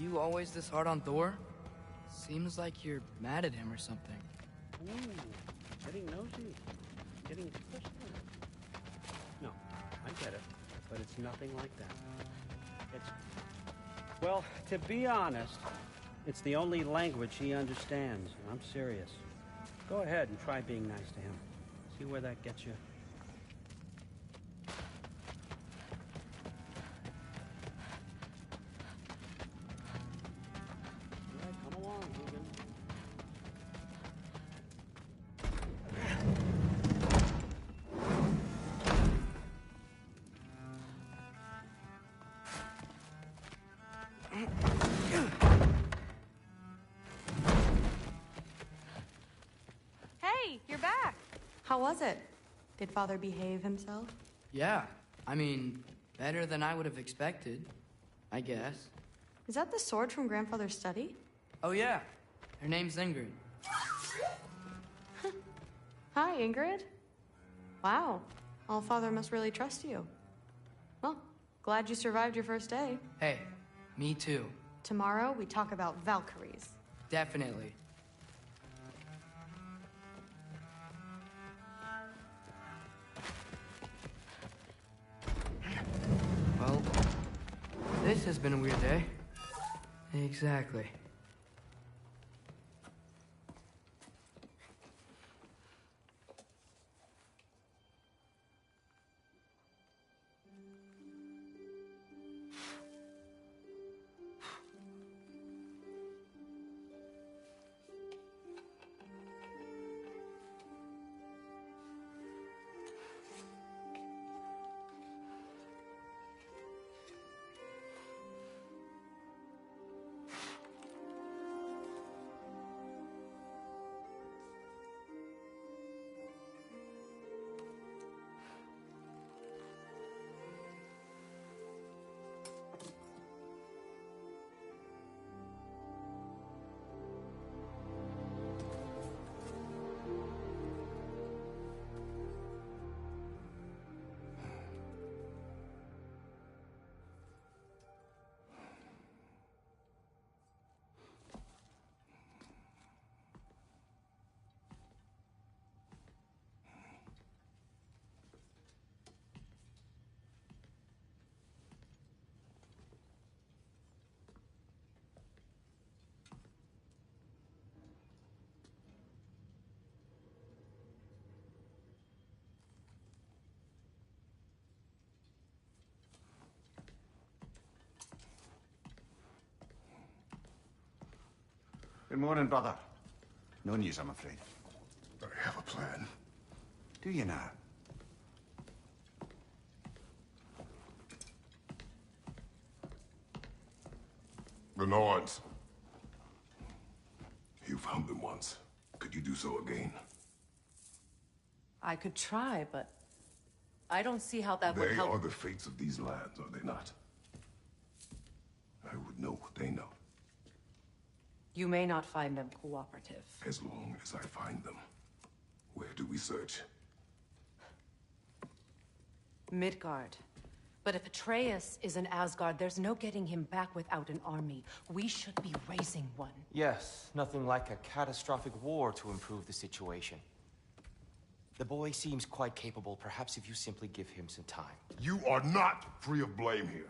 You always this hard on Thor? Seems like you're mad at him or something. Ooh, getting nosy. Getting personal. No, I get it, but it's nothing like that. It's... Well, to be honest, it's the only language he understands, and I'm serious. Go ahead and try being nice to him. See where that gets you. All right, come along, Hogan. Hey, you're back. How was it? Did Father behave himself? Yeah, I mean, better than I would have expected, I guess. Is that the sword from Grandfather's study? Oh yeah, her name's Ingrid. Hi, Ingrid. Wow, All-Father must really trust you. Well, glad you survived your first day. Hey, me too. Tomorrow, we talk about Valkyries. Definitely. Well, this has been a weird day. Exactly. Good morning, brother. No news, I'm afraid. I have a plan. Do you now? The Norns. You found them once. Could you do so again? I could try, but I don't see how that would They help. are the fates of these lands, are they not? I would know what they know. You may not find them cooperative. As long as I find them. Where do we search? Midgard. But if Atreus is in Asgard, there's no getting him back without an army. We should be raising one. Yes, nothing like a catastrophic war to improve the situation. The boy seems quite capable. Perhaps if you simply give him some time. You are not free of blame here.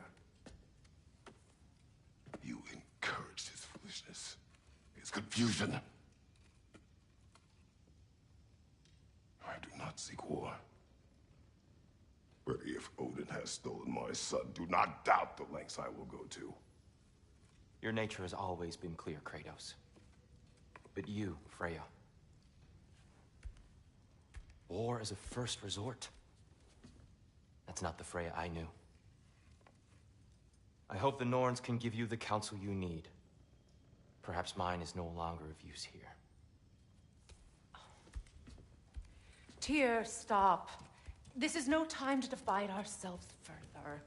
You encouraged his foolishness. His confusion. I do not seek war. But if Odin has stolen my son, do not doubt the lengths I will go to. Your nature has always been clear, Kratos. But you, Freya. War is a first resort. That's not the Freya I knew. I hope the Norns can give you the counsel you need. Perhaps mine is no longer of use here. Tyr, stop. This is no time to divide ourselves further.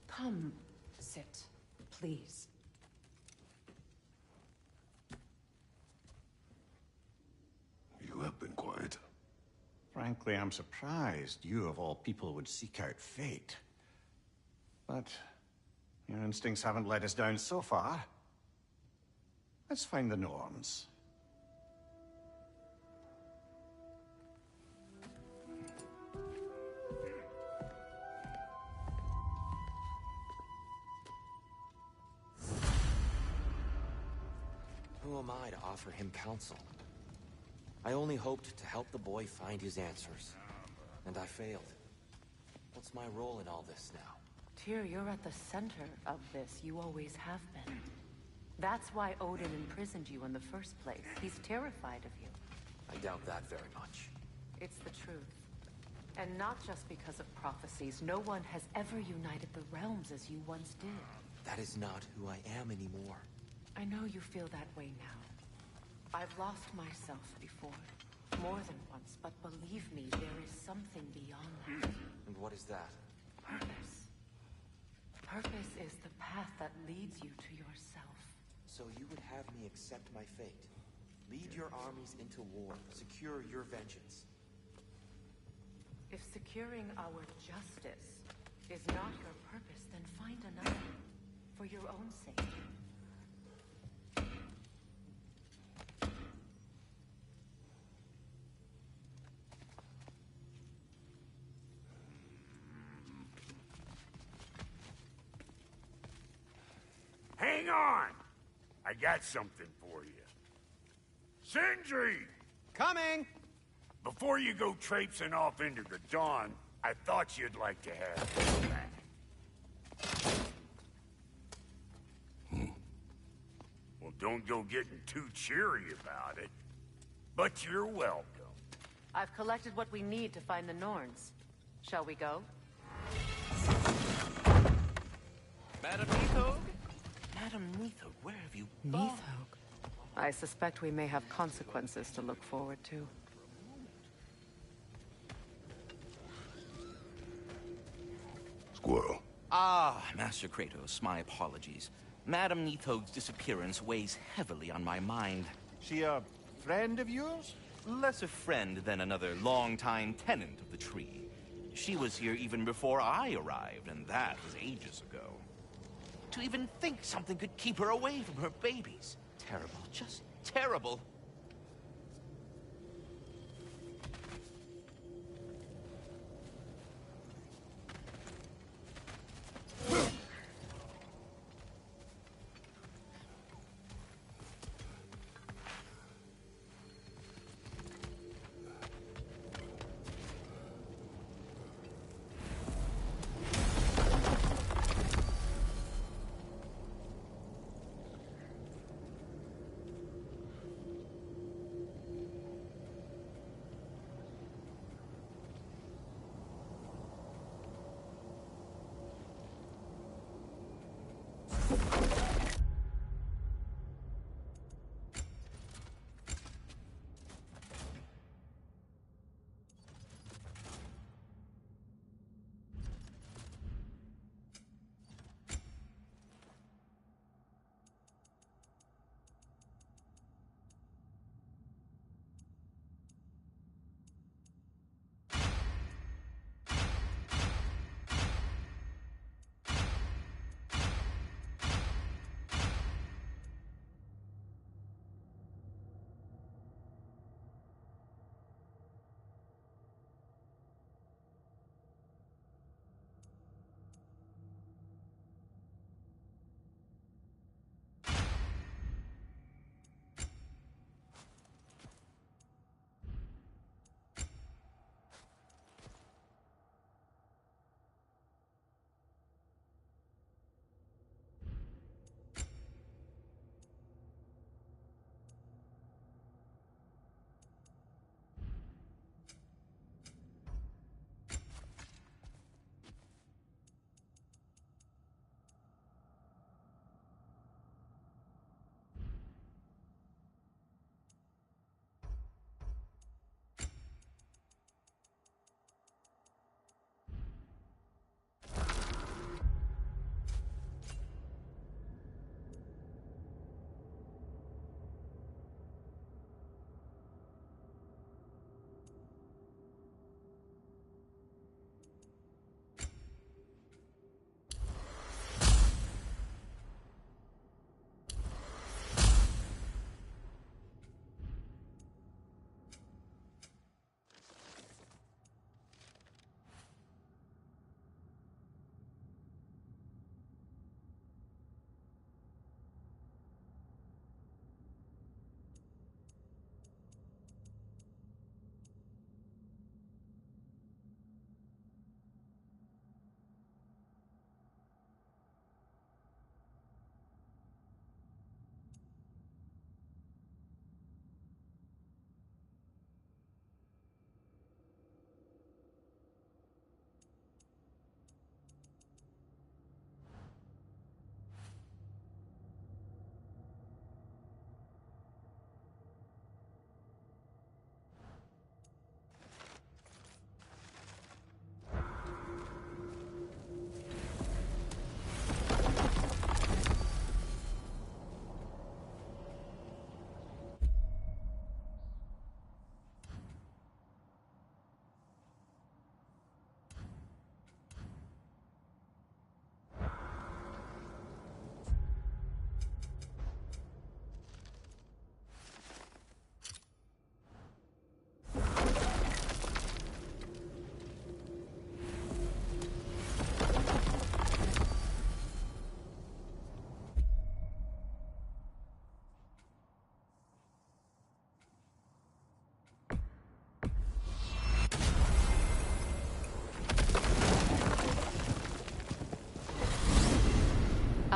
Come, sit, please. You have been quiet. Frankly, I'm surprised you, of all people, would seek out fate. But your instincts haven't let us down so far. Let's find the Norns. Who am I to offer him counsel? I only hoped to help the boy find his answers. And I failed. What's my role in all this now? Tyr, you're at the center of this. You always have been. That's why Odin imprisoned you in the first place. He's terrified of you. I doubt that very much. It's the truth. And not just because of prophecies. No one has ever united the realms as you once did. That is not who I am anymore. I know you feel that way now. I've lost myself before. More than once, but believe me, there is something beyond that. And what is that? Purpose. Purpose is the path that leads you to yourself. So you would have me accept my fate? Lead your armies into war, secure your vengeance. If securing our justice is not your purpose, then find another. For your own sake. Hang on! I got something for you. Sindri! Coming! Before you go traipsing off into the dawn, I thought you'd like to have this back. Well, don't go getting too cheery about it. But you're welcome. I've collected what we need to find the Norns. Shall we go? Madam Neathog? Madam Neathog, where have you gone? Neathog. I suspect we may have consequences to look forward to. Squirrel. Ah, Master Kratos, my apologies. Madam Neathog's disappearance weighs heavily on my mind. She a friend of yours? Less a friend than another longtime tenant of the tree. She was here even before I arrived, and that was ages ago. To even think something could keep her away from her babies. Terrible, just terrible.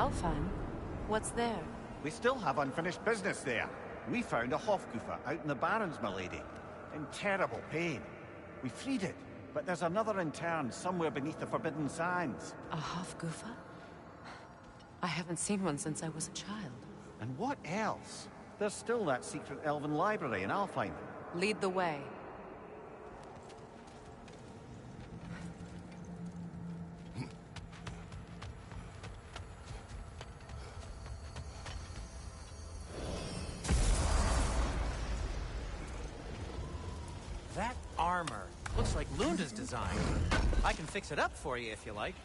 Alfheim? What's there? We still have unfinished business there. We found a Hofgufer out in the Barrens, milady. In terrible pain. We freed it, but there's another intern somewhere beneath the Forbidden Sands. A Hofgufer? I haven't seen one since I was a child. And what else? There's still that secret elven library in Alfheim. Lead the way. That armor looks like Lunda's design. I can fix it up for you if you like.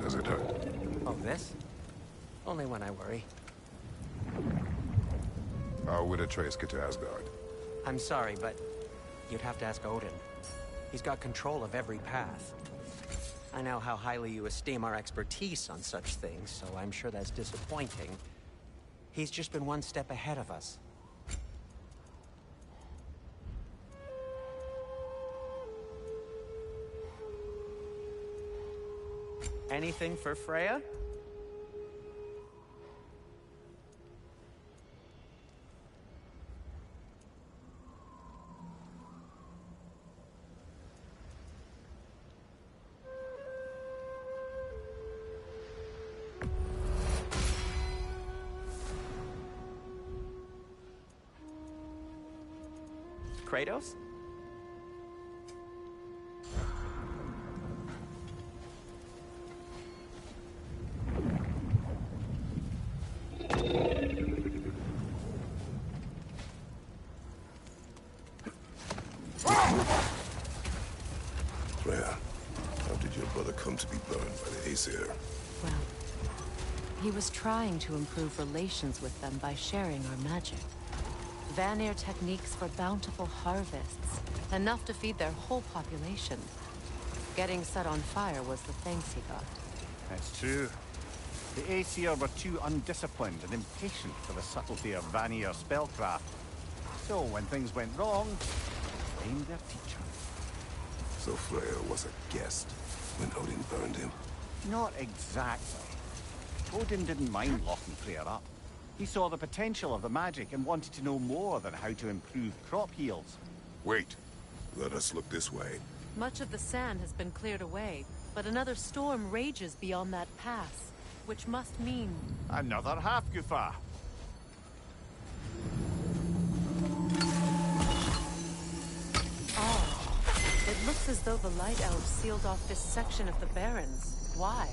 Does it hurt? Oh, this? Only when I worry. How would Atreus get to Asgard? I'm sorry, but you'd have to ask Odin. He's got control of every path. I know how highly you esteem our expertise on such things, so I'm sure that's disappointing. He's just been one step ahead of us. Anything for Freya? Kratos? Freya, how did your brother come to be burned by the Aesir? Well, he was trying to improve relations with them by sharing our magic. Vanir techniques for bountiful harvests, enough to feed their whole population. Getting set on fire was the thanks he got. That's true. The Aesir were too undisciplined and impatient for the subtlety of Vanir spellcraft. So when things went wrong, they blamed their teacher. So Freya was a guest when Odin burned him? Not exactly. Odin didn't mind locking Freya up. He saw the potential of the magic and wanted to know more than how to improve crop yields. Wait. Let us look this way. Much of the sand has been cleared away, but another storm rages beyond that pass, which must mean... Another Hafgufa! Oh, it looks as though the Light Elves sealed off this section of the Barrens. Why?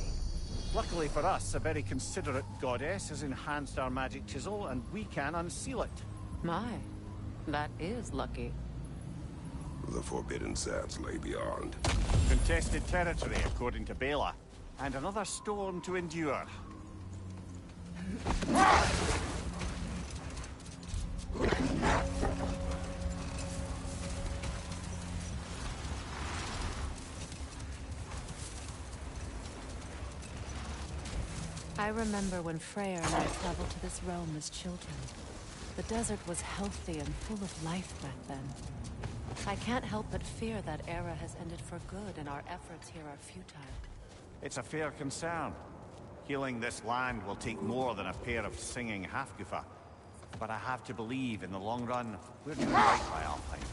Luckily for us, a very considerate goddess has enhanced our magic chisel, and we can unseal it. My, that is lucky. The Forbidden Sands lay beyond. Contested territory, according to Bela. And another storm to endure. I remember when Freya and I traveled to this realm as children. The desert was healthy and full of life back then. I can't help but fear that era has ended for good and our efforts here are futile. It's a fair concern. Healing this land will take more than a pair of singing Hafgufa. But I have to believe, in the long run, we're doing right by Alfheim.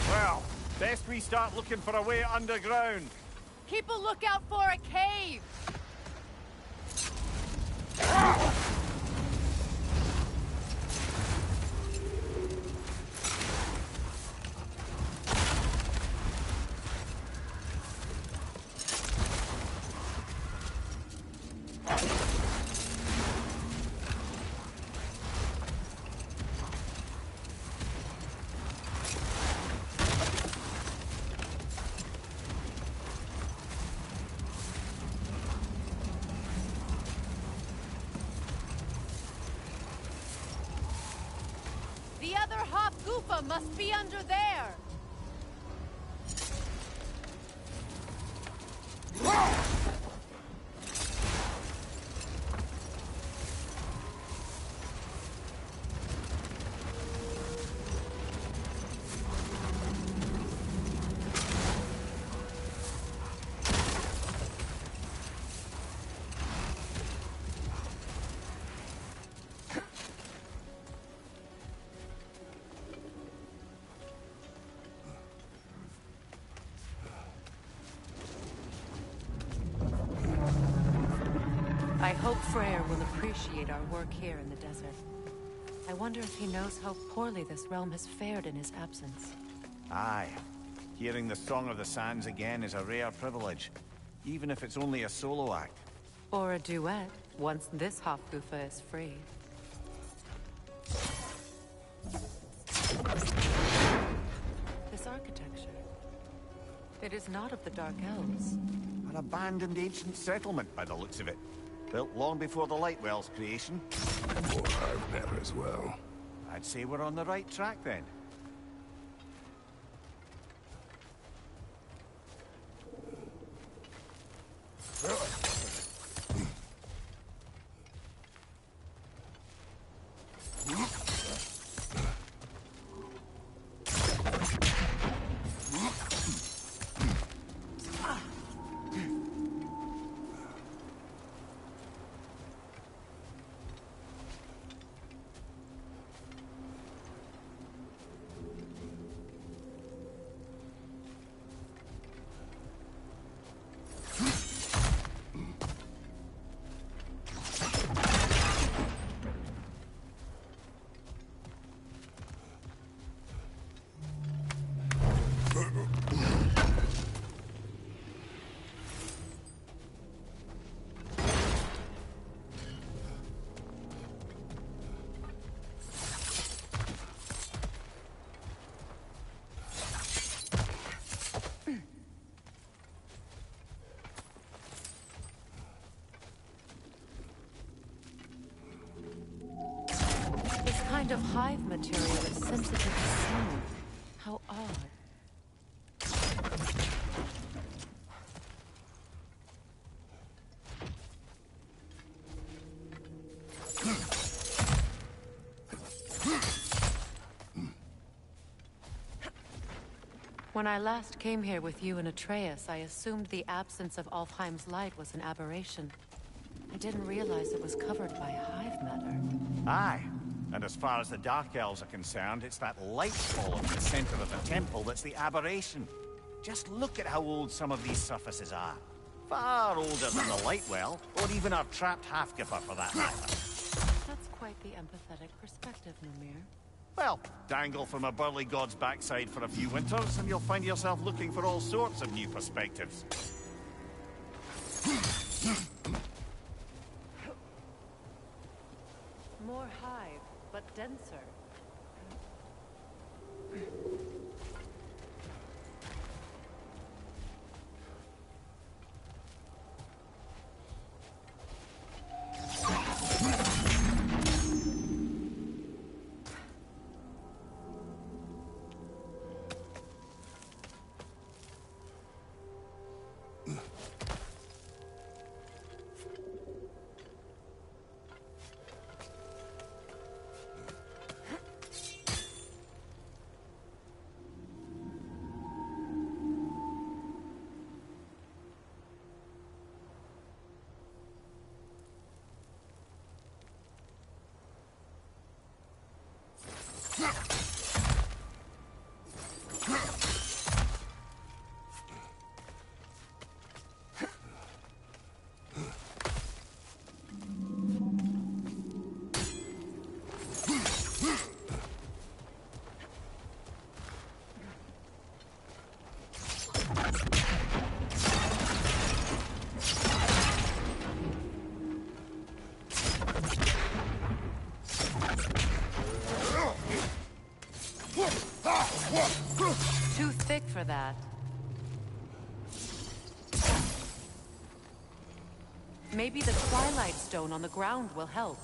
Well, best we start looking for a way underground. Keep a lookout for a cave! The other Hofgufa must be under there! I hope Freyr will appreciate our work here in the desert. I wonder if he knows how poorly this realm has fared in his absence. Aye. Hearing the Song of the Sands again is a rare privilege, even if it's only a solo act. Or a duet, once this Hofgufa is free. This architecture. It is not of the Dark Elves. An abandoned ancient settlement, by the looks of it. Built long before the Lightwell's creation. More hive matter as well. I'd say we're on the right track, then. Of hive material is sensitive to sound. How odd. When I last came here with you and Atreus, I assumed the absence of Alfheim's light was an aberration. I didn't realize it was covered by hive matter. Aye. And as far as the Dark Elves are concerned, it's that light fall in the center of the temple that's the aberration. Just look at how old some of these surfaces are. Far older than the Lightwell, or even our trapped Hafgifer for that matter. That's quite the empathetic perspective, Mimir. Well, dangle from a burly god's backside for a few winters, and you'll find yourself looking for all sorts of new perspectives. More hive, but denser. Too thick for that. Maybe the Twilight Stone on the ground will help.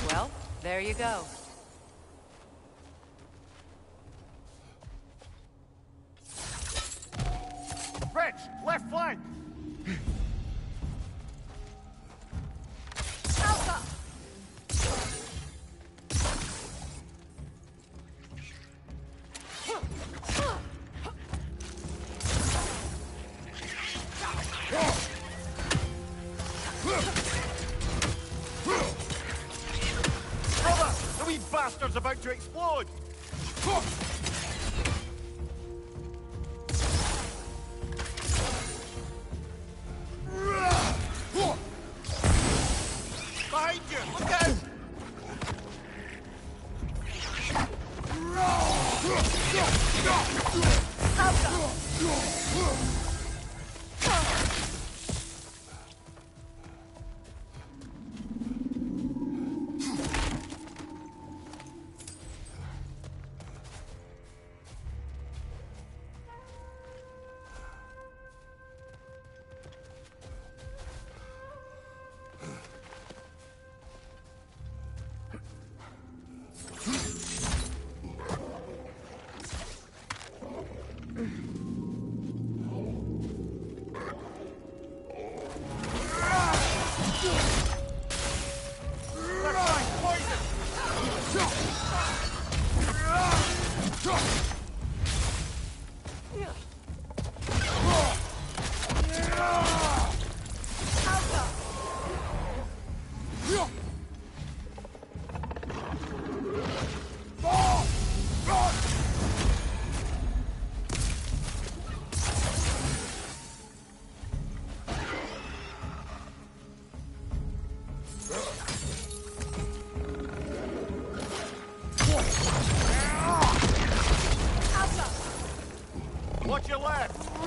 Well, there you go. Rich, left flank! Alpha! Brother, the wee bastard's about to explode! Behind you! Look out! Watch your left!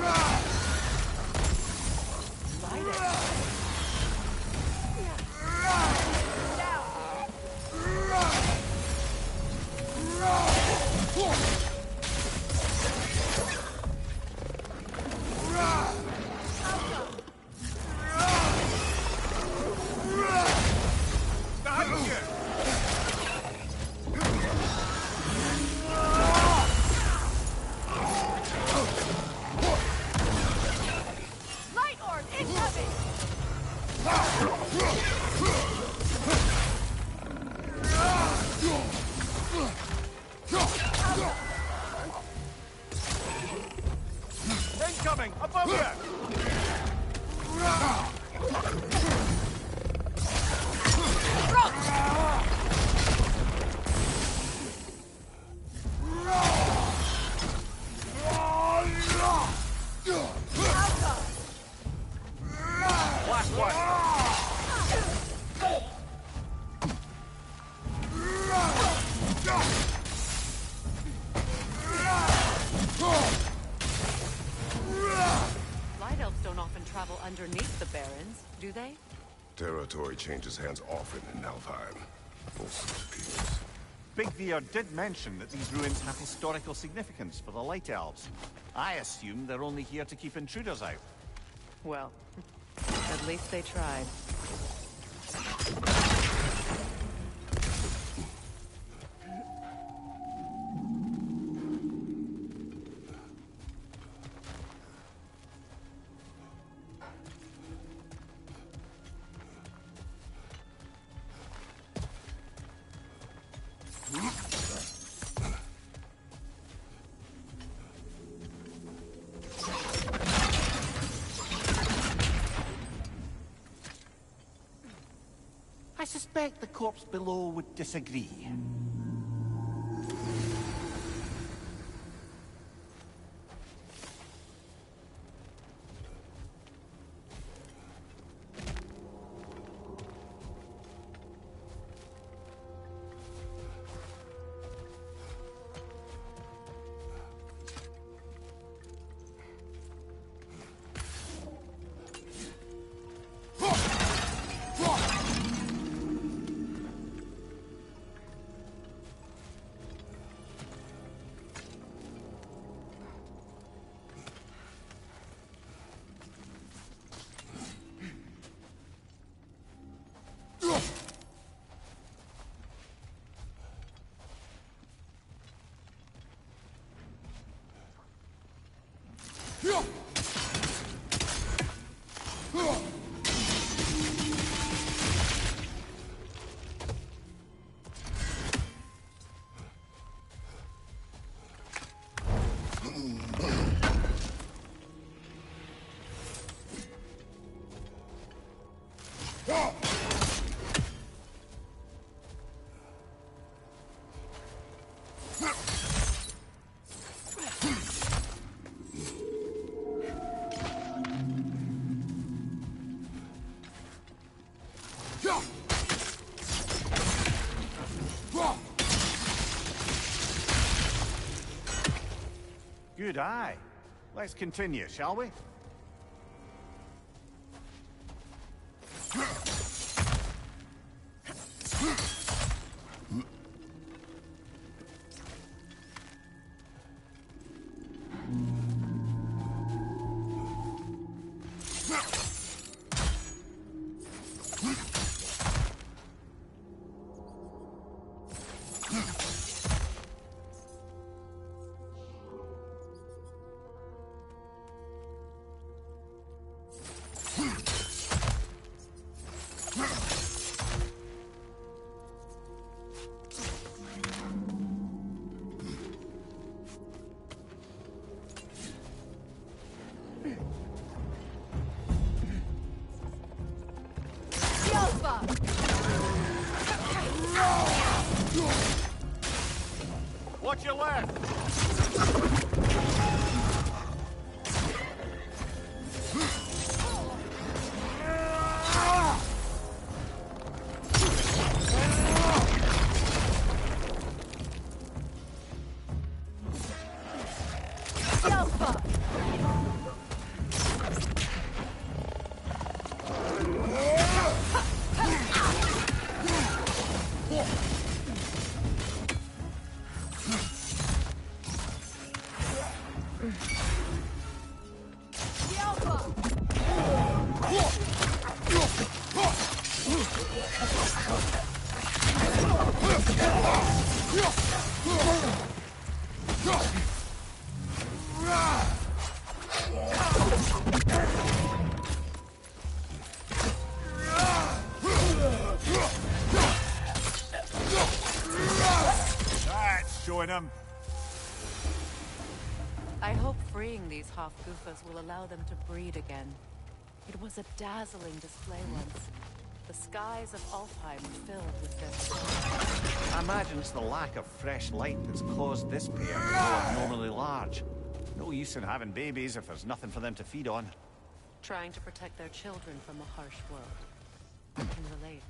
Light it. Behind you! Light orb incoming! Incoming! Above you! Last one! Light elves don't often travel underneath the barrens, do they? Territory changes hands often in Alfheim. Also appears. Big Veer did mention that these ruins have historical significance for the Light Elves. I assume they're only here to keep intruders out. Well, at least they tried. I suspect the corpse below would disagree. Good eye. Let's continue, shall we? Watch your left! That's showing him. I hope freeing these Hofgufas will allow them to breed again. It was a dazzling display once. The skies of Alfheim filled with them. I imagine it's the lack of fresh light that's caused this pair to grow abnormally large. No use in having babies if there's nothing for them to feed on. Trying to protect their children from a harsh world. I can relate.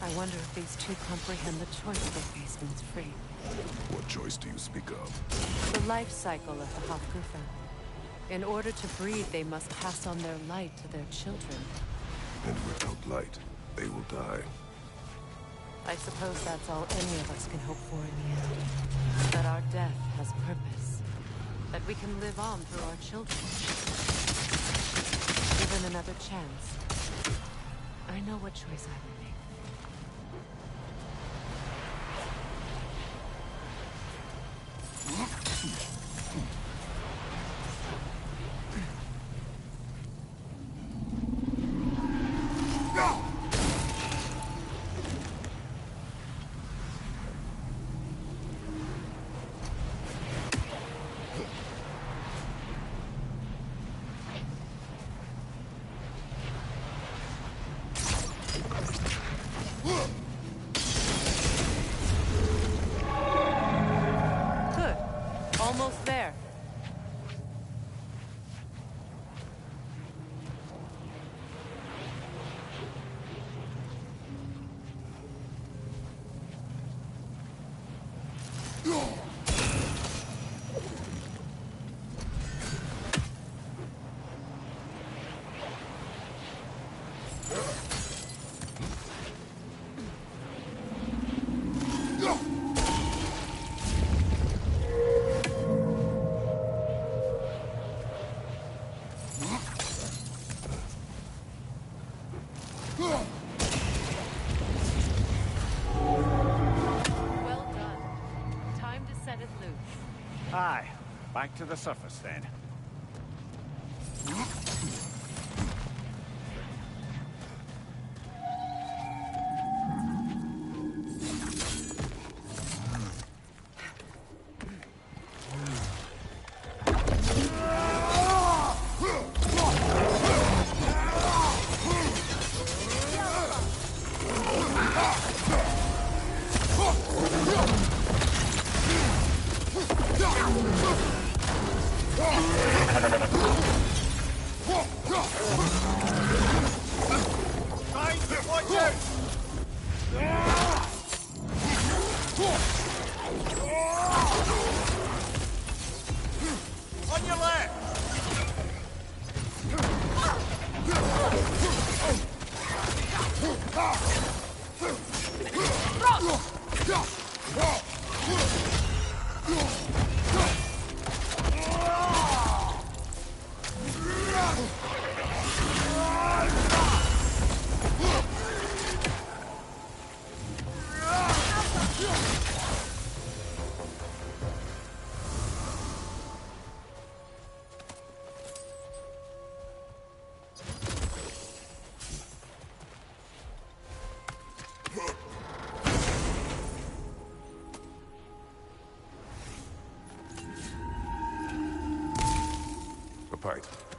I wonder if these two comprehend the choice they face when it's free. What choice do you speak of? The life cycle of the Hofgufa. In order to breed, they must pass on their light to their children. And without light, they will die. I suppose that's all any of us can hope for in the end. That our death has purpose. That we can live on through our children. Given another chance, I know what choice I will make. Good. Almost there. Well done. Time to set it loose. Aye. Back to the surface then. On your left!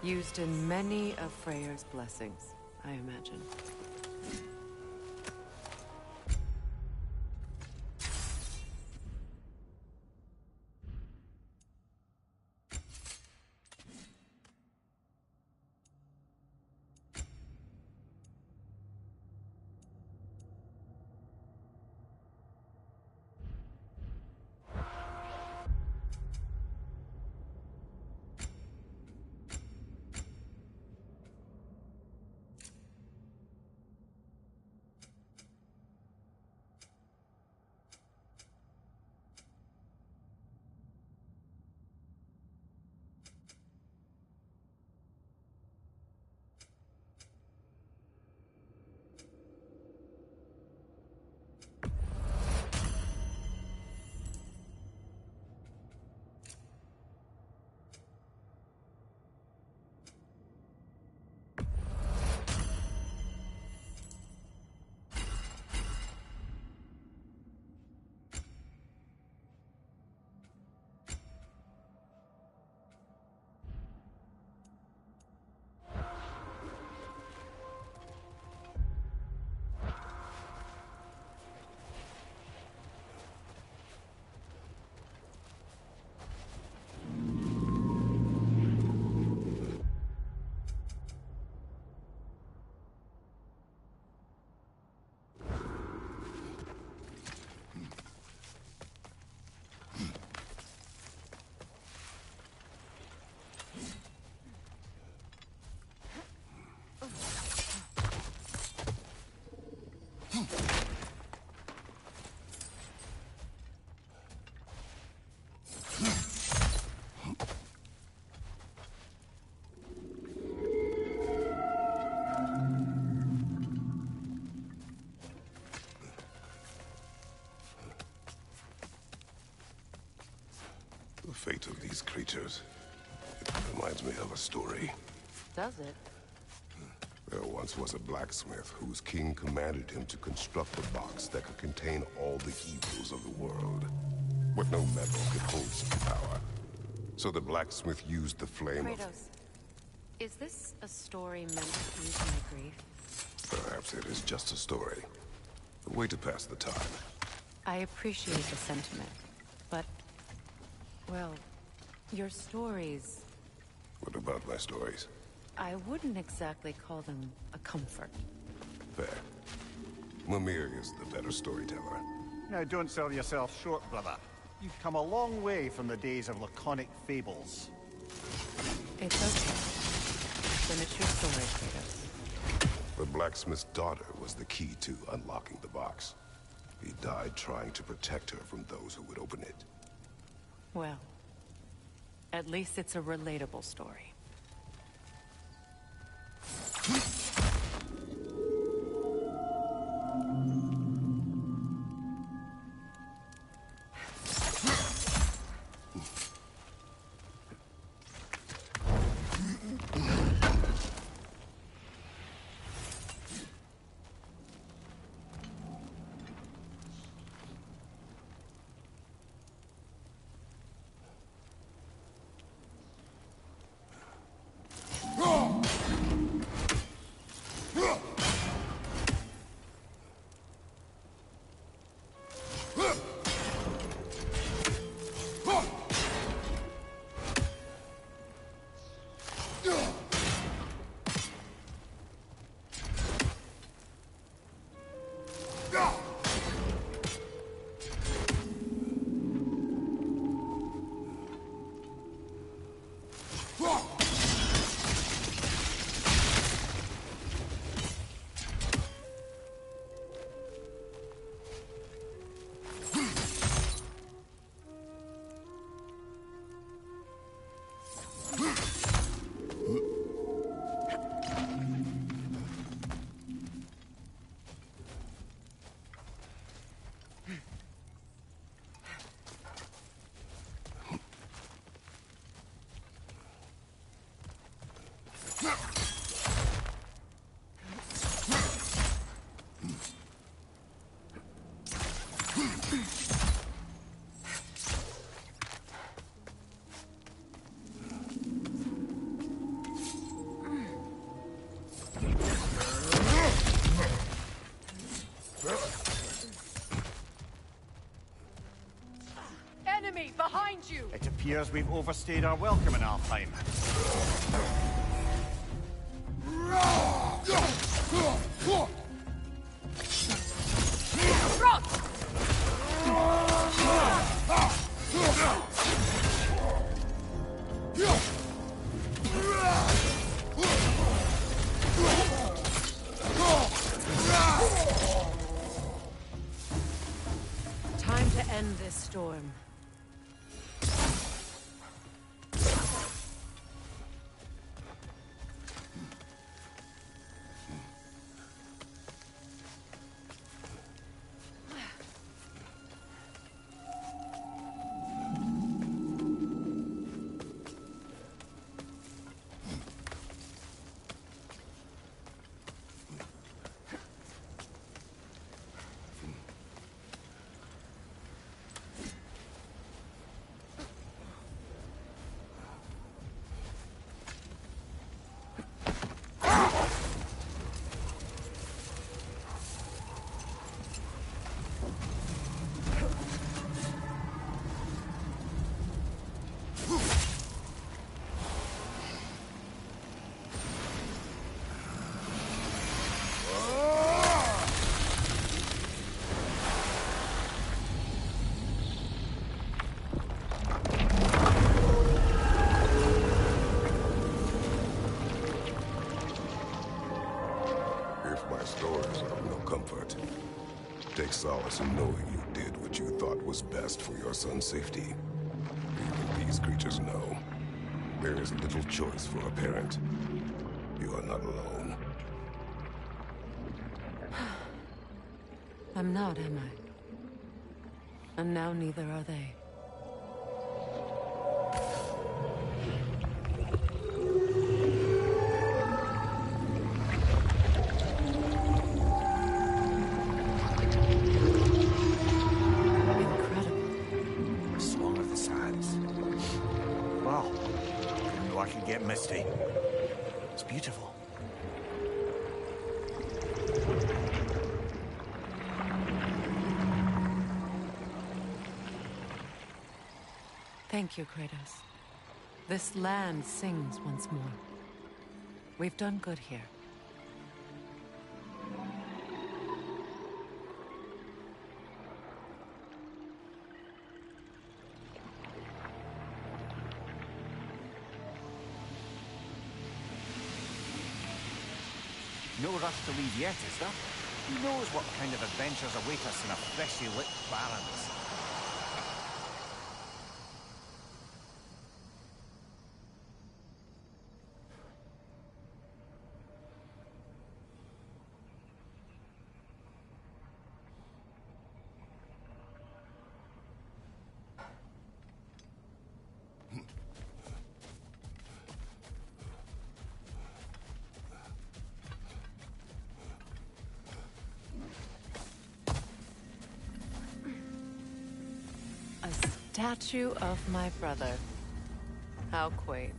Used in many of Freyr's blessings, I imagine. The fate of these creatures. It reminds me of a story. Does it? There once was a blacksmith whose king commanded him to construct a box that could contain all the evils of the world. But no metal could hold such power. So the blacksmith used the flame of... Kratos, is this a story meant to ease my grief? Perhaps it is just a story. A way to pass the time. I appreciate the sentiment, but... well, your stories... What about my stories? I wouldn't exactly call them a comfort. Fair. Mimir is the better storyteller. Now, don't sell yourself short, brother. You've come a long way from the days of laconic fables. It's okay. Finish your story, Kratos. The blacksmith's daughter was the key to unlocking the box. He died trying to protect her from those who would open it. Well, at least it's a relatable story. Enemy behind you! It appears we've overstayed our welcome in our time. Time to end this storm. Take solace in knowing you did what you thought was best for your son's safety. Even these creatures know. There is little choice for a parent. You are not alone. I'm not, am I? And now neither are they. Oh, didn't know I could get misty. It's beautiful. Thank you, Kratos. This land sings once more. We've done good here. No rush to leave yet, is there? Who knows what kind of adventures await us in a freshly lit Barrens? A statue of my brother. How quaint.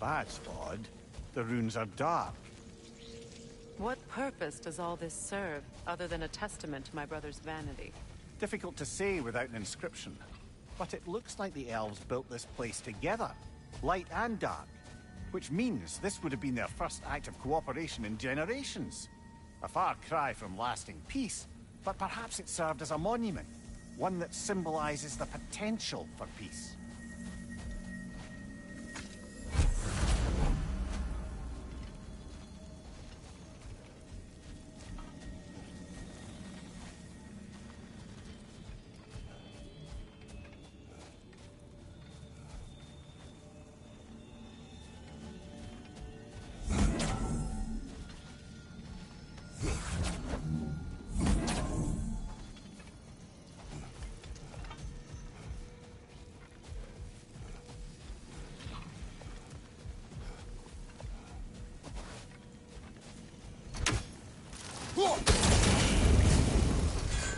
That's odd. The runes are dark. What purpose does all this serve, other than a testament to my brother's vanity? Difficult to say without an inscription. But it looks like the elves built this place together, light and dark. Which means this would have been their first act of cooperation in generations. A far cry from lasting peace, but perhaps it served as a monument. One that symbolizes the potential for peace.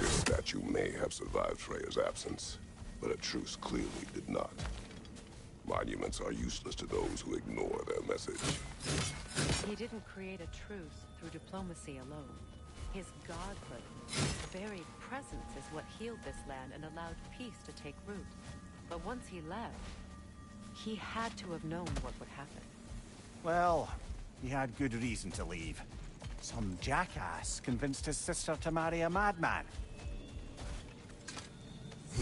This statue may have survived Freya's absence, but a truce clearly did not. Monuments are useless to those who ignore their message. He didn't create a truce through diplomacy alone. His godhood, his very presence is what healed this land and allowed peace to take root. But once he left, he had to have known what would happen. Well, he had good reason to leave. Some jackass convinced his sister to marry a madman. You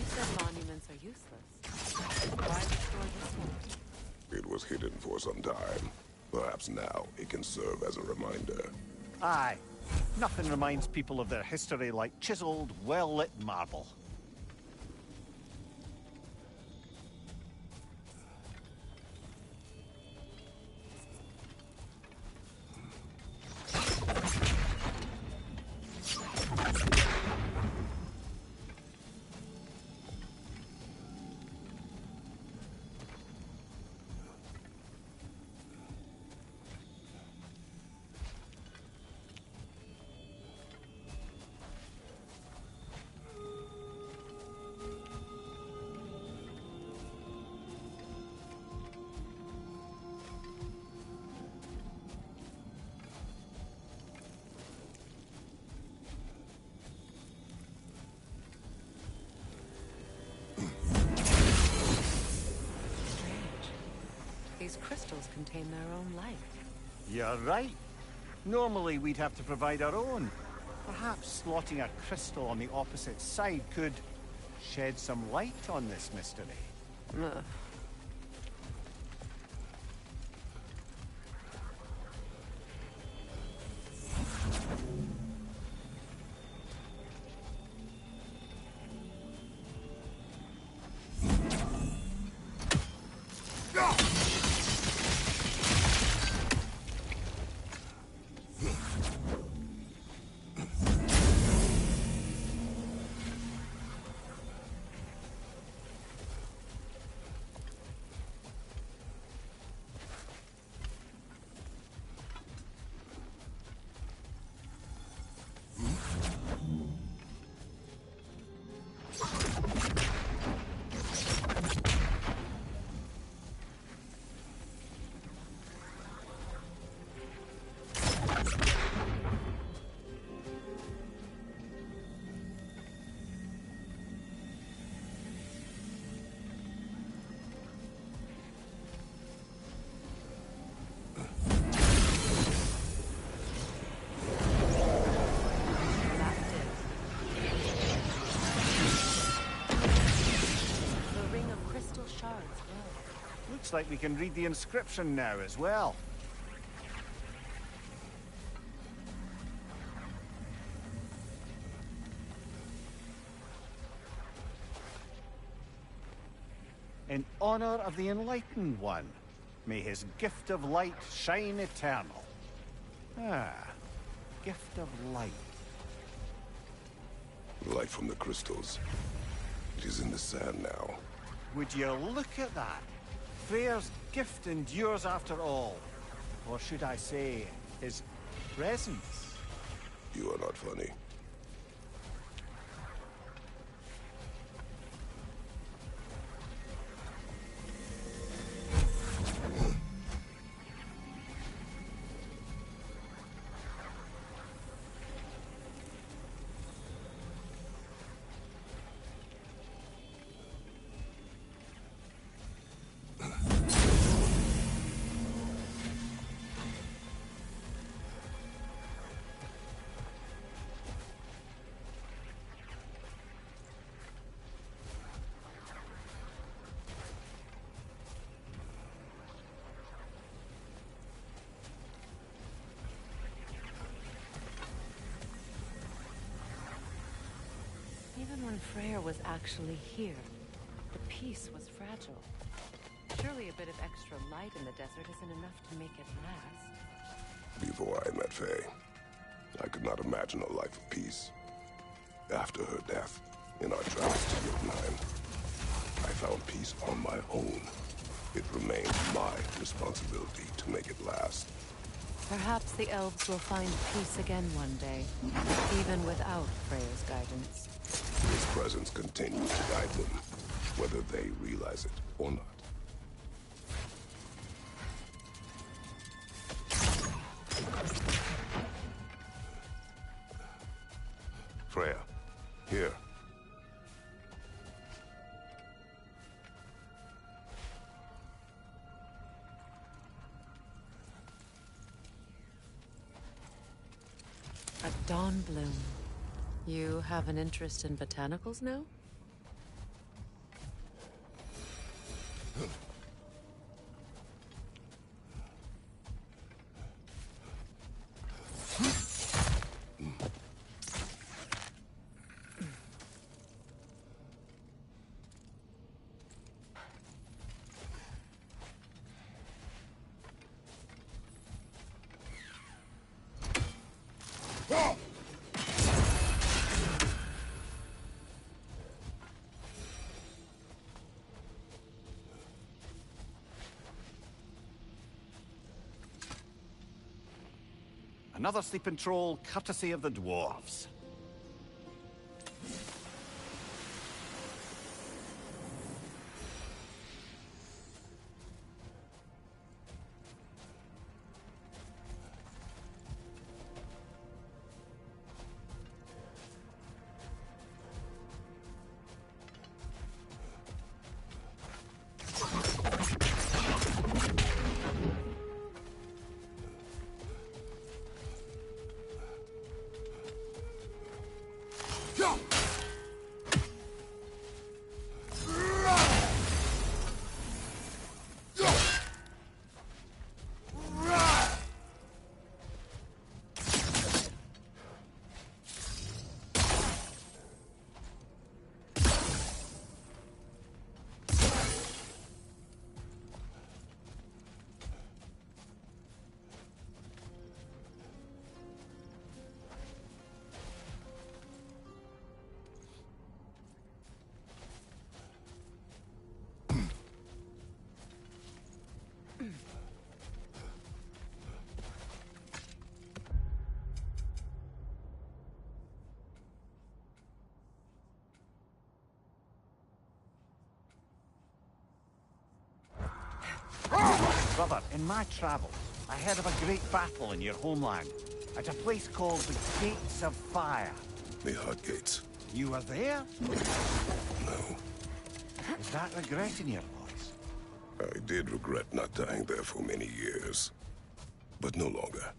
said monuments are useless. Why restore this one? It was hidden for some time. Perhaps now it can serve as a reminder. Aye. Nothing reminds people of their history like chiseled, well-lit marble. crystals contain their own light. You're right. Normally we'd have to provide our own. Perhaps slotting a crystal on the opposite side could shed some light on this mystery. Ugh. Looks like we can read the inscription now as well. In honor of the Enlightened One, may his gift of light shine eternal. Ah, gift of light. Light from the crystals. It is in the sand now. Would you look at that? Freyr's gift endures after all. Or should I say, his presence? You are not funny. Even when Freyr was actually here, the peace was fragile. Surely a bit of extra light in the desert isn't enough to make it last. Before I met Faye, I could not imagine a life of peace. After her death, in our travels to Jotunheim, I found peace on my own. It remains my responsibility to make it last. Perhaps the elves will find peace again one day, even without Freyr's guidance. His presence continues to guide them, whether they realize it or not. Freya, here. A dawn bloom. You have an interest in botanicals now? Another sleeping troll, courtesy of the dwarves. Brother, in my travels, I heard of a great battle in your homeland. At a place called the Gates of Fire. The Hut Gates. You were there? No. Is that regret in your voice? I did regret not dying there for many years. But no longer.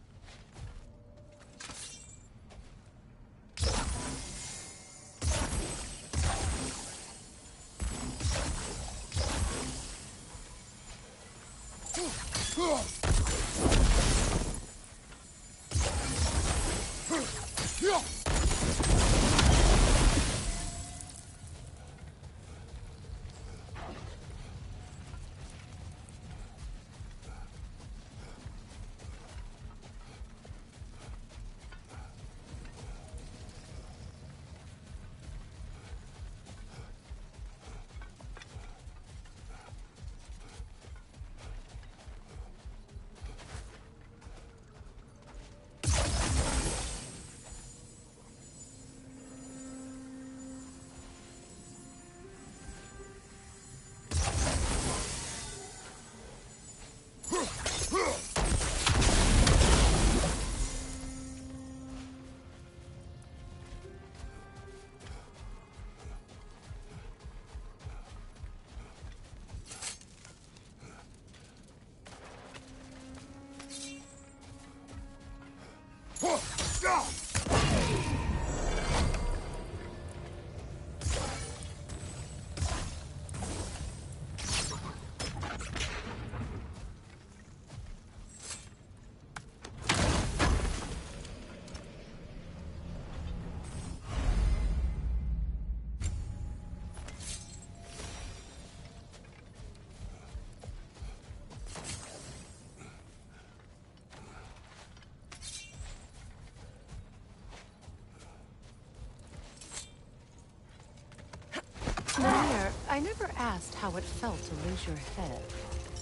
Mayor, I never asked how it felt to lose your head.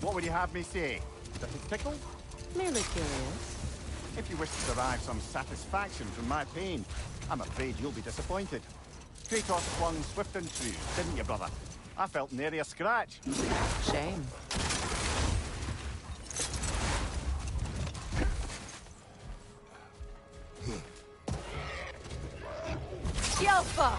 What would you have me say? Does it tickle? Merely curious. If you wish to derive some satisfaction from my pain, I'm afraid you'll be disappointed. Kratos flung swift and true, didn't you, brother? I felt nary a scratch. Shame. Yelpa!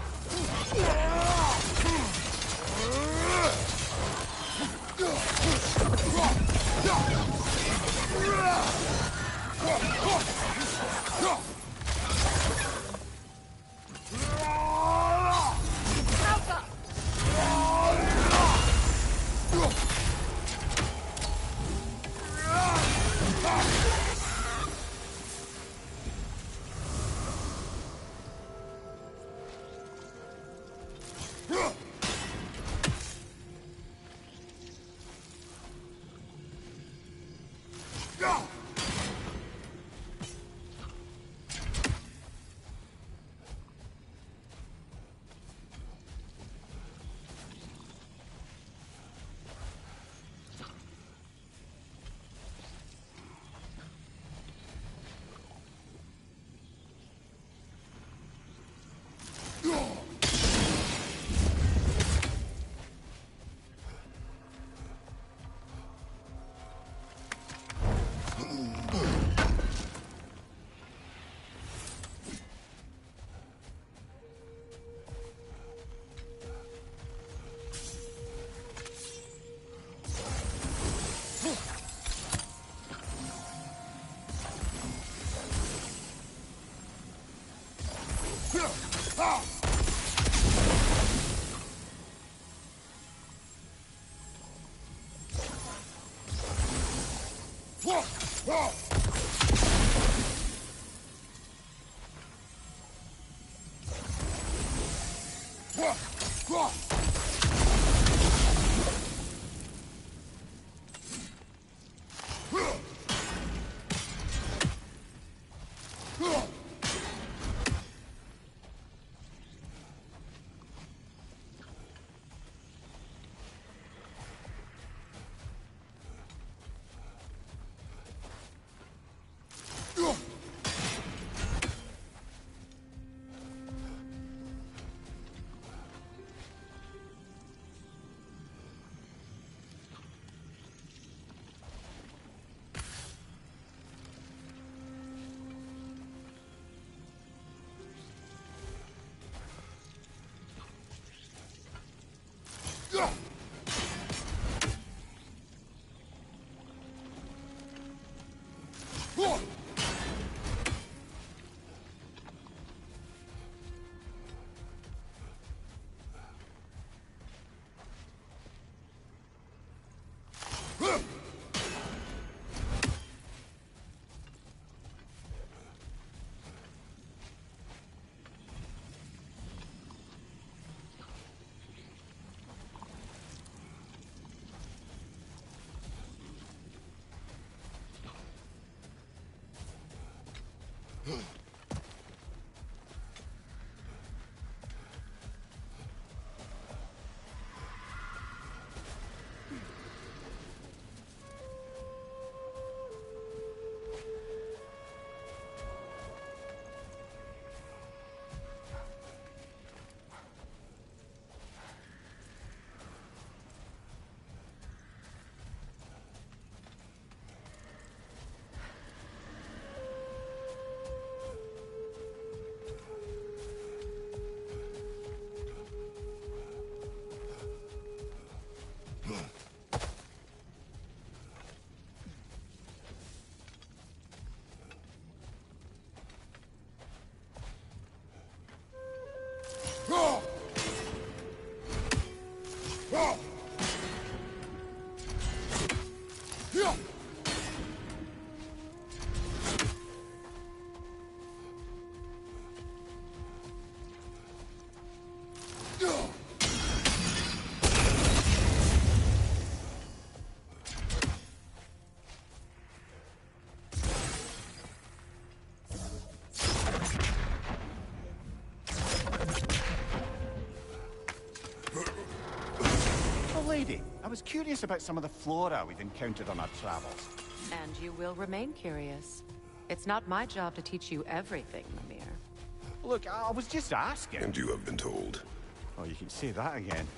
Lady, I was curious about some of the flora we've encountered on our travels. And you will remain curious. It's not my job to teach you everything, Mimir. Look, I was just asking. And you have been told. Oh, you can say that again.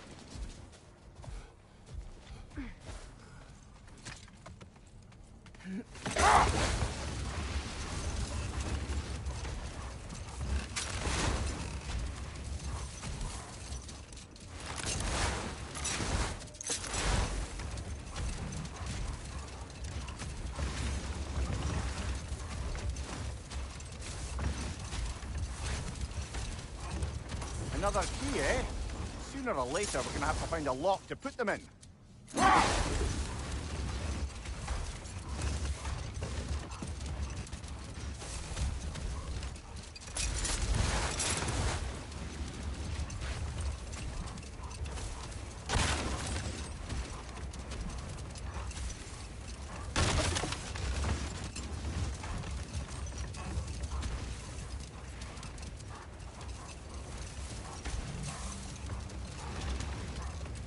Another key, eh? Sooner or later, we're gonna have to find a lock to put them in.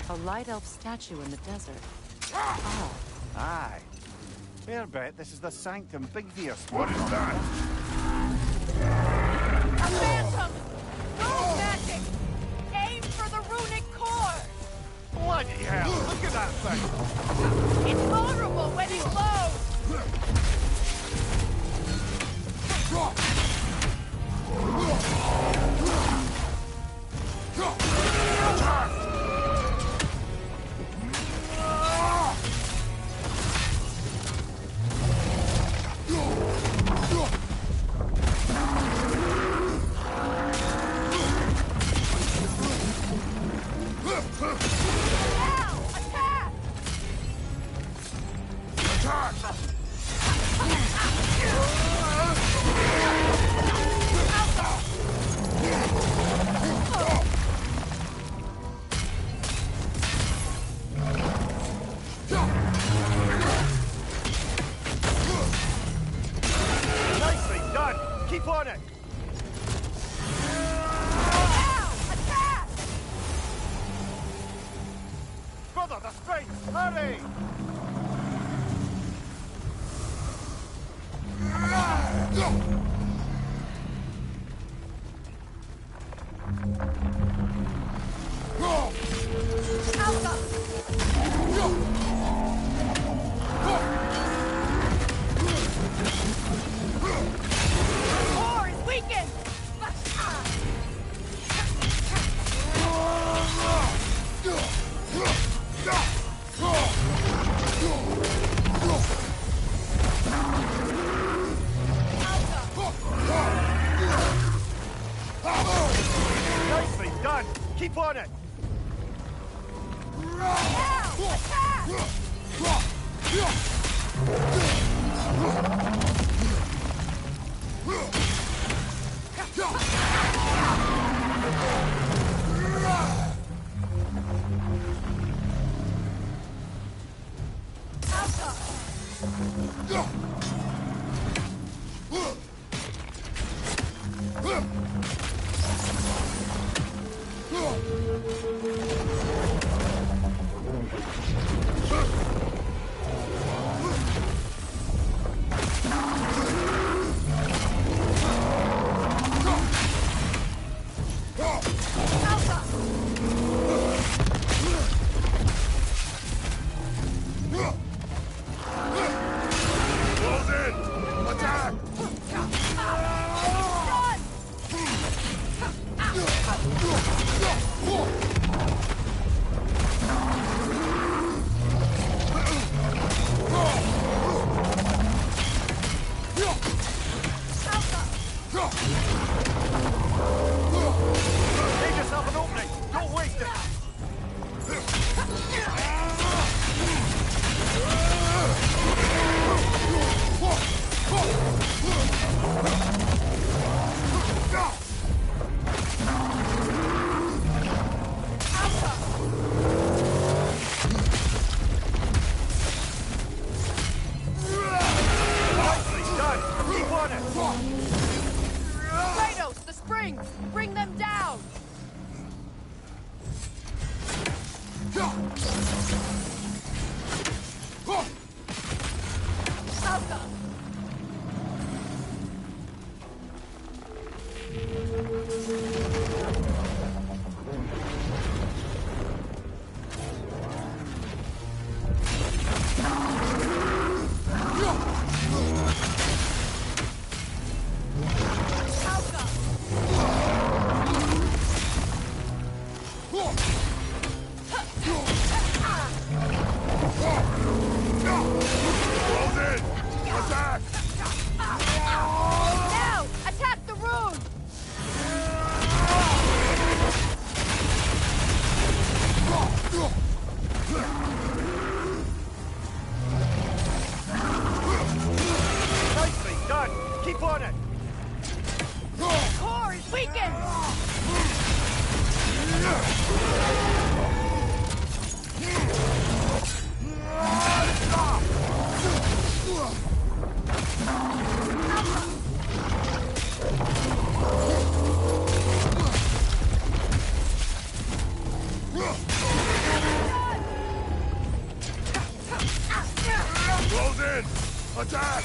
A light elf statue in the desert. Oh. Aye. Fair bet this is the Sanctum Big Veer. What is that? A phantom! Rune magic! Aim for the runic core! Bloody hell! Look at that thing! It's vulnerable when it glows! Nicely done! Keep on it! Attack! Brother, the strength! Hurry! Core is weakened! Nicely done! Keep on it! Make yourself an opening! Don't waste it! Nicely done! Keep on it! Kratos, the springs! Bring them down! Alka! Close in! Attack! Now! Attack the rune! Nicely done! Keep on it! Core is weakened! Close in! Attack!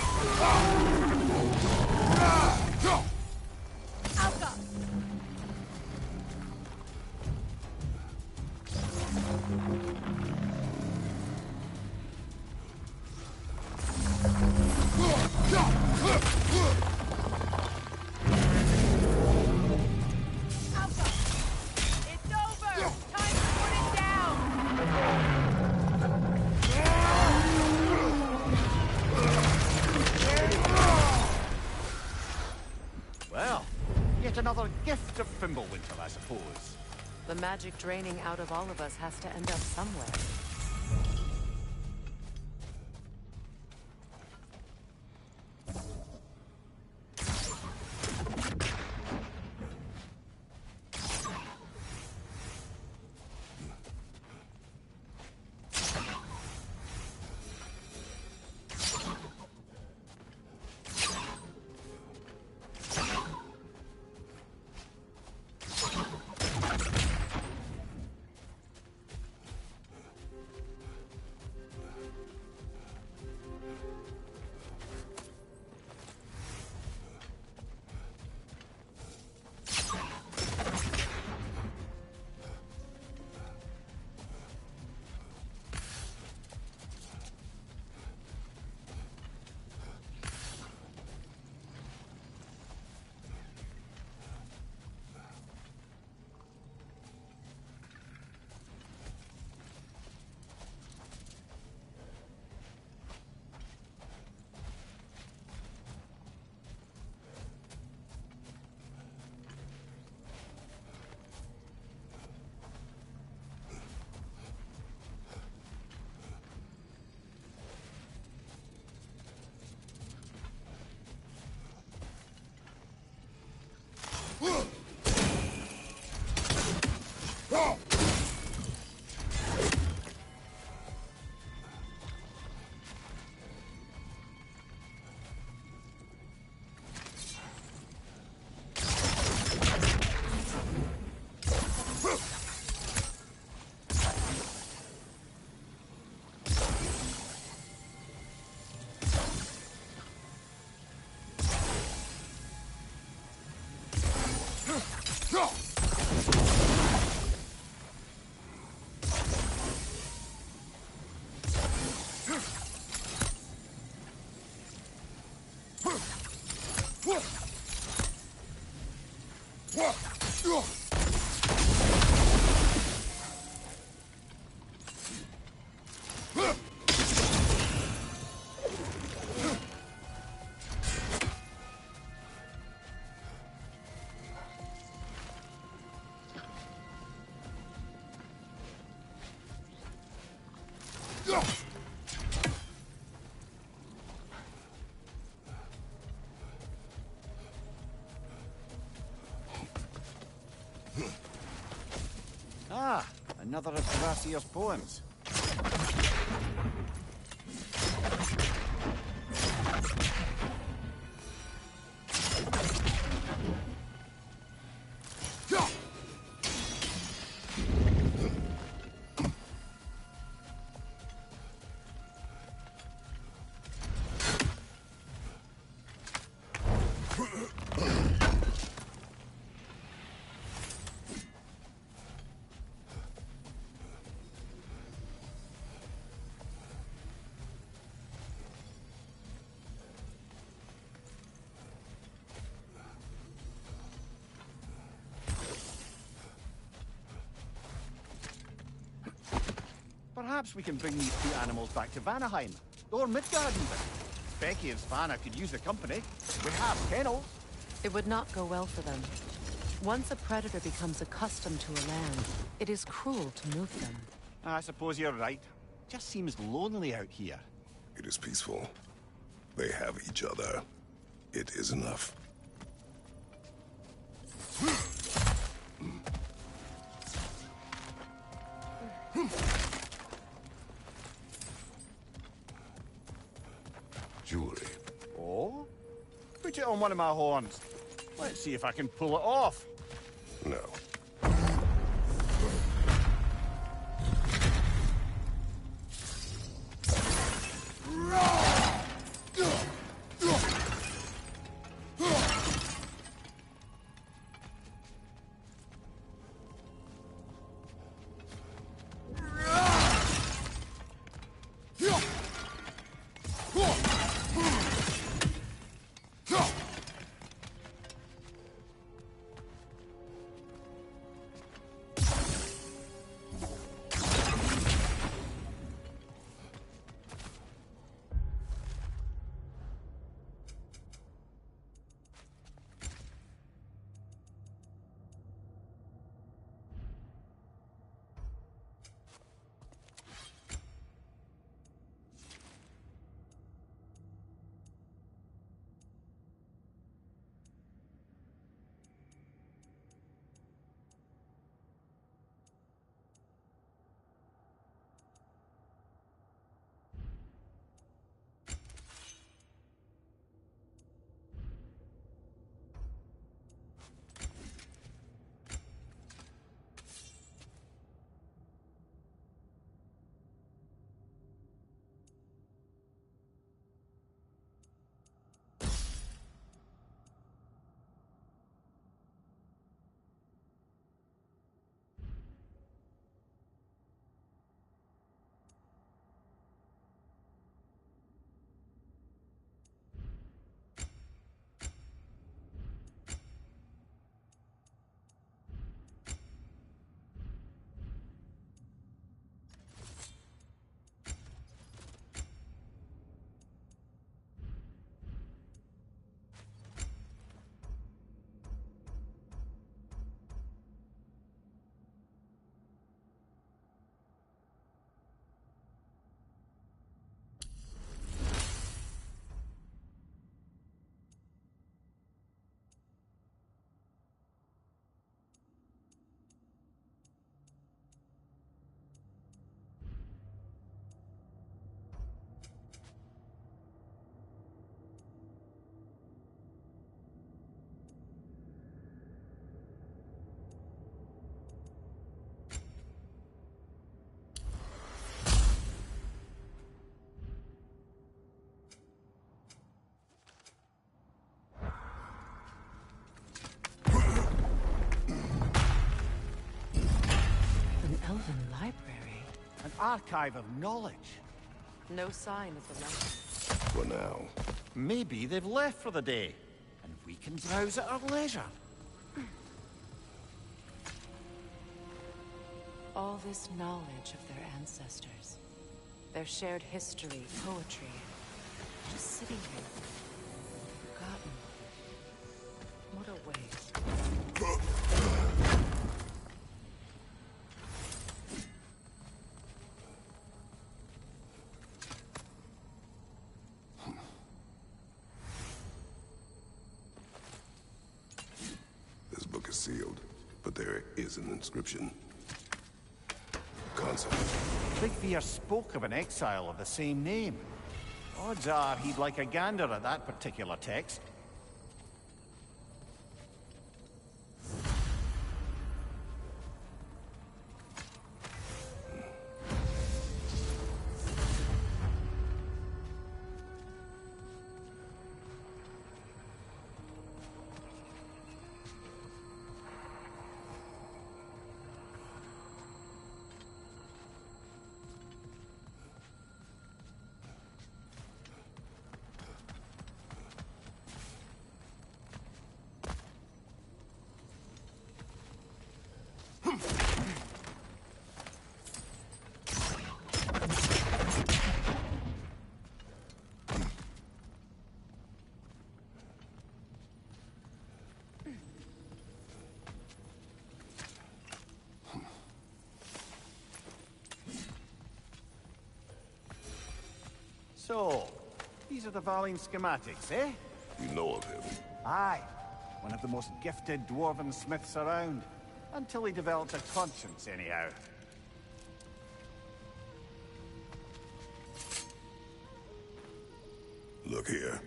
Alka! Alka! It's over! Time to put it down! Well, yet another gift of Fimbulwinter, I suppose. The magic draining out of all of us has to end up somewhere. Ah, another of Horatio's poems. Perhaps we can bring these two animals back to Vanaheim, or Midgard even. Becky and Svanna could use the company. We have kennels. It would not go well for them. Once a predator becomes accustomed to a land, it is cruel to move them. I suppose you're right. Just seems lonely out here. It is peaceful. They have each other. It is enough. Jewelry. Oh? Put it on one of my horns. Let's see if I can pull it off. No. An archive of knowledge. No sign of the light. For now. Maybe they've left for the day, and we can browse at our leisure. All this knowledge of their ancestors, their shared history, poetry, just sitting here, forgotten. What a waste. sealed, but there is an inscription. Console. Big Fear spoke of an exile of the same name. Odds are he'd like a gander at that particular text. So, these are the Valine schematics, eh? You know of him? Aye. One of the most gifted dwarven smiths around. Until he developed a conscience, anyhow. Look here.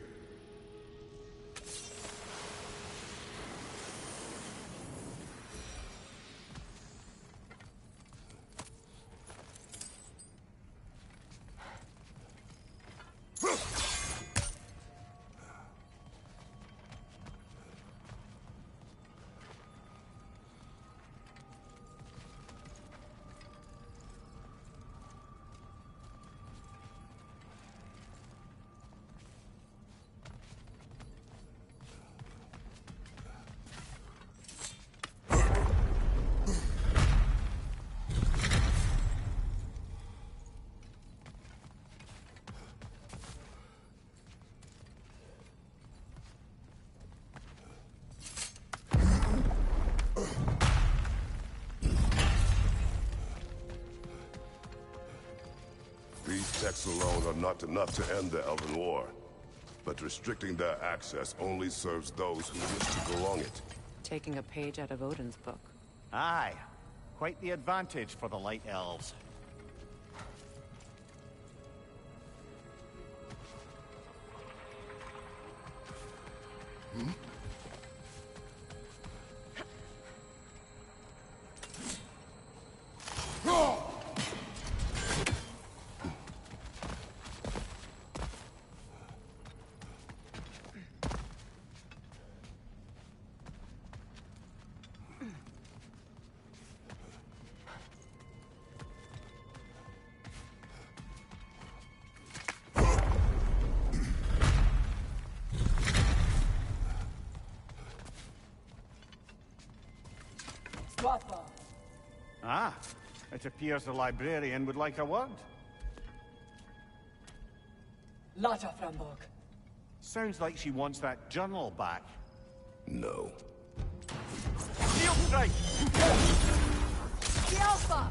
These texts alone are not enough to end the Elven War. But restricting their access only serves those who wish to prolong it. Taking a page out of Odin's book. Aye. Quite the advantage for the Light Elves. Ah, it appears the librarian would like a word. Lata Framborg. Sounds like she wants that journal back. No. Steel strike! The Alpha!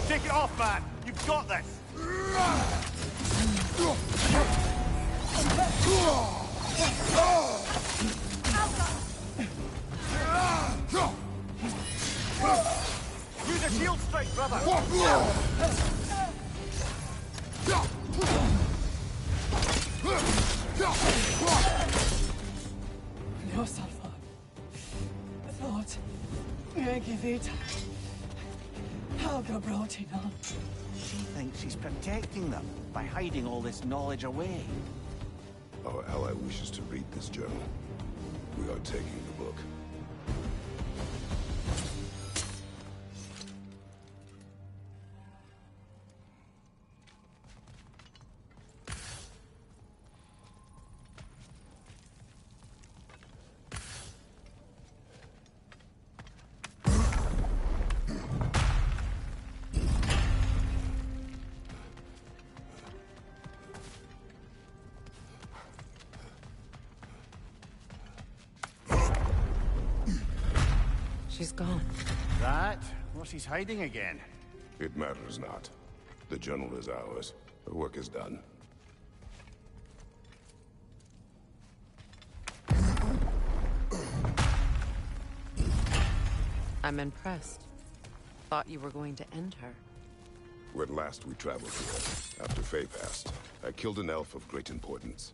Take it off, man! You've got this! Use a shield strike, brother! Yourself up. Thought jag vet. Helga brought him on. She thinks she's protecting them by hiding all this knowledge away. Our ally wishes to read this journal. We are taking the book. She's gone. That? Or she's hiding again. It matters not. The journal is ours. The work is done. I'm impressed. Thought you were going to end her. When last we traveled here, after Faye passed, I killed an elf of great importance.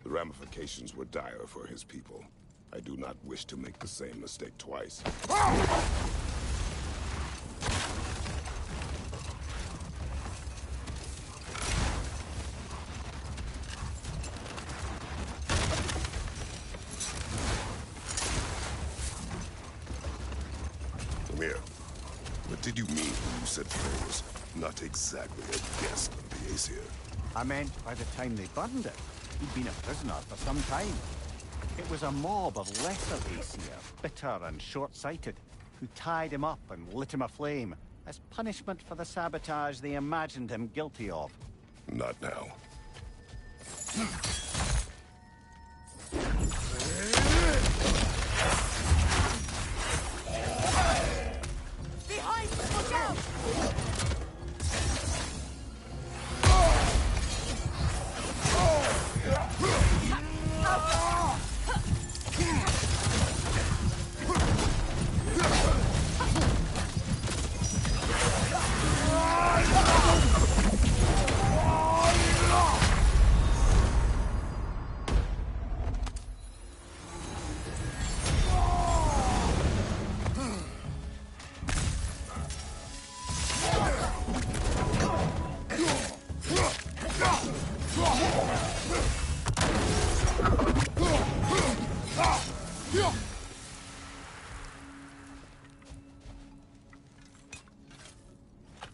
The ramifications were dire for his people. I do not wish to make the same mistake twice. Come here. What did you mean when you said Faye was not exactly a guest of the Aesir? I meant by the time they burned it, he'd been a prisoner for some time. It was a mob of lesser Aesir, bitter and short-sighted, who tied him up and lit him aflame, as punishment for the sabotage they imagined him guilty of. Not now. Behind! Look out!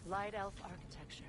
Light elf architecture.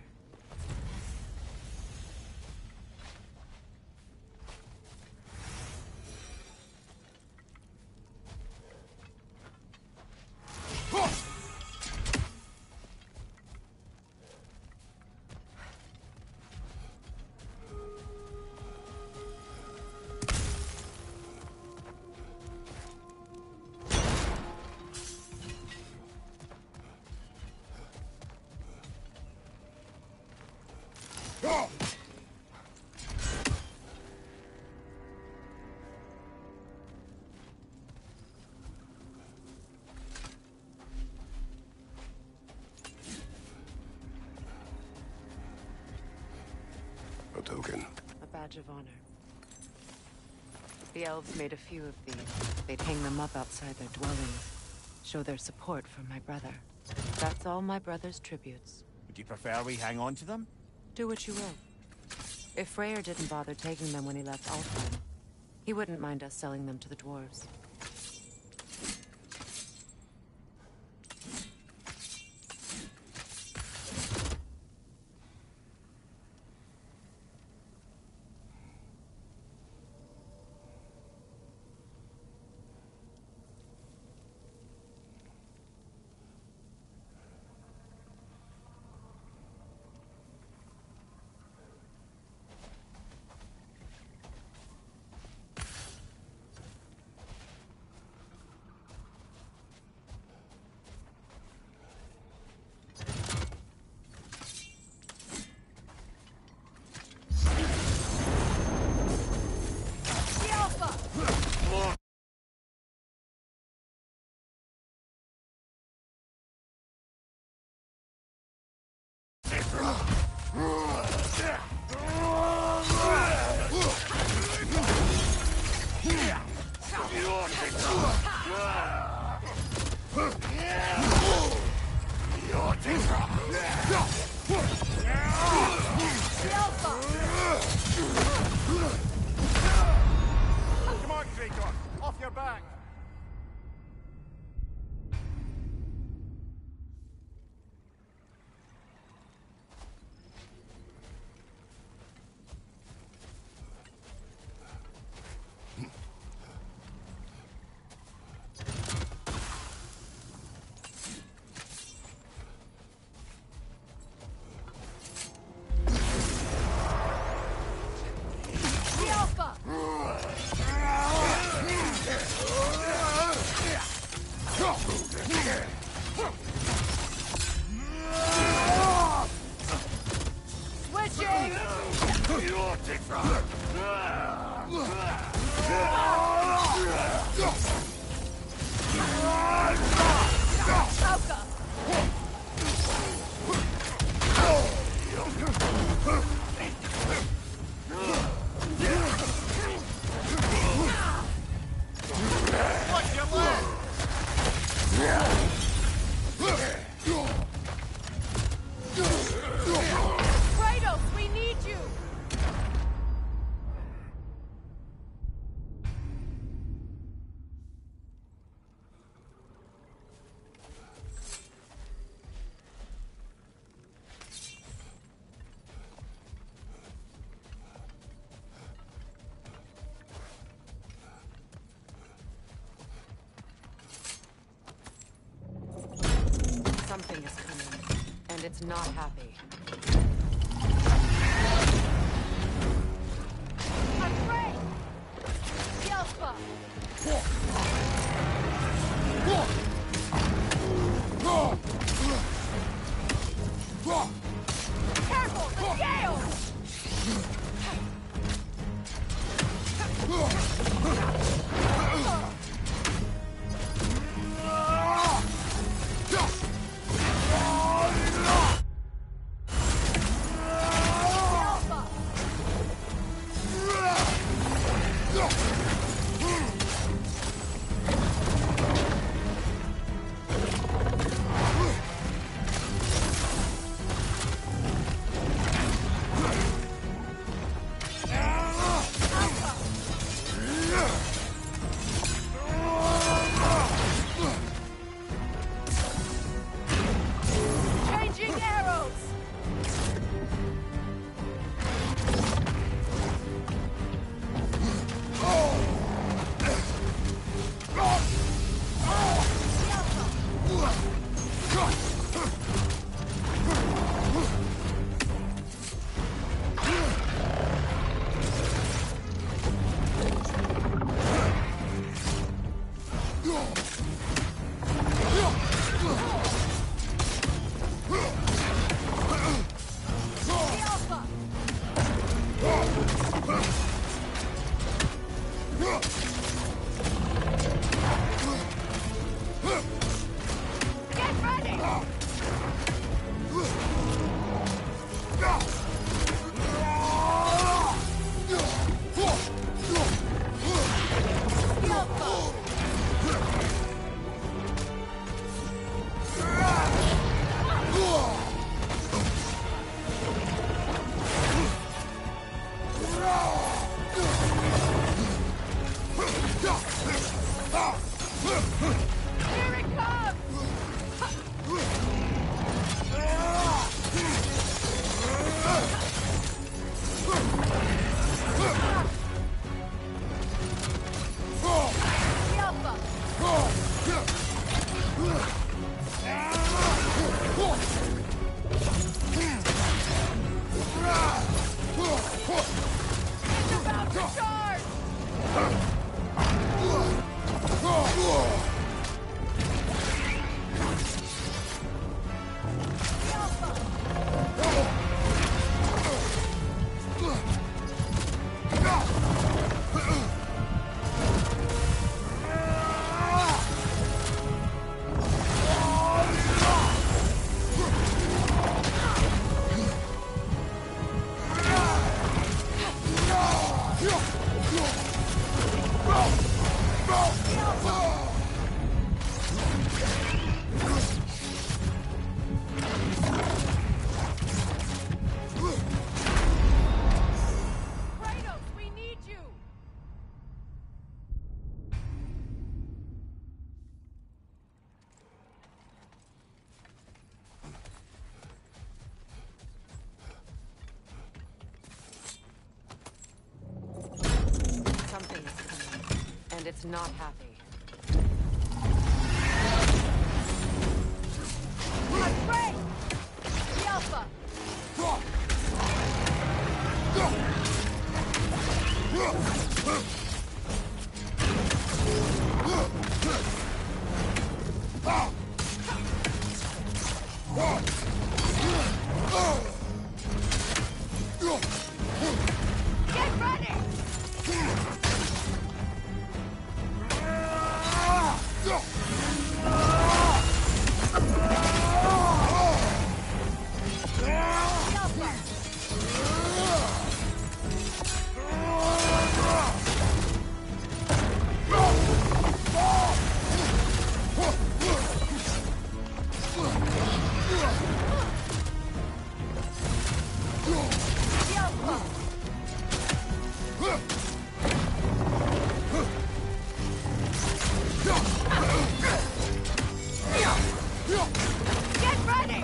A token. A badge of honor. The elves made a few of these. They'd hang them up outside their dwellings. Show their support for my brother. That's all my brother's tributes. Would you prefer we hang on to them? Do what you will. If Freyr didn't bother taking them when he left Alfheim, he wouldn't mind us selling them to the dwarves. it's not happy. I'm free! Yelpa! Careful! The gale! Changing arrows! Get ready! Here it comes! Yelpa! It's about to charge! Kratos, we need you! Something is coming, and it's not happy. I'm free! Yelpa! Get ready! Get ready!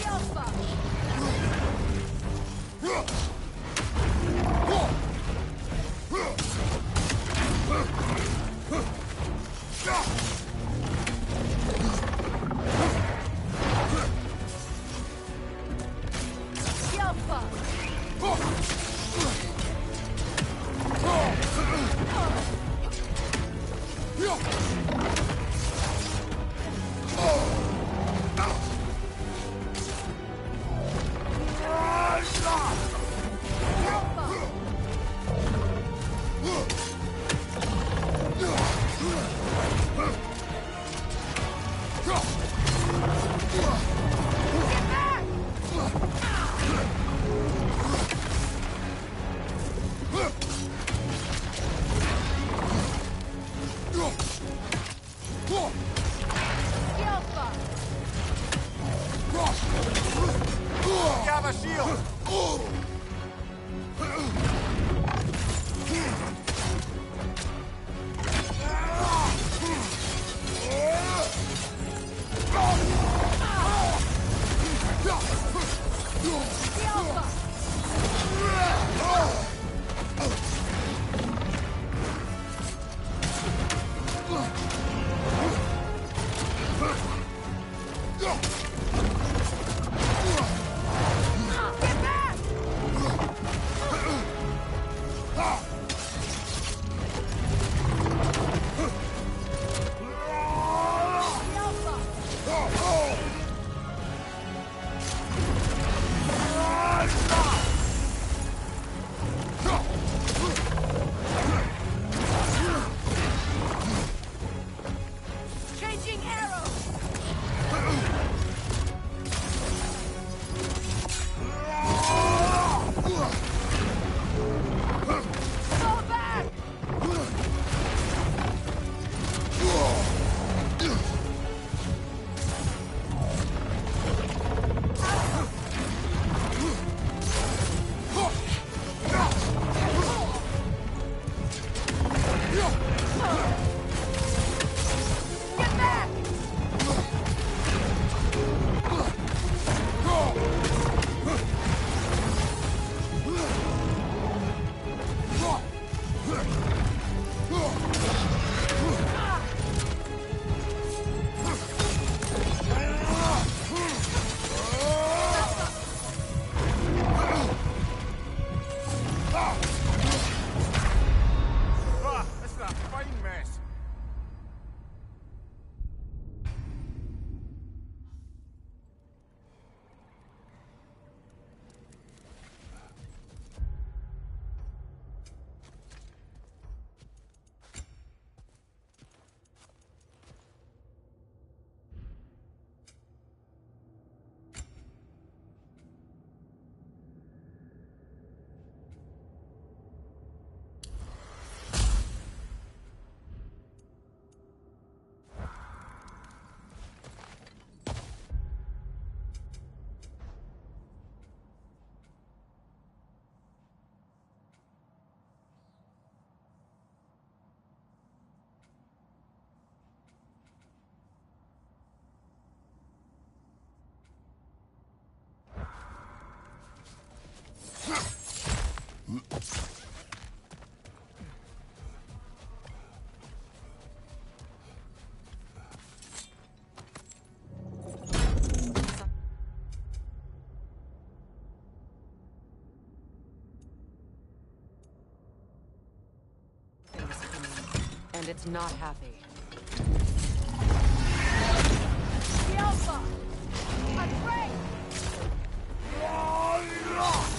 Yelpa! This is a fine mess. And it's not happy. The Alpha! A break! The Alpha!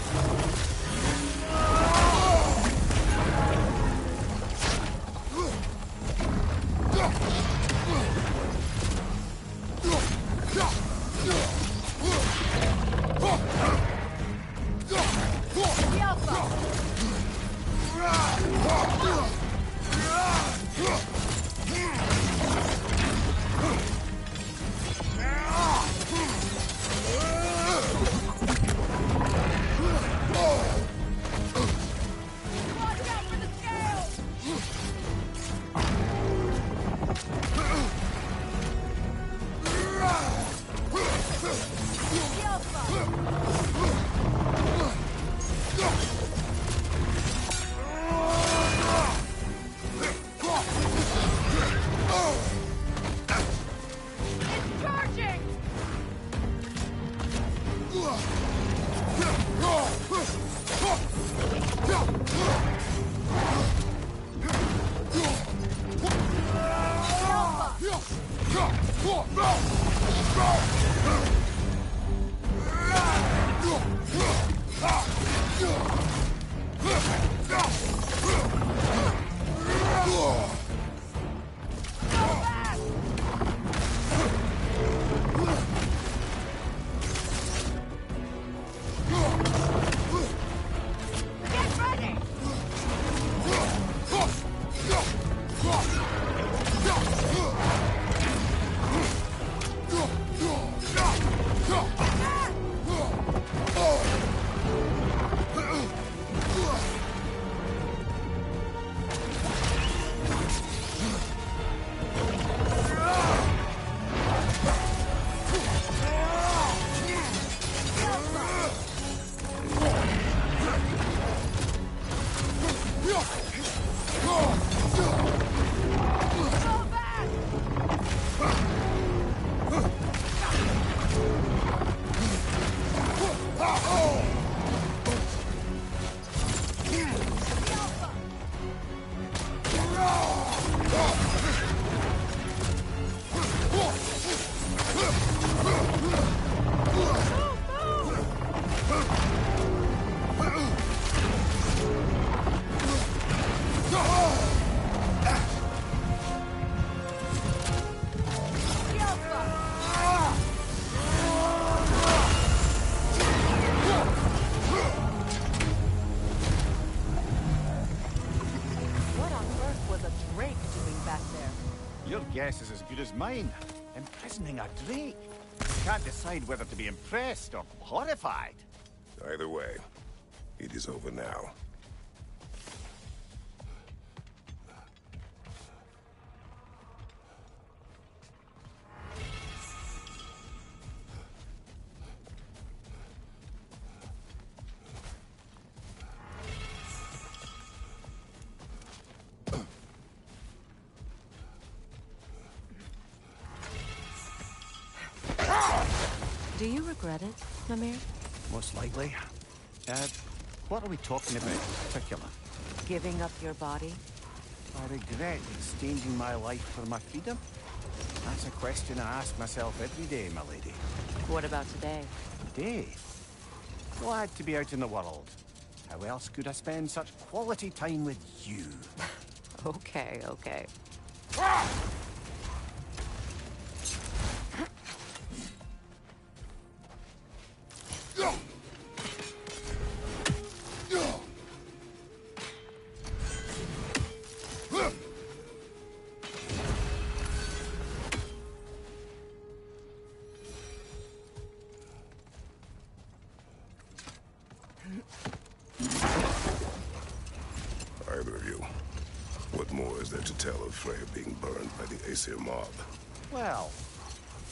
Your guess is as good as mine. Imprisoning a Drake. Can't decide whether to be impressed or horrified. Either way, it is over now. Do you regret it, Mimir? Most likely. What are we talking about in particular? Giving up your body? I regret exchanging my life for my freedom? That's a question I ask myself every day, my lady. What about today? Today? Glad to be out in the world. How else could I spend such quality time with you? Okay, okay. Either of you. What more is there to tell of Freya being burned by the Aesir mob? Well,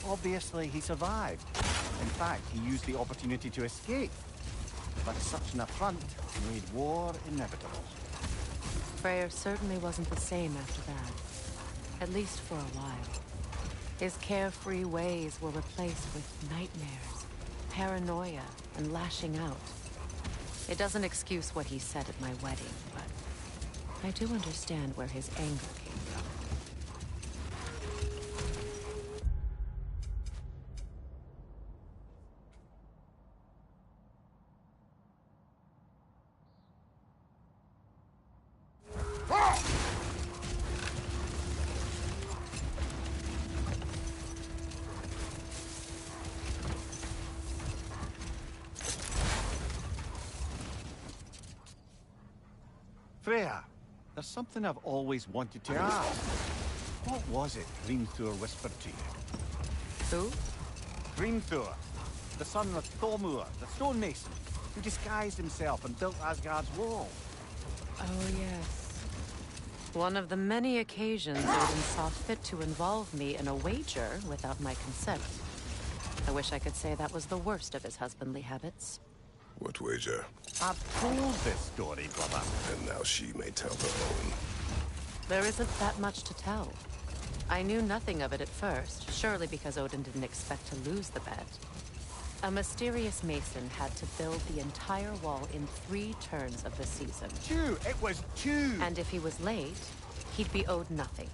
obviously he survived. In fact, he used the opportunity to escape. But such an affront made war inevitable. Freyr certainly wasn't the same after that. At least for a while. His carefree ways were replaced with nightmares, paranoia, and lashing out. It doesn't excuse what he said at my wedding, but I do understand where his anger came from. Freya, there's something I've always wanted to ask. What was it Hrimthur whispered to you? Who? Hrimthur, the son of Thormur, the stonemason, who disguised himself and built Asgard's wall. Oh, yes. One of the many occasions Odin saw fit to involve me in a wager without my consent. I wish I could say that was the worst of his husbandly habits. What wager? I've told this story, brother. And now she may tell her own. There isn't that much to tell. I knew nothing of it at first, surely because Odin didn't expect to lose the bet. A mysterious mason had to build the entire wall in 3 turns of the season. 2! It was 2! And if he was late, he'd be owed nothing.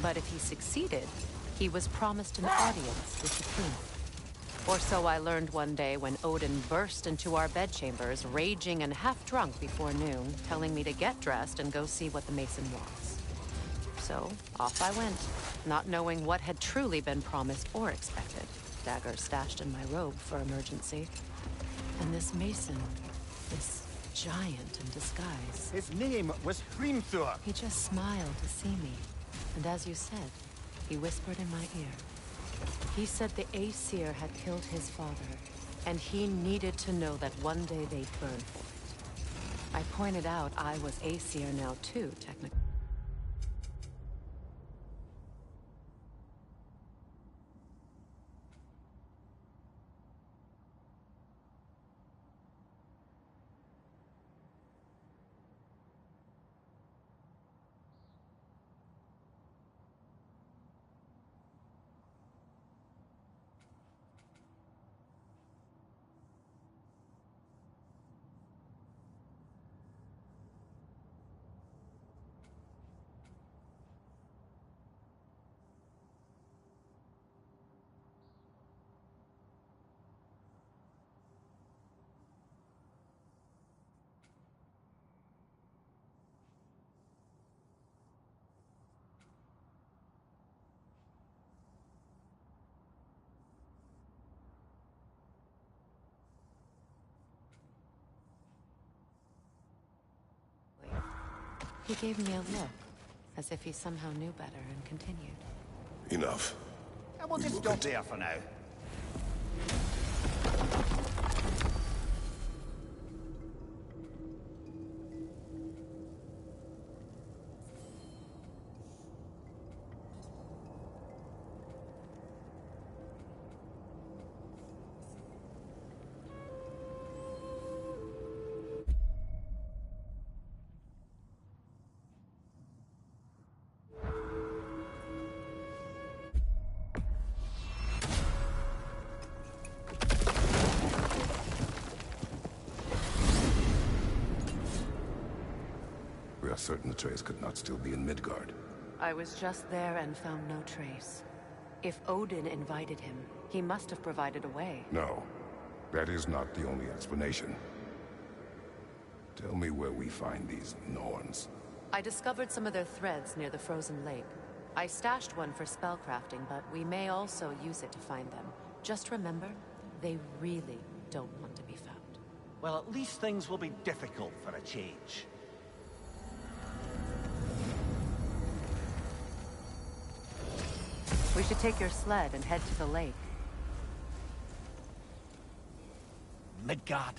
But if he succeeded, he was promised an audience with the king. Or so I learned one day when Odin burst into our bedchambers, raging and half-drunk before noon, telling me to get dressed and go see what the mason wants. So, off I went, not knowing what had truly been promised or expected. Dagger stashed in my robe for emergency. And this mason, this giant in disguise. His name was Hrimthur. He just smiled to see me. And as you said, he whispered in my ear. He said the Aesir had killed his father, and he needed to know that one day they'd burn for it. I pointed out I was Aesir now too, technically. He gave me a look, as if he somehow knew better and continued. Enough. And we'll just stop there for now. certain Atreus could not still be in Midgard? I was just there and found no trace. If Odin invited him, he must have provided a way. No, that is not the only explanation. Tell me where we find these Norns. I discovered some of their threads near the frozen lake. I stashed one for spellcrafting, but we may also use it to find them. Just remember, they really don't want to be found. Well, at least things will be difficult for a change. We should take your sled and head to the lake. Midgard.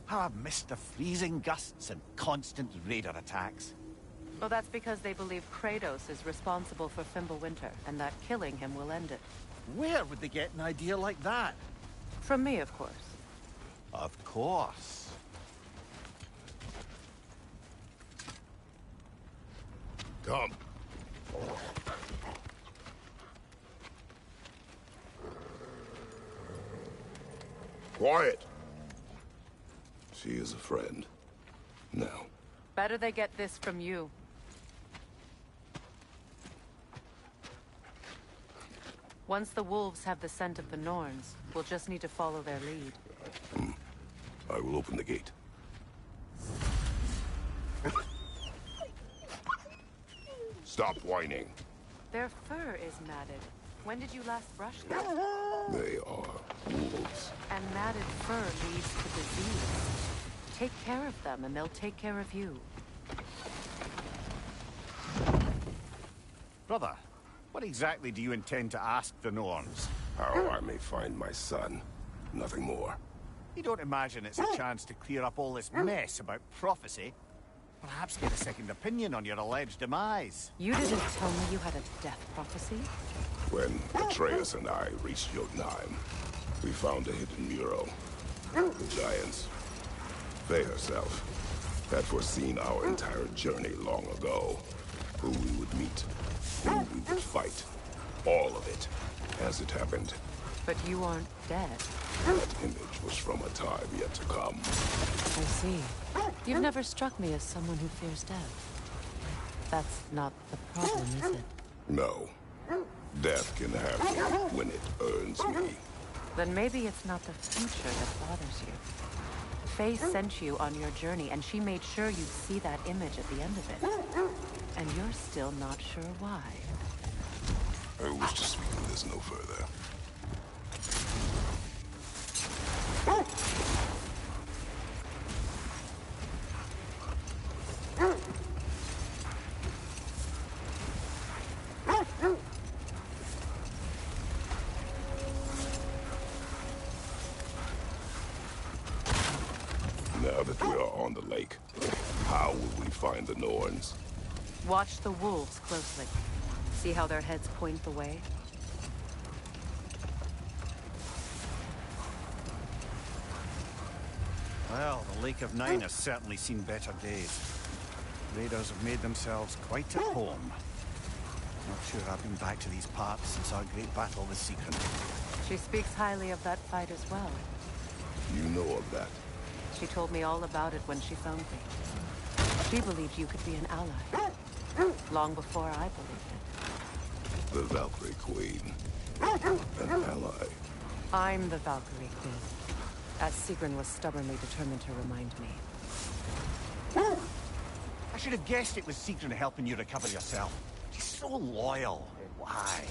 How I've missed the freezing gusts and constant raider attacks. Well, that's because they believe Kratos is responsible for Fimbulwinter, and that killing him will end it. Where would they get an idea like that? From me, of course. Of course. Come. Quiet. She is a friend. Now. Better they get this from you. Once the wolves have the scent of the Norns, we'll just need to follow their lead. I will open the gate. Stop whining. Their fur is matted. When did you last brush them? They are wolves. And matted fur leads to disease. Take care of them, and they'll take care of you. Brother, what exactly do you intend to ask the Norns? How I may find my son. Nothing more. You don't imagine it's a chance to clear up all this mess about prophecy? Perhaps get a second opinion on your alleged demise. You didn't tell me you had a death prophecy? When Atreus and I reached Jotunheim, we found a hidden mural. The giants, Faye herself, had foreseen our entire journey long ago. Who we would meet, who we would fight. All of it, as it happened. But you aren't dead. That image was from a time yet to come. I see. You've never struck me as someone who fears death. That's not the problem, is it? No. Death can have me when it earns me. Then maybe it's not the future that bothers you. Faye sent you on your journey, and she made sure you'd see that image at the end of it. And you're still not sure why. I wish to speak of this no further. Now that we are on the lake, how will we find the Norns? Watch the wolves closely. See how their heads point the way? Well, the Lake of Nine has certainly seen better days. Raiders have made themselves quite at home. Not sure I've been back to these parts since our great battle with Sigrun. She speaks highly of that fight as well. You know of that? She told me all about it when she found me. She believed you could be an ally. Long before I believed it. The Valkyrie Queen. An ally. I'm the Valkyrie Queen. As Sigrun was stubbornly determined to remind me. I should have guessed it was Sigrun helping you recover yourself. She's so loyal. Why?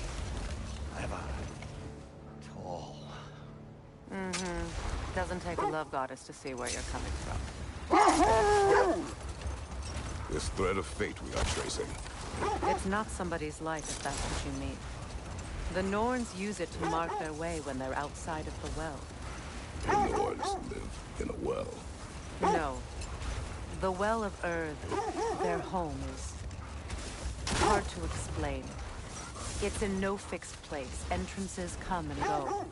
I have a Doesn't take a love goddess to see where you're coming from. This thread of fate we are tracing. It's not somebody's life, if that's what you mean. The Norns use it to mark their way when they're outside of the well. The Norns live in a well. No. The Well of Earth, their home, is hard to explain. It's in no fixed place. Entrances come and go.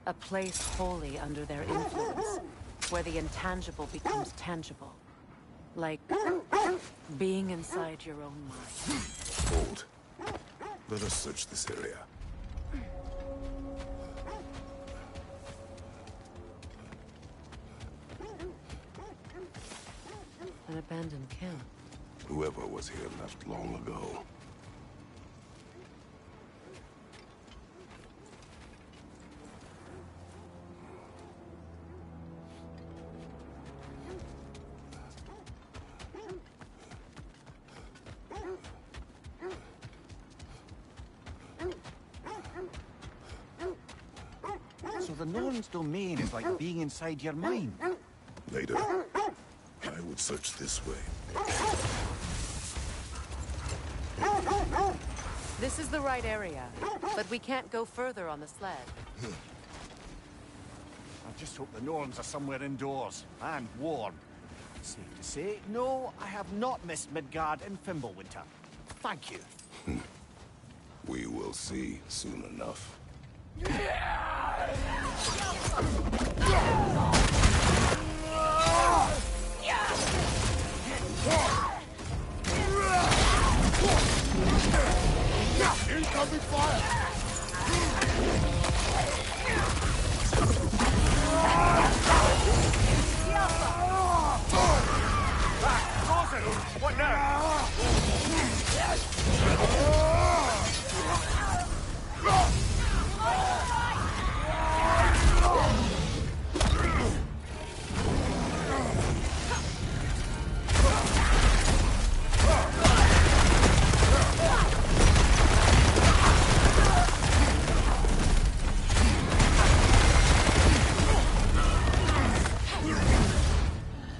A place wholly under their influence, where the intangible becomes tangible. Like being inside your own mind. Hold. Let us search this area. An abandoned camp. Whoever was here left long ago. So the Norn's domain is like being inside your mind. Later, I would search this way. This is the right area, but we can't go further on the sled. I just hope the Norns are somewhere indoors and warm. Safe to say, no, I have not missed Midgard in Fimbulwinter. Thank you. We will see soon enough. Incoming fire! What now?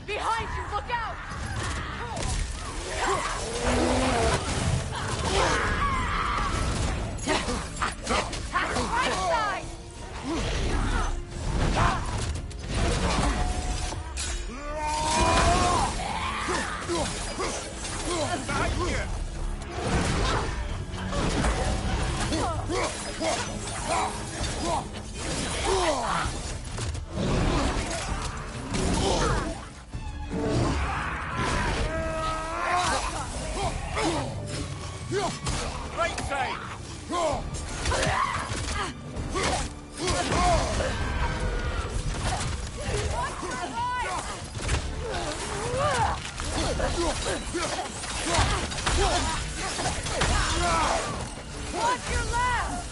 Behind you, look out! Right side! Right side! Watch your left!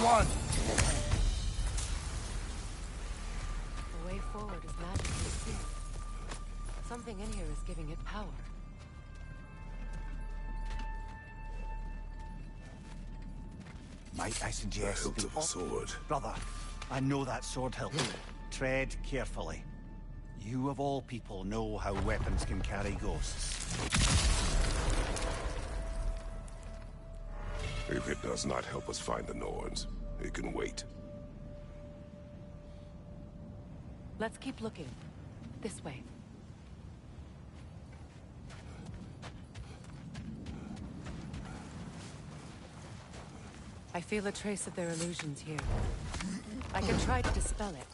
One! The way forward is magically sealed. Something in here is giving it power. Might I suggest... The hilt of a sword. Brother, I know that sword hilt. Tread carefully. You of all people know how weapons can carry ghosts. If it does not help us find the Norns, it can wait. Let's keep looking. This way. I feel a trace of their illusions here. I can try to dispel it.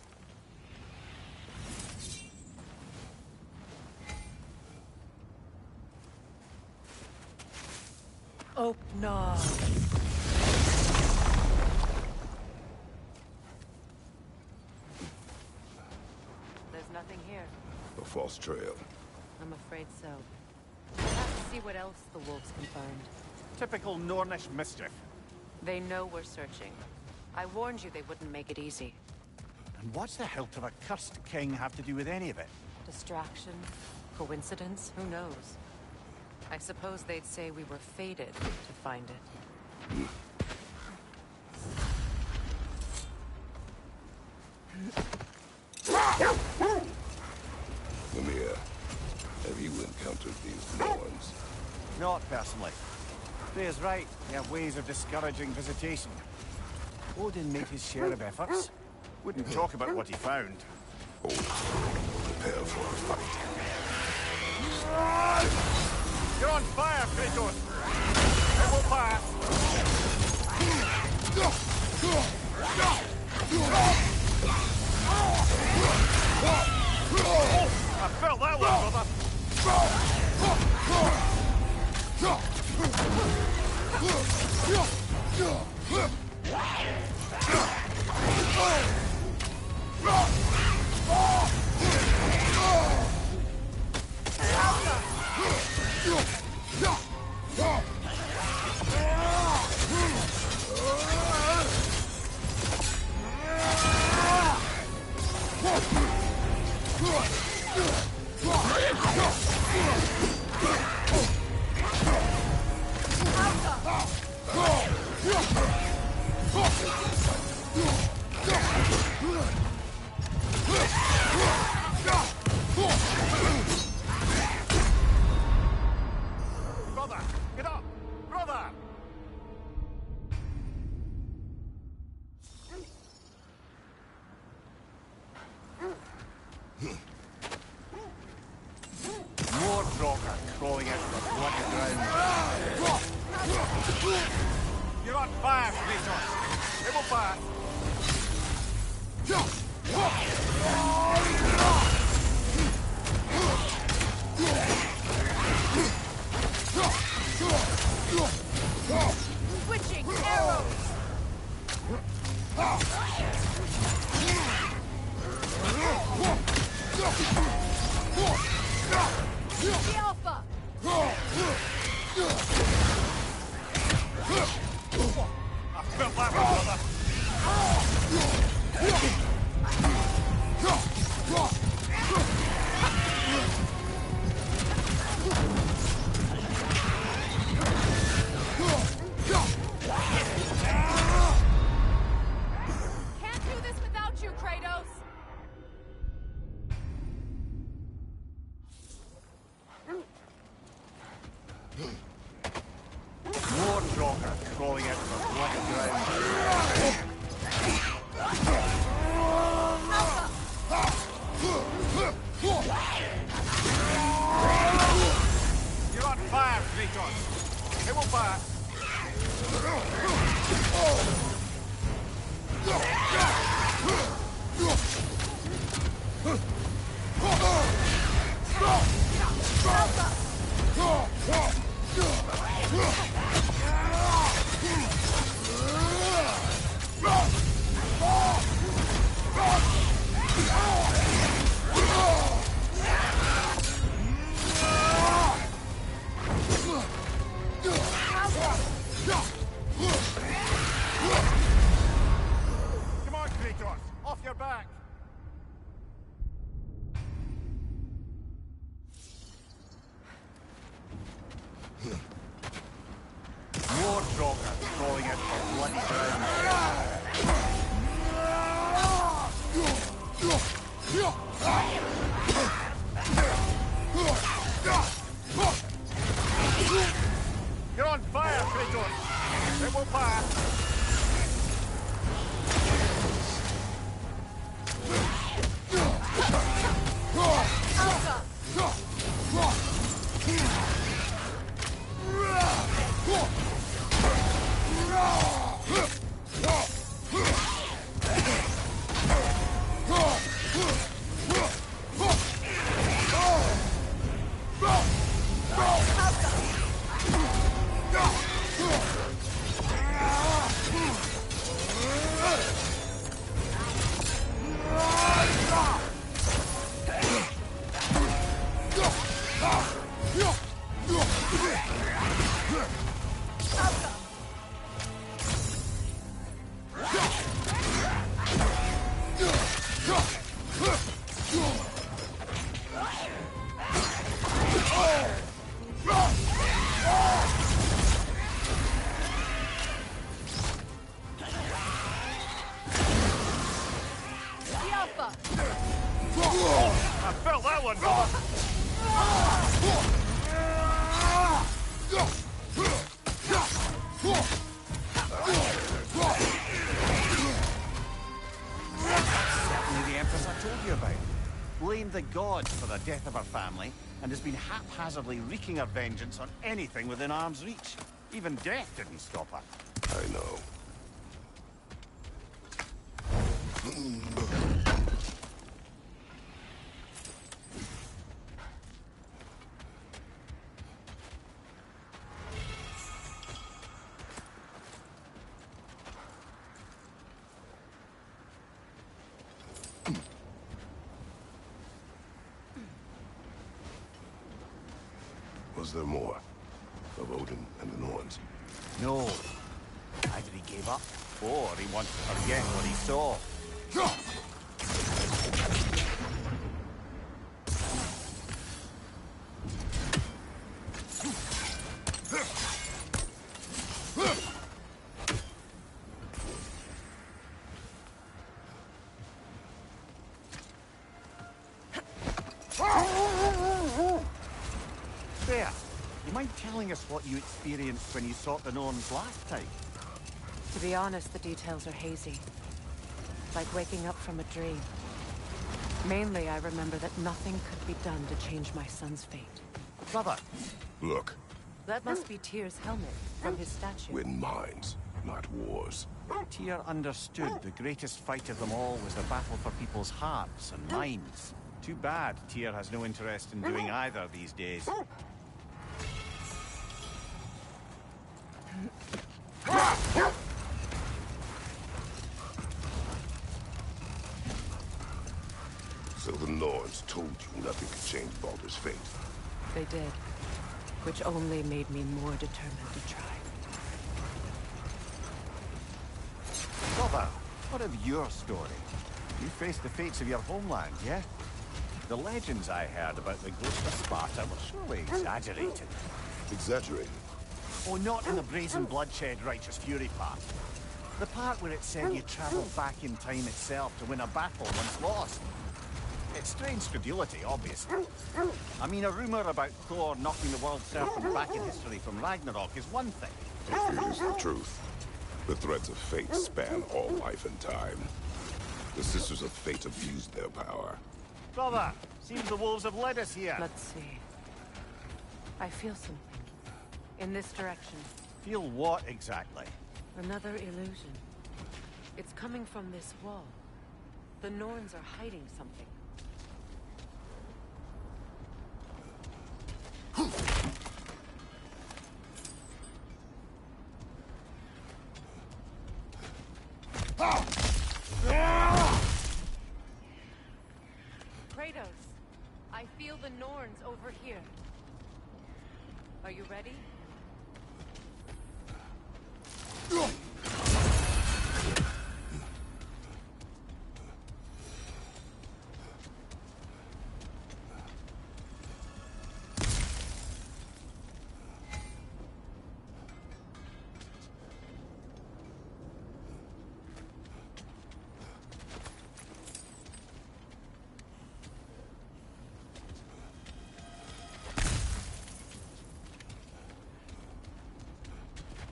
Oh, no. There's nothing here. A false trail. I'm afraid so. We'll have to see what else the wolves confirmed. Typical Nornish mischief. They know we're searching. I warned you they wouldn't make it easy. A What's the hilt of a cursed king have to do with any of it? Distraction? Coincidence? Who knows? I suppose they'd say we were fated to find it. Mimir, have you encountered these Norns? Not personally. Freya's right. They have ways of discouraging visitation. Odin made his share of efforts. Wouldn't talk about what he found. Oh, prepare for a fight. You're on fire, Kratos! It will pass! I felt that one, brother! Brother! Get up! Brother! More Draugr crawling out of the bloody ground. You're on fire, Kratos! It will pass! Switching arrows! The Alpha! I felt that one, brother! Can't do this without you, Kratos! More Draugr crawling out of the bloody ground. You're on fire, Kratos! It will pass! Come on, Kratos! Off your back! More Draugr crawling out of the bloody ground. You're on fire, Kratos! It will pass! Alpha! I felt that one, brother! Certainly the Empress I told you about. Blamed the gods for the death of her family, and has been haphazardly wreaking her vengeance on anything within arm's reach. Even death didn't stop her. I know. Was there more? Of Odin and the Norns? No. Either he gave up, or he wants to forget what he saw. There. You mind telling us what you experienced when you sought the Norns last time? To be honest, the details are hazy. Like waking up from a dream. Mainly, I remember that nothing could be done to change my son's fate. Brother! Look, That must be Tyr's helmet from his statue. win minds, not wars. Tyr understood the greatest fight of them all was the battle for people's hearts and minds. Too bad Tyr has no interest in doing either these days. So the Norns told you nothing could change Baldur's fate. They did. Which only made me more determined to try. Brother, what of your story? You faced the fates of your homeland, yeah? The legends I heard about the ghost of Sparta were surely exaggerated. Exaggerated? Oh, not in the brazen bloodshed righteous fury part. The part where it said you travelled back in time itself to win a battle once lost. It's strange credulity, obviously. I mean, a rumour about Thor knocking the world serpent back in history from Ragnarok is one thing. If it is the truth, the threads of fate span all life and time. The Sisters of Fate abused their power. Brother, seems the wolves have led us here. Let's see. I feel something. In this direction. Feel what exactly? Another illusion. It's coming from this wall. The Norns are hiding something. Kratos, I feel the Norns over here. Are you ready?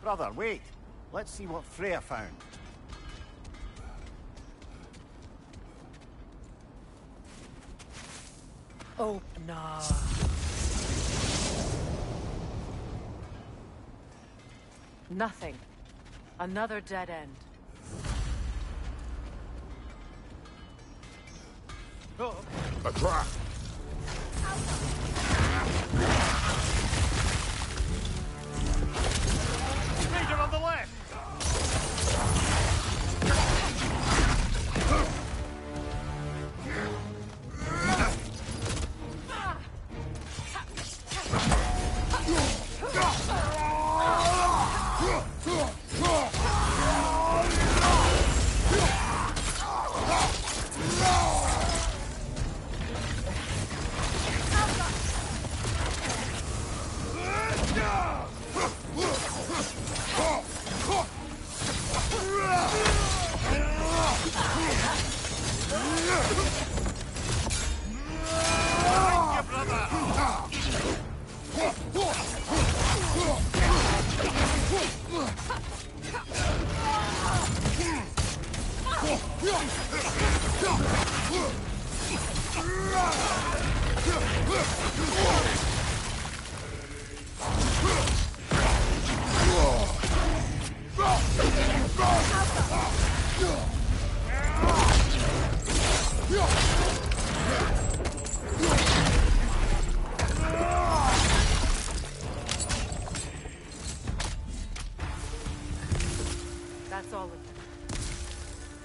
Brother, wait. Let's see what Freya found. Oh, no. Nothing. Another dead end. A trap! Major on the left! That's all of them.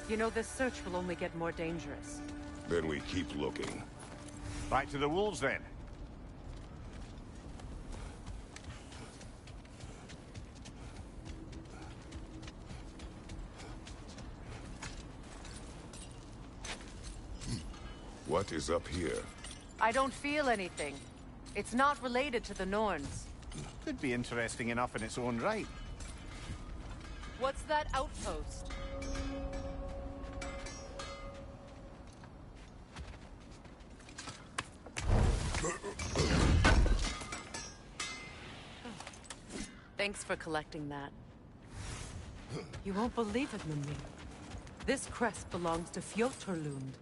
You know, this search will only get more dangerous. Then we keep looking. Back to the wolves, then. What is up here? I don't feel anything. It's not related to the Norns. Could be interesting enough in its own right. What's that outpost? Thanks for collecting that. You won't believe it, Mimir. This crest belongs to Fjotorlund.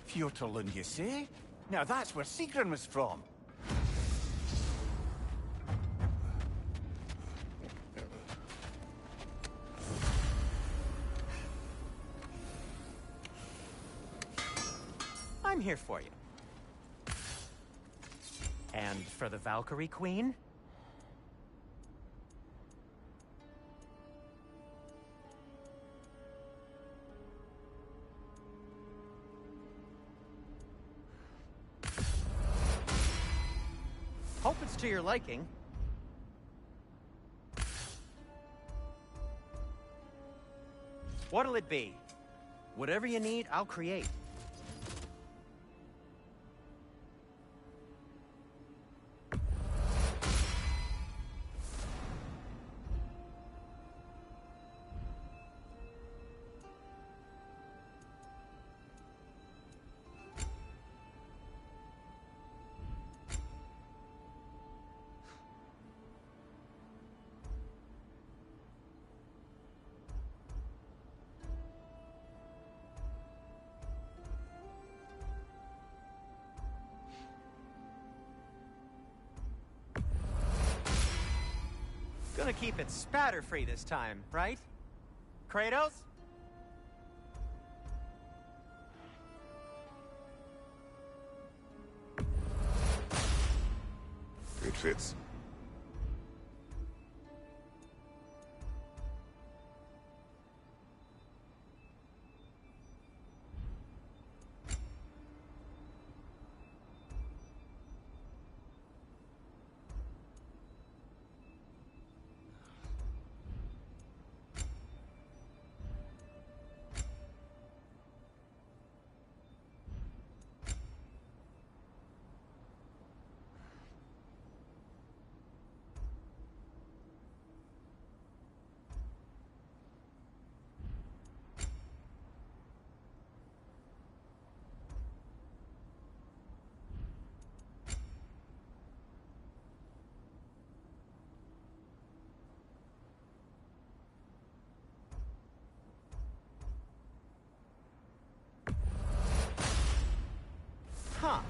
Fjotorlund, you say? Now that's where Sigrun was from. I'm here for you. And for the Valkyrie Queen? Hope it's to your liking. What'll it be? Whatever you need, I'll create. Gonna keep it spatter-free this time, right? Kratos? It fits. Huh.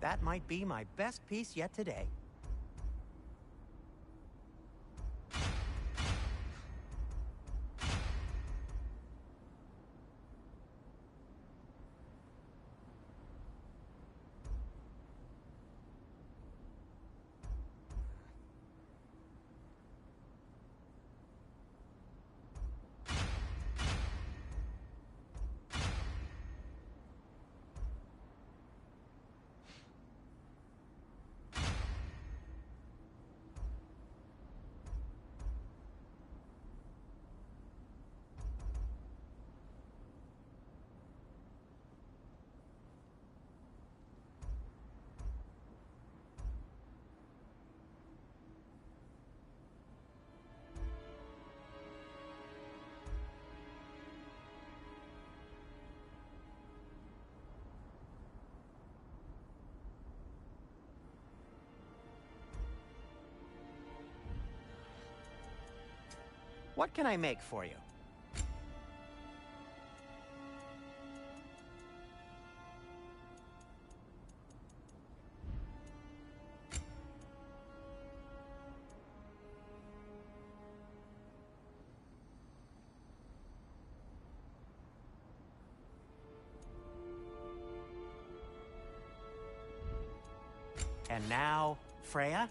That might be my best piece yet today. What can I make for you? And now, Freya?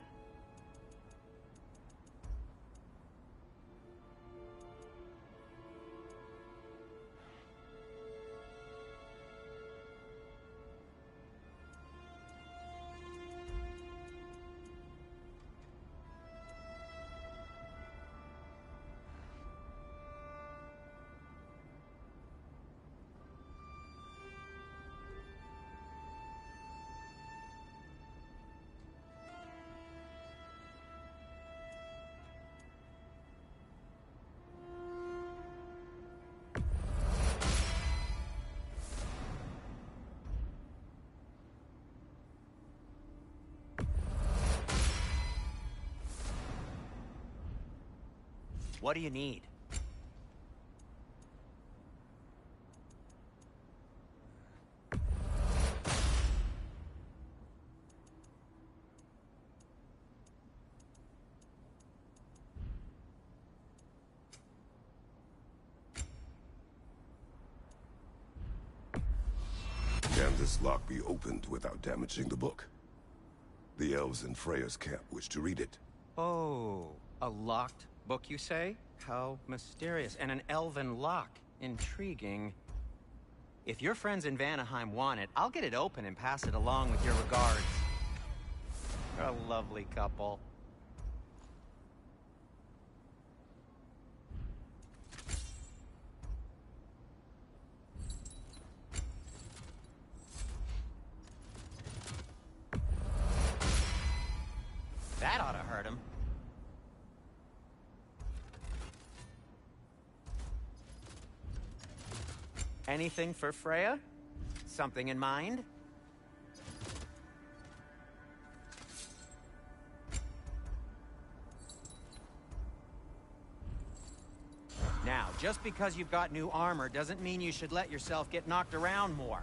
What do you need? Can this lock be opened without damaging the book? The elves in Freya's camp wish to read it. Oh, a locked book, you say? How mysterious. And an elven lock. Intriguing. If your friends in Vanaheim want it, I'll get it open and pass it along with your regards. A lovely couple. That ought to hurt him. Anything for Freya? Something in mind? Now, just because you've got new armor doesn't mean you should let yourself get knocked around more.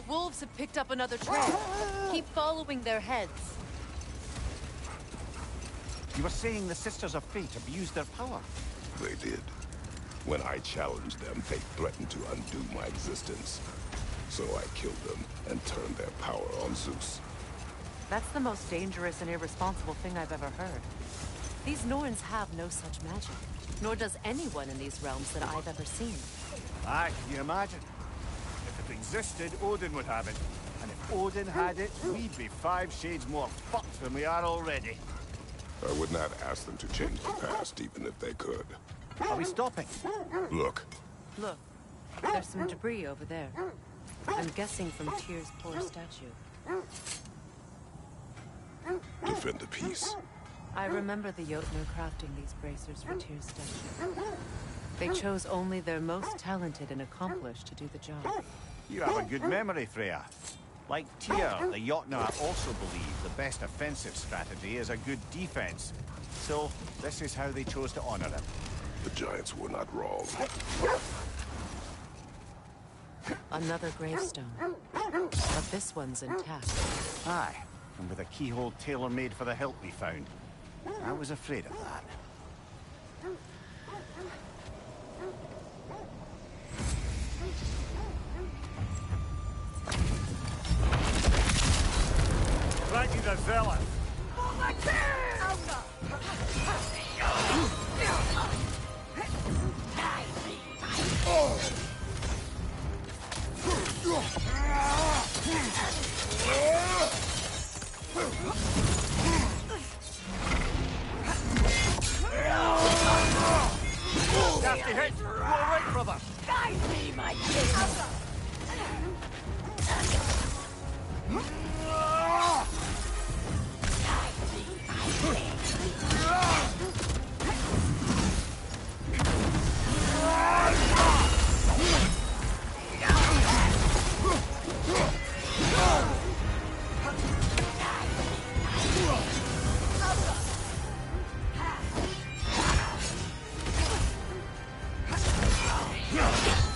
wolves have picked up another trail. Keep following their heads. You were saying the Sisters of Fate abused their power? They did. When I challenged them, they threatened to undo my existence. So I killed them and turned their power on Zeus. That's the most dangerous and irresponsible thing I've ever heard. These Norns have no such magic, nor does anyone in these realms that I've ever seen. Aye, can you imagine? If it existed, Odin would have it. And if Odin had it, we'd be 5 shades more fucked than we are already. I would not ask them to change the past, even if they could. Are we stopping? Look. Look, there's some debris over there. I'm guessing from Tyr's poor statue. Defend the peace. I remember the Jotnar crafting these bracers for Tyr's statue. They chose only their most talented and accomplished to do the job. You have a good memory, Freya. Like Tyr, the Jotnar also believe the best offensive strategy is a good defense. So, this is how they chose to honor him. The Giants were not wrong. Another gravestone. But this one's intact. Aye, and with a keyhole tailor-made for the hilt we found. I was afraid of that. Raggy the Zealot! Oh my Nasty hit! You all right, brother? Guide me, my king!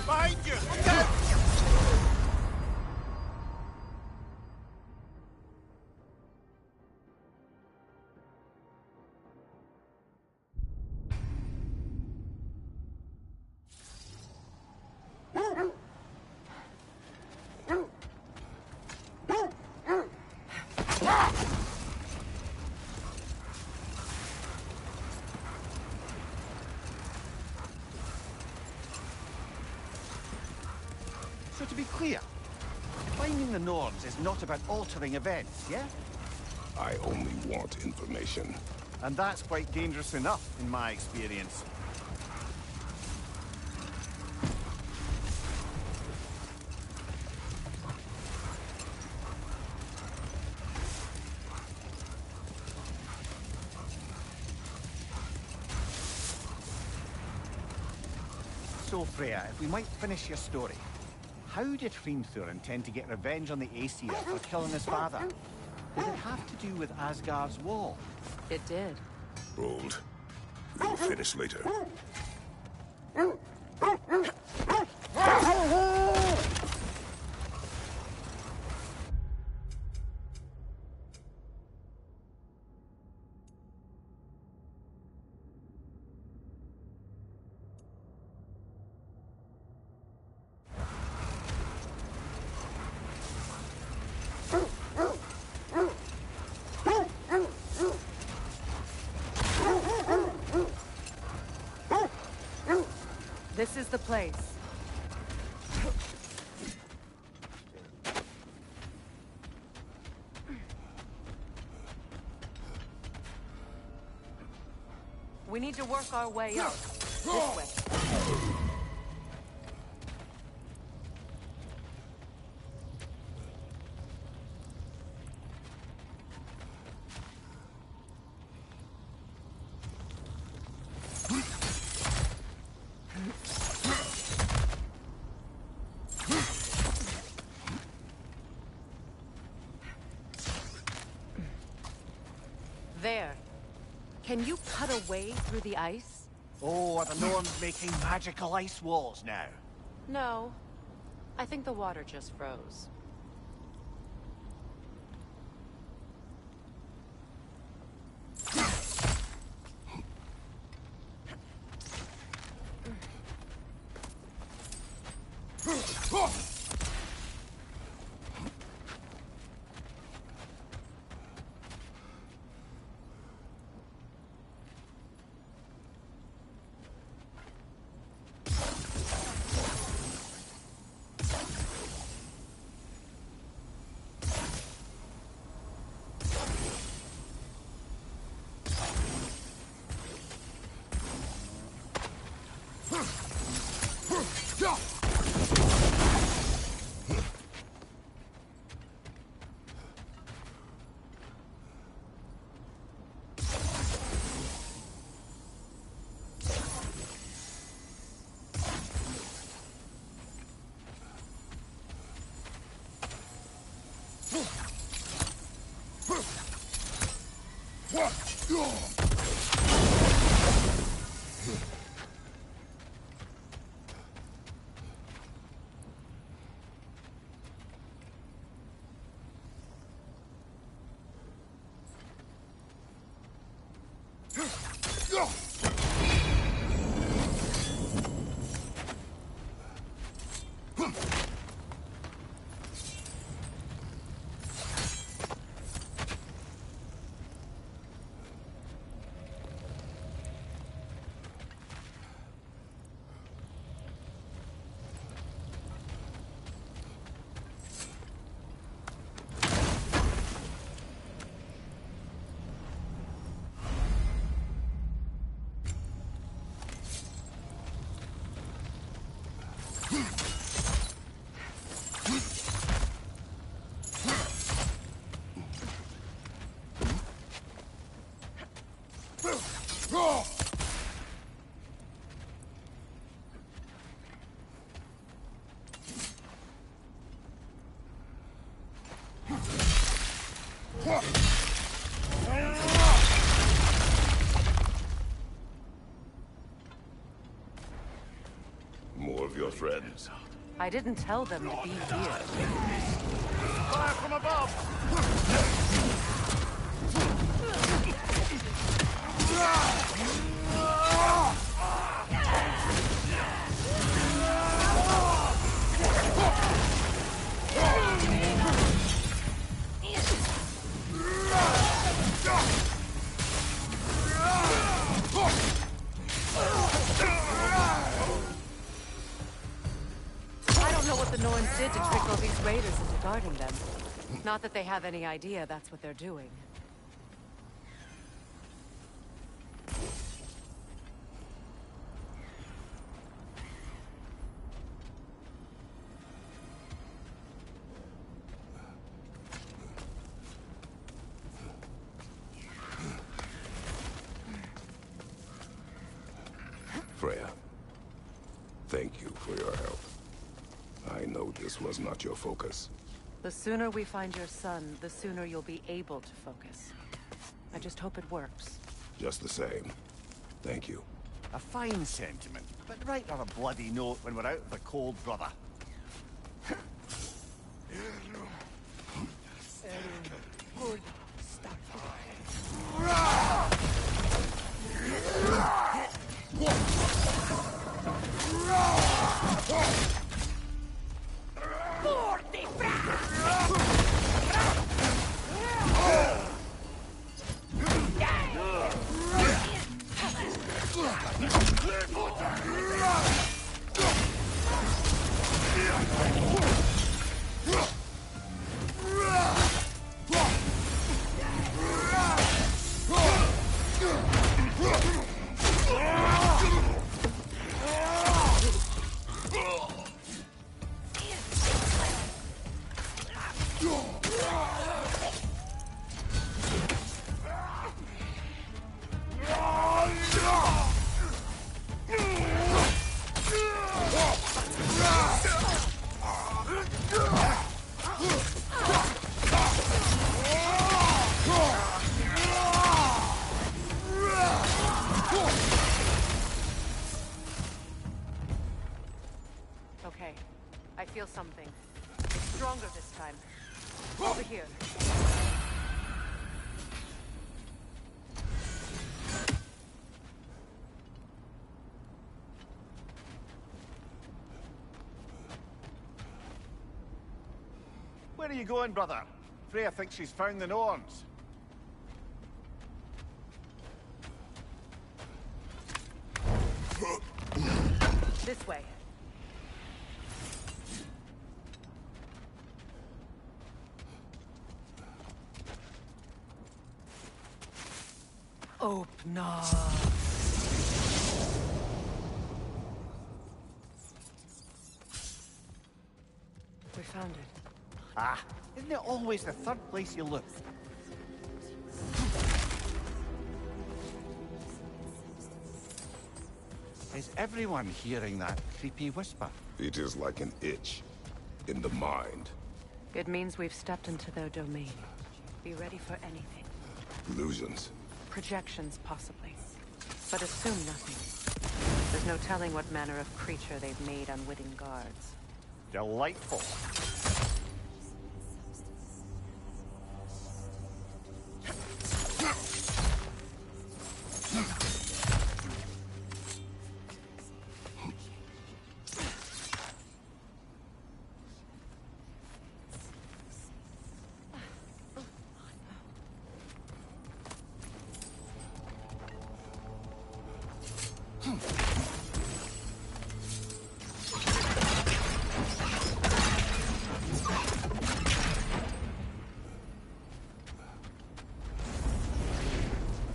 Behind you! So to be clear, finding the norms is not about altering events, yeah? I only want information. And that's quite dangerous enough, in my experience. So, Freya, if we might finish your story. How did Hrimthur intend to get revenge on the Aesir for killing his father? Did it have to do with Asgard's wall? It did. Hold. We'll finish later. This is the place. We need to work our way up. This way. There. Can you cut a way through the ice? Oh, are the norms making magical ice walls now? No. I think the water just froze. More of your friends. I didn't tell them to be here. Fire from above! I don't know what the Norns did to trick all these raiders into guarding them. Not that they have any idea that's what they're doing. Freya, thank you for your help. I know this was not your focus. The sooner we find your son, the sooner you'll be able to focus. I just hope it works. Just the same, thank you. A fine sentiment, but write her a bloody note when we're out of the cold, brother. Good. Okay, I feel something. It's stronger this time. Over here. Where are you going, brother? Freya thinks she's found the Norns. This way. Open up. We found it. Ah, isn't it always the third place you look? Is everyone hearing that creepy whisper? It is like an itch in the mind. It means we've stepped into their domain. Be ready for anything. Illusions. Projections, possibly. But assume nothing. There's no telling what manner of creature they've made unwitting guards. Delightful.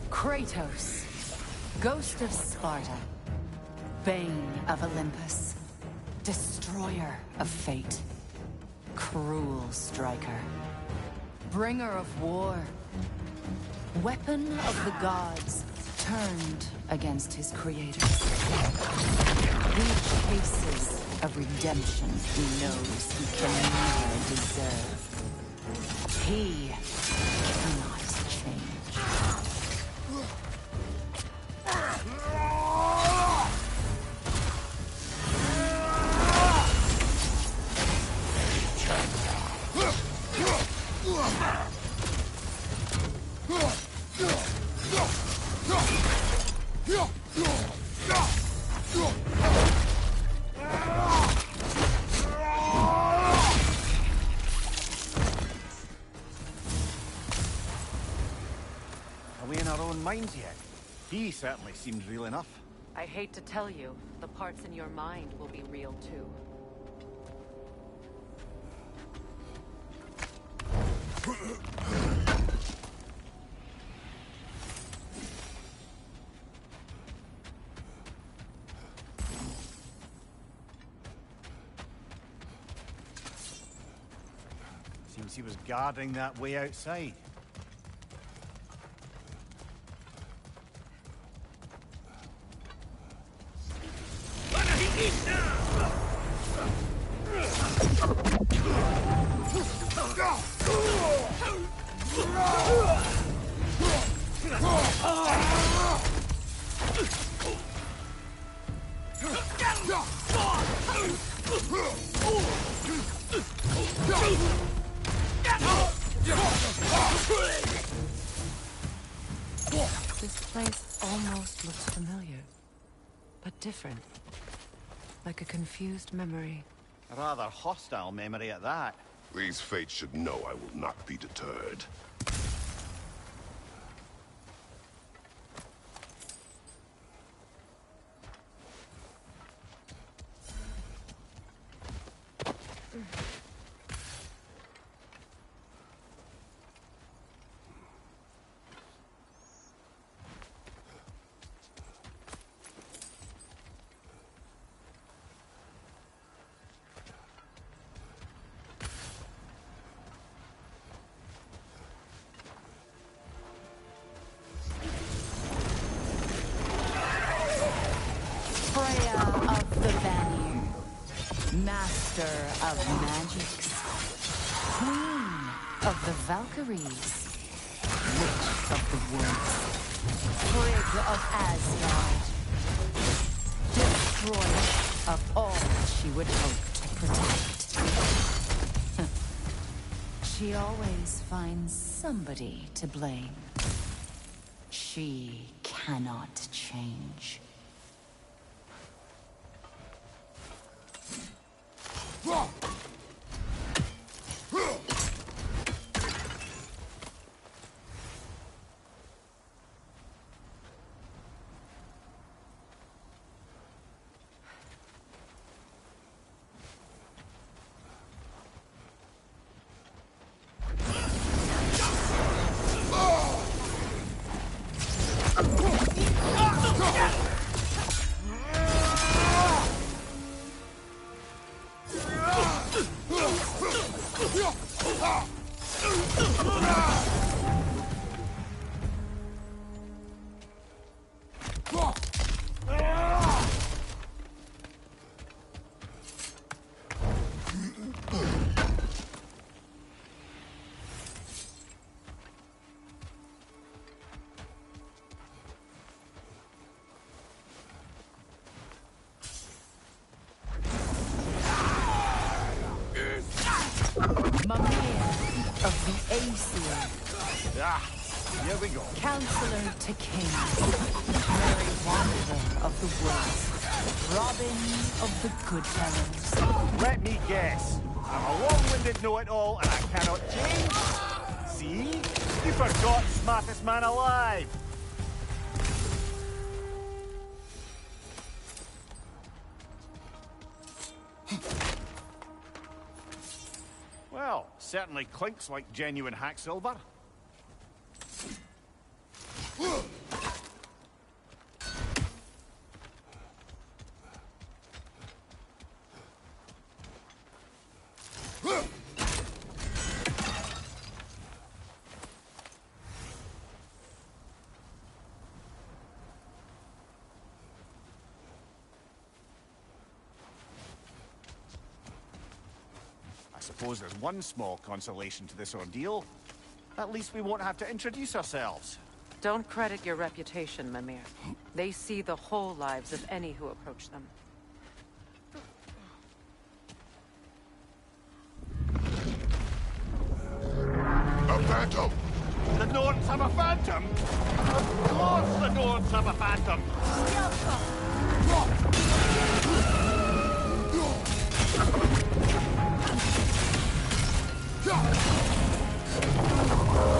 Kratos, Ghost of Sparta, Bane of Olympus, Destroyer of Fate, Cruel Striker, Bringer of War, Weapon of the Gods, turned against his creators. He chases a redemption he knows he can never deserve. He cannot change. Are we in our own minds yet? He certainly seems real enough. I hate to tell you, the parts in your mind will be real too. Seems he was guarding that way outside. This place almost looks familiar, but different. Like a confused memory. A rather hostile memory at that. These fates should know I will not be deterred. Master of magics, Queen of the Valkyries, Witch of the Woods, Frigg of Asgard, Destroyer of all she would hope to protect. She always finds somebody to blame. She cannot change. Ah, here we go. Counselor to King, Merry Wanderer of the Woods, Robin of the Goodfellows. Let me guess. I'm a long-winded know-it-all and I cannot change? See? You forgot smartest man alive. Well, certainly clinks like genuine hack silver. I suppose there's one small consolation to this ordeal. At least we won't have to introduce ourselves. Don't credit your reputation, Mimir. They see the whole lives of any who approach them. A phantom! The Nords have a phantom? Of course the Nords have a phantom!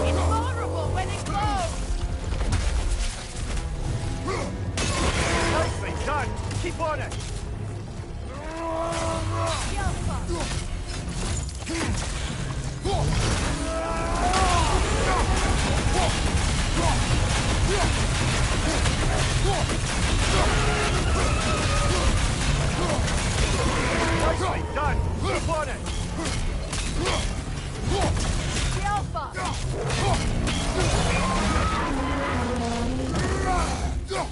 It's vulnerable when it glows! Nicely done! Keep on it! Nicely done! Keep on it!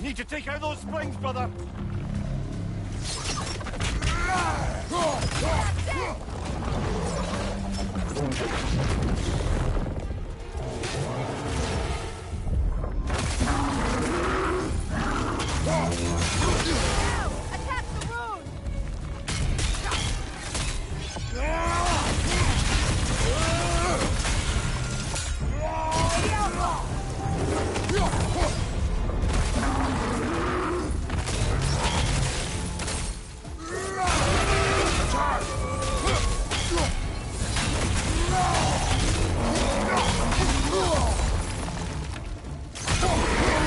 Need to take out those springs, brother! Attack the rune!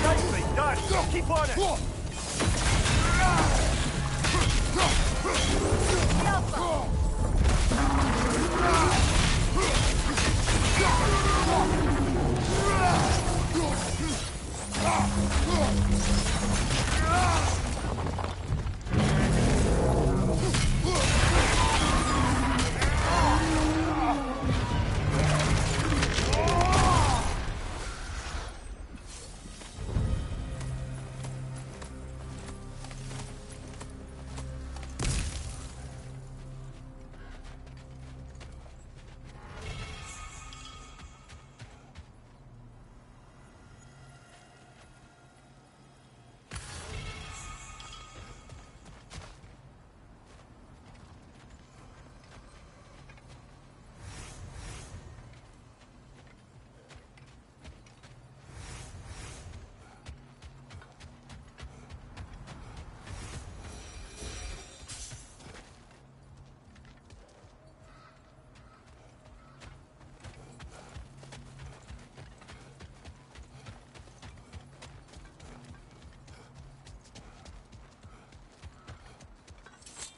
Nicely done! Keep on it!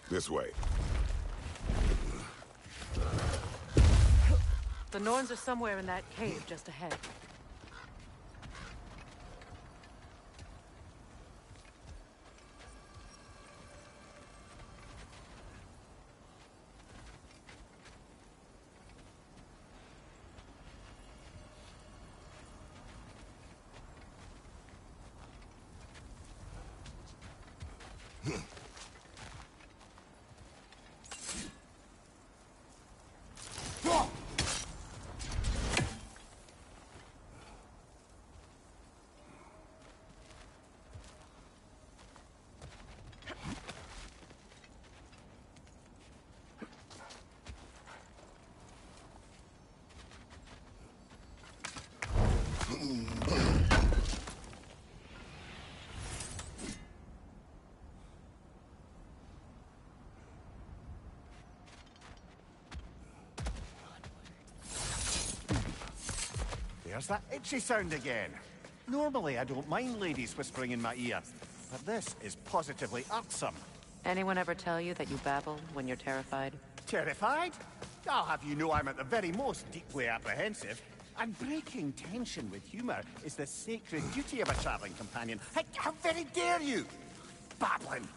This way. The Norns are somewhere in that cave just ahead. There's that itchy sound again. Normally, I don't mind ladies whispering in my ear, but this is positively irksome. Anyone ever tell you that you babble when you're terrified? Terrified? I'll have you know I'm at the very most deeply apprehensive. And breaking tension with humor is the sacred duty of a traveling companion. How very dare you! Babbling!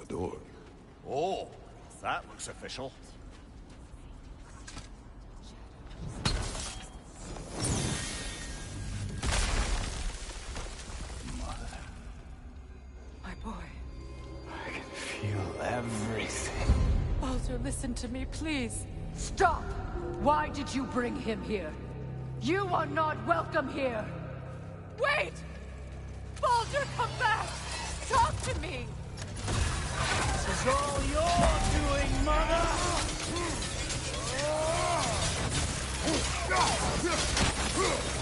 Door. Oh, that looks official. My boy. I can feel everything. Baldur, listen to me, please. Stop! Why did you bring him here? You are not welcome here! Wait! Baldur, come back! Talk to me! This is all you're doing, Mother!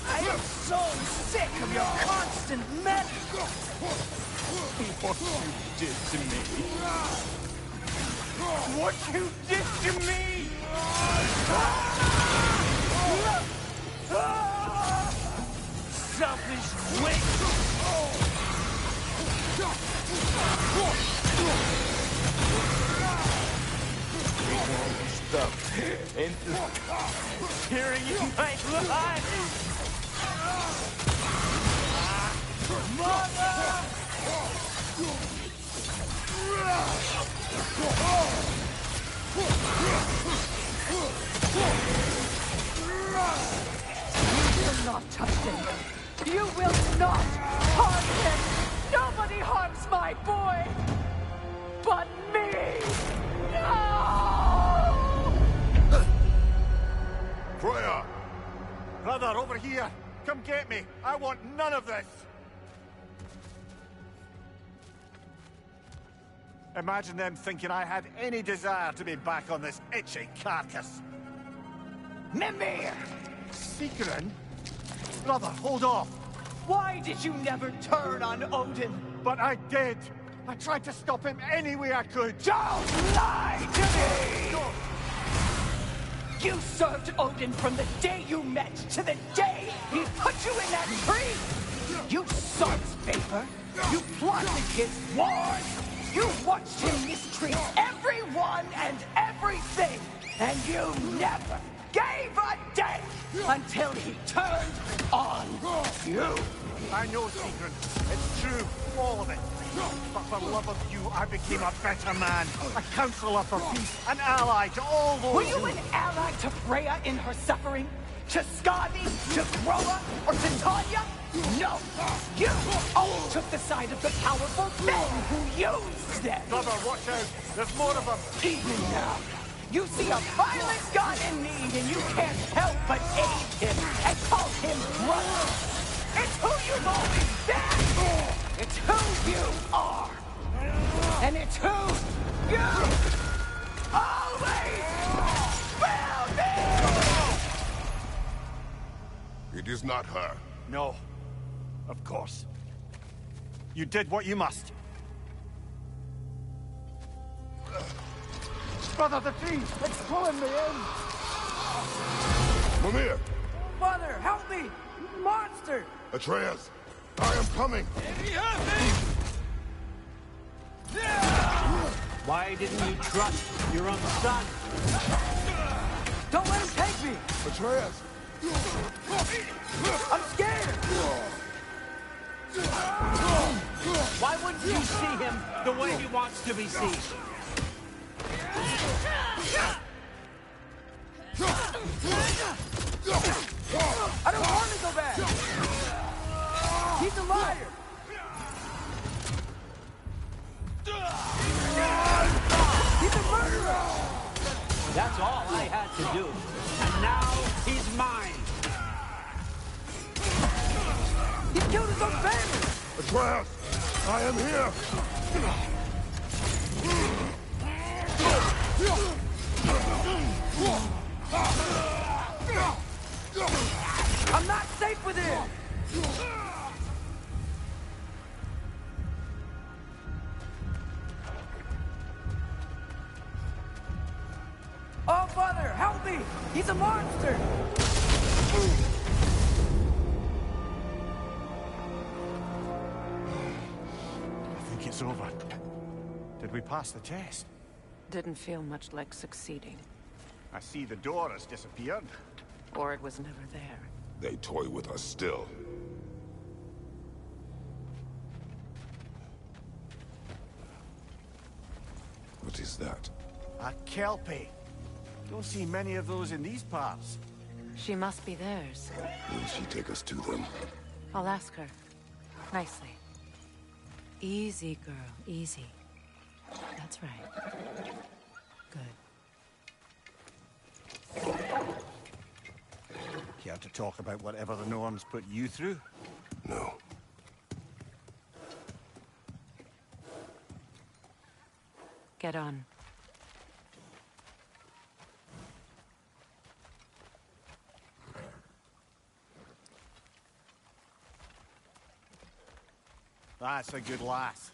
I am so sick of your constant meddling! What you did to me! What you did to me! Selfish witch! Stuff interfering in my life! Mother! You will not touch him! You will not harm him! Nobody harms my boy! But me! No! Freya! Brother, over here! Come get me! I want none of this! Imagine them thinking I had any desire to be back on this itchy carcass. Mimir! Sigrun? Brother, hold off! Why did you never turn on Odin? But I did! I tried to stop him any way I could! Don't lie to me! You served Odin from the day you met to the day he put you in that tree! You saw his favor! You plotted his wars! You watched him mistreat everyone and everything! And you never gave a damn until he turned on you! I know, Sigrun. It's true, all of it. But for love of you, I became a better man. A counselor for peace, an ally to all those Were you an ally to Freya in her suffering? To Skadi? To Groa? Or to Tanya? No! You all took the side of the powerful men who used them! Brother, watch out! There's more of them! Even now, you see a violent god in need and you can't help but aid him and call him brother! It's who you've always been! It's who you are! And it's who you always will be! It is not her. No. Of course. You did what you must. Brother, the tree! It's pulling me in! Mimir! Mother, help me! Monster! Atreus! I am coming! Why didn't you trust your own son? Don't let him take me! Atreus! I'm scared! Why wouldn't you see him the way he wants to be seen? I don't want to go back! He's a liar! to do. And now he's mine. He killed his own family! Atreus, I am here! I'm not safe with him! Oh, Father, help me! He's a monster! I think it's over. Did we pass the test? Didn't feel much like succeeding. I see the door has disappeared. Or it was never there. They toy with us still. What is that? A kelpie. Don't see many of those in these parts. She must be theirs. Will she take us to them? I'll ask her. Nicely. Easy, girl. Easy. That's right. Good. Care to talk about whatever the Norns put you through? No. Get on. That's a good lass.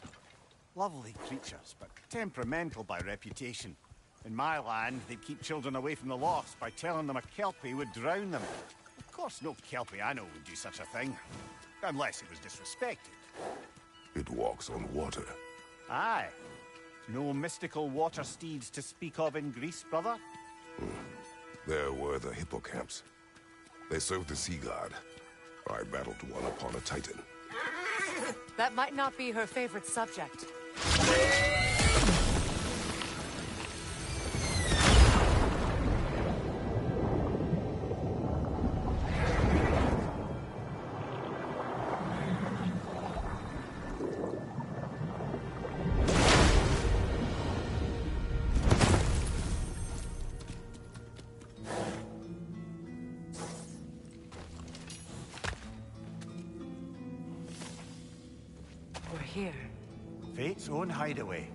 Lovely creatures, but temperamental by reputation. In my land, they'd keep children away from the lost by telling them a kelpie would drown them. Of course, no kelpie I know would do such a thing. Unless it was disrespected. It walks on water. Aye. No mystical water steeds to speak of in Greece, brother? There were the hippocamps. They served the sea god. I battled one upon a titan. That might not be her favorite subject. Here. Fate's own hideaway.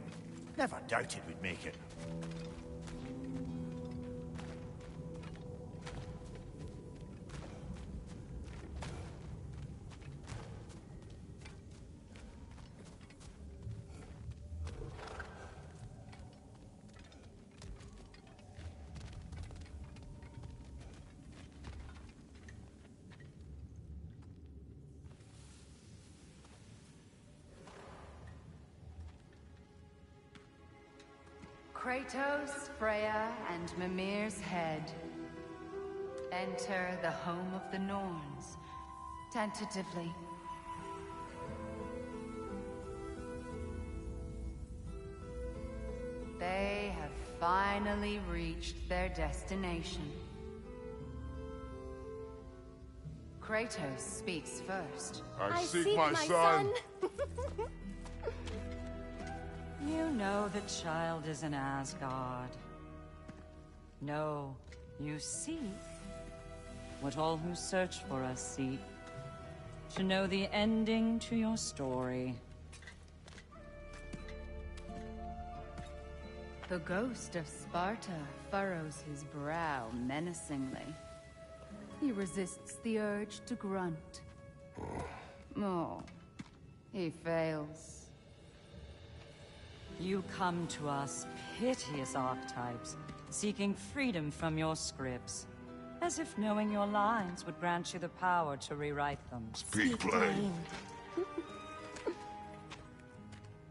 Never doubted we'd make it. Kratos, Freya, and Mimir's head. Enter the home of the Norns, tentatively. They have finally reached their destination. Kratos speaks first. I seek my son. You know the child is in Asgard. No, you seek what all who search for us seek. To know the ending to your story. The ghost of Sparta furrows his brow menacingly. He resists the urge to grunt. Oh, he fails. You come to us, piteous archetypes, seeking freedom from your scripts. As if knowing your lines would grant you the power to rewrite them. Speak plain.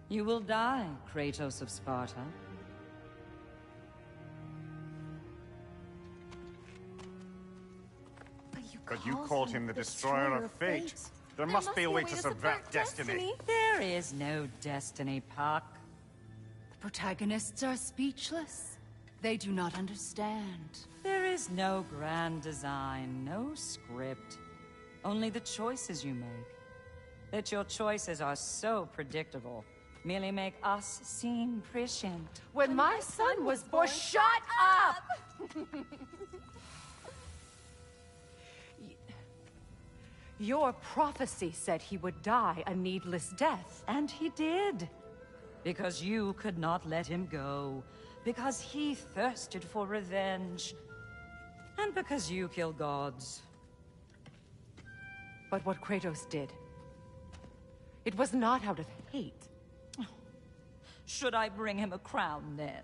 You will die, Kratos of Sparta. But you called him the destroyer of fate. There must be a way to subvert destiny. There is no destiny, Puck. The protagonists are speechless. They do not understand. There is no grand design, no script. Only the choices you make. That your choices are so predictable, merely make us seem prescient. When my son was born, shut up! Your prophecy said he would die a needless death. And he did. Because you could not let him go. Because he thirsted for revenge. And because you kill gods. But what Kratos did, it was not out of hate. Should I bring him a crown then?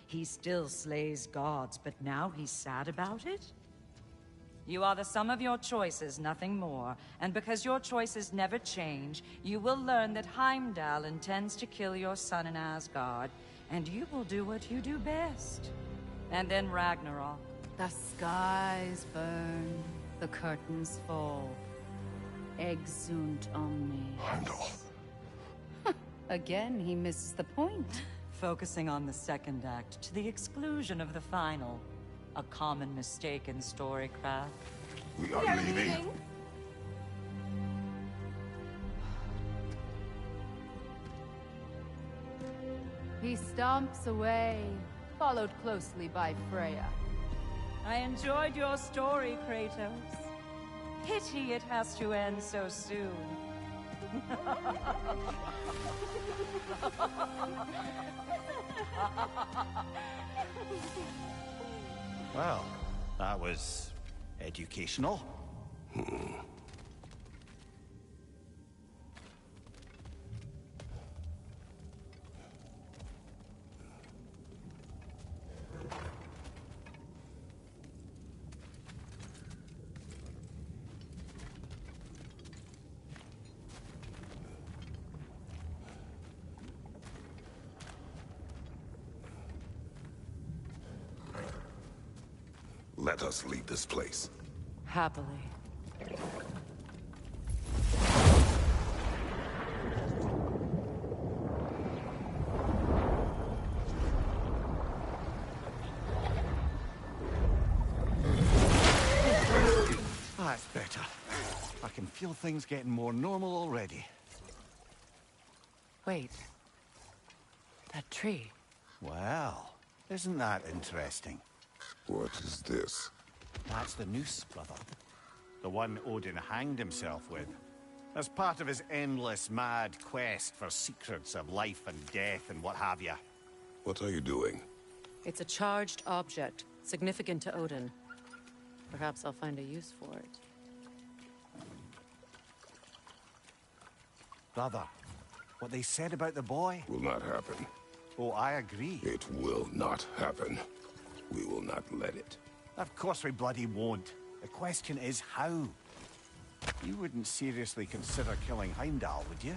He still slays gods, but now he's sad about it? You are the sum of your choices, nothing more. And because your choices never change, you will learn that Heimdall intends to kill your son in Asgard, and you will do what you do best. And then Ragnarok. The skies burn, the curtains fall. Exunt omnes. Heimdall. Again, he misses the point. Focusing on the second act to the exclusion of the final. A common mistake in storycraft. We are leaving. He stomps away, followed closely by Freya. I enjoyed your story, Kratos. Pity it has to end so soon. Well, that was educational. Let us leave this place. Happily. That's better. I can feel things getting more normal already. Wait. That tree. Well, isn't that interesting? What is this? That's the noose, brother. The one Odin hanged himself with. As part of his endless, mad quest for secrets of life and death and what have you. What are you doing? It's a charged object, significant to Odin. Perhaps I'll find a use for it. Brother, what they said about the boy? Will not happen. Oh, I agree. It will not happen. We will not let it. Of course we bloody won't. The question is how. You wouldn't seriously consider killing Heimdall, would you?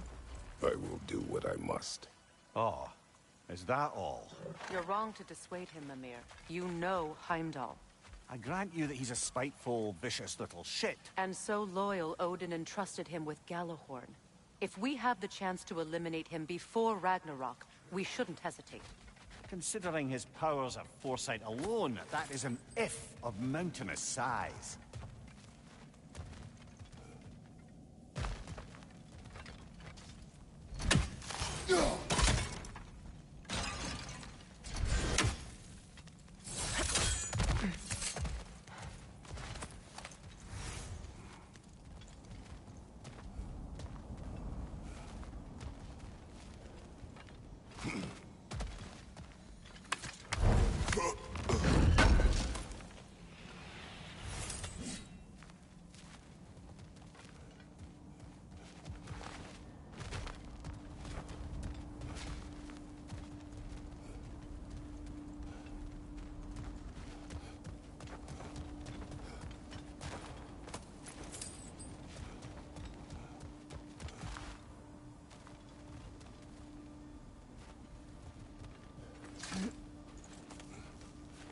I will do what I must. Oh, is that all? You're wrong to dissuade him, Mimir. You know Heimdall. I grant you that he's a spiteful, vicious little shit. And so loyal, Odin entrusted him with Gjallarhorn. If we have the chance to eliminate him before Ragnarok, we shouldn't hesitate. Considering his powers of foresight alone, that is an if of mountainous size.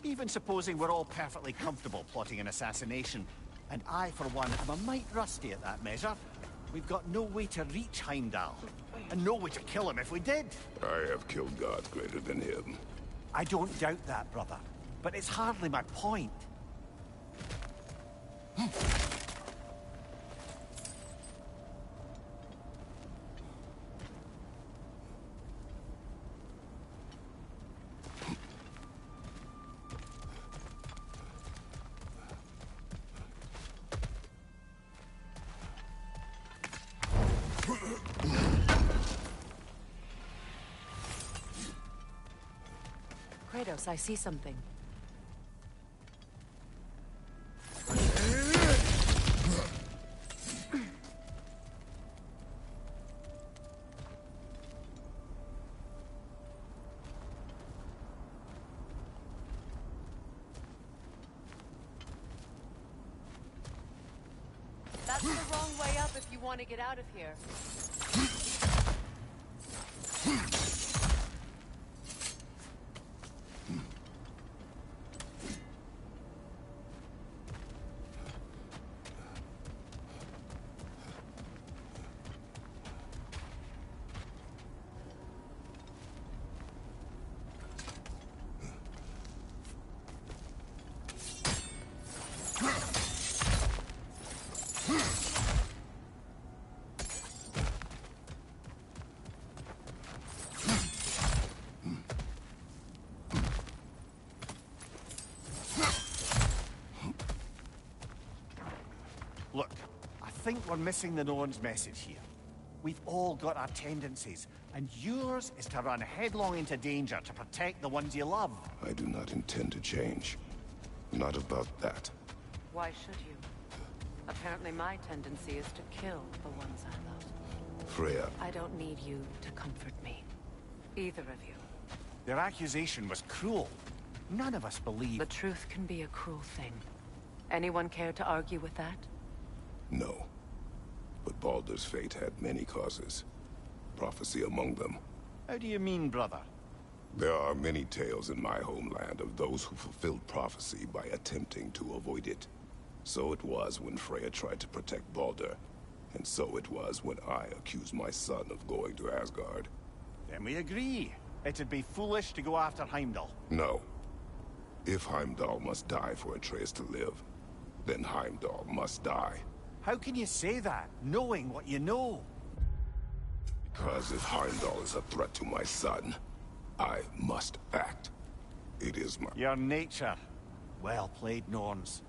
Even supposing we're all perfectly comfortable plotting an assassination, and I, for one, am a mite rusty at that measure, we've got no way to reach Heimdall, and no way to kill him if we did. I have killed gods greater than him. I don't doubt that, brother, but it's hardly my point. Kratos, I see something. That's the wrong way up if you want to get out of here. Look, I think we're missing the Norn's message here. We've all got our tendencies, and yours is to run headlong into danger to protect the ones you love. I do not intend to change. Not about that. Why should you? Apparently my tendency is to kill the ones I love. Freya. I don't need you to comfort me. Either of you. Their accusation was cruel. None of us believe... The truth can be a cruel thing. Anyone care to argue with that? No. But Baldur's fate had many causes. Prophecy among them. How do you mean, brother? There are many tales in my homeland of those who fulfilled prophecy by attempting to avoid it. So it was when Freya tried to protect Baldur. And so it was when I accused my son of going to Asgard. Then we agree. It'd be foolish to go after Heimdall. No. If Heimdall must die for Atreus to live, then Heimdall must die. How can you say that, knowing what you know? Because if Heimdall is a threat to my son, I must act. It is my... Your nature. Well played, Norns.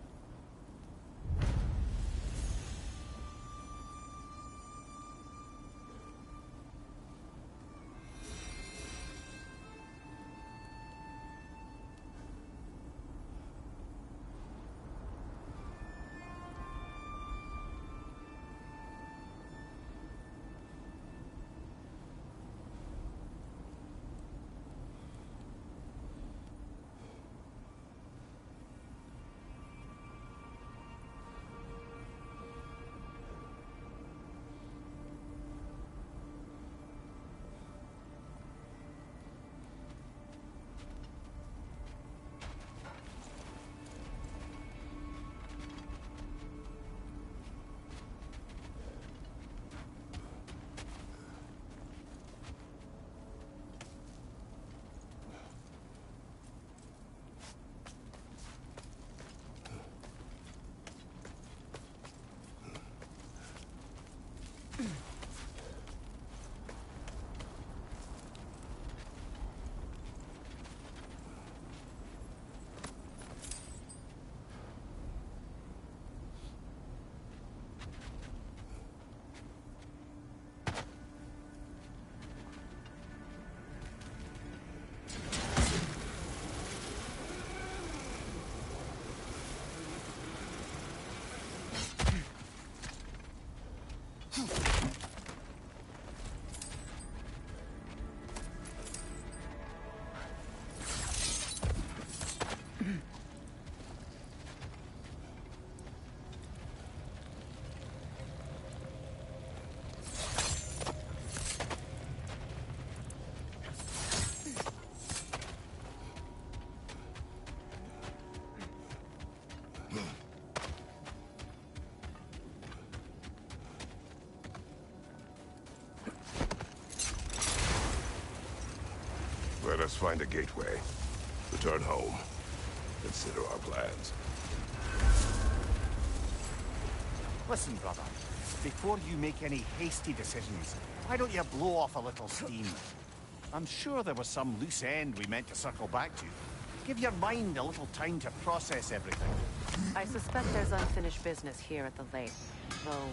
Let us find a gateway. Return home. Consider our plans. Listen, brother. Before you make any hasty decisions, why don't you blow off a little steam? I'm sure there was some loose end we meant to circle back to. Give your mind a little time to process everything. I suspect there's unfinished business here at the lake, though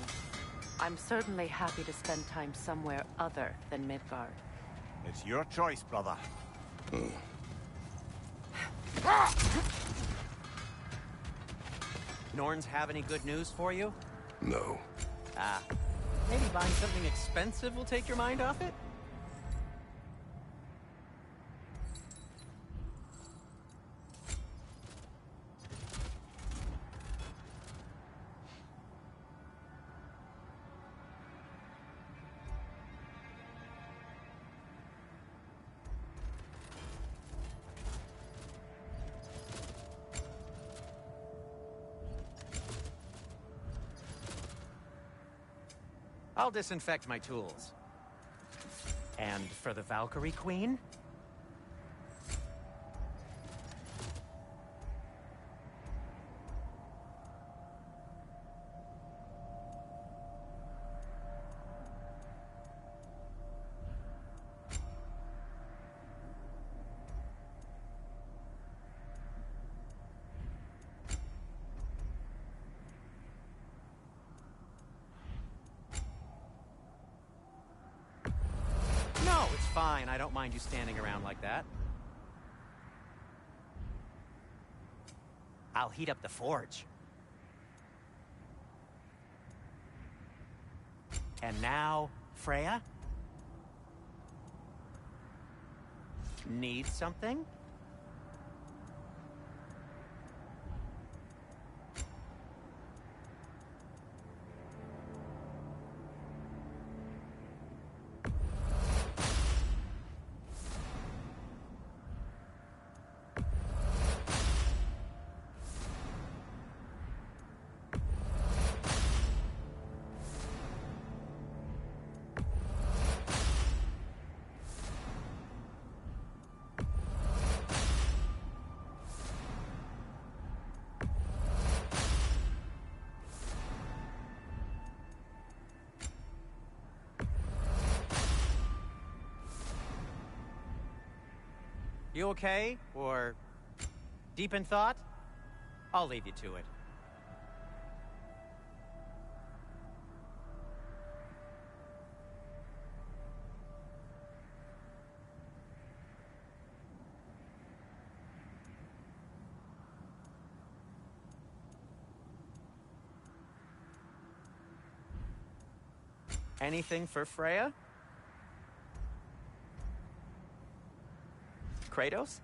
I'm certainly happy to spend time somewhere other than Midgard. It's your choice, brother. Norns have any good news for you? No. Ah. Maybe buying something expensive will take your mind off it? I'll disinfect my tools. And for the Valkyrie Queen? No, it's fine. I don't mind you standing around like that. I'll heat up the forge. And now, Freya? Need something? You okay? Or deep in thought? I'll leave you to it. Anything for Freya? Kratos?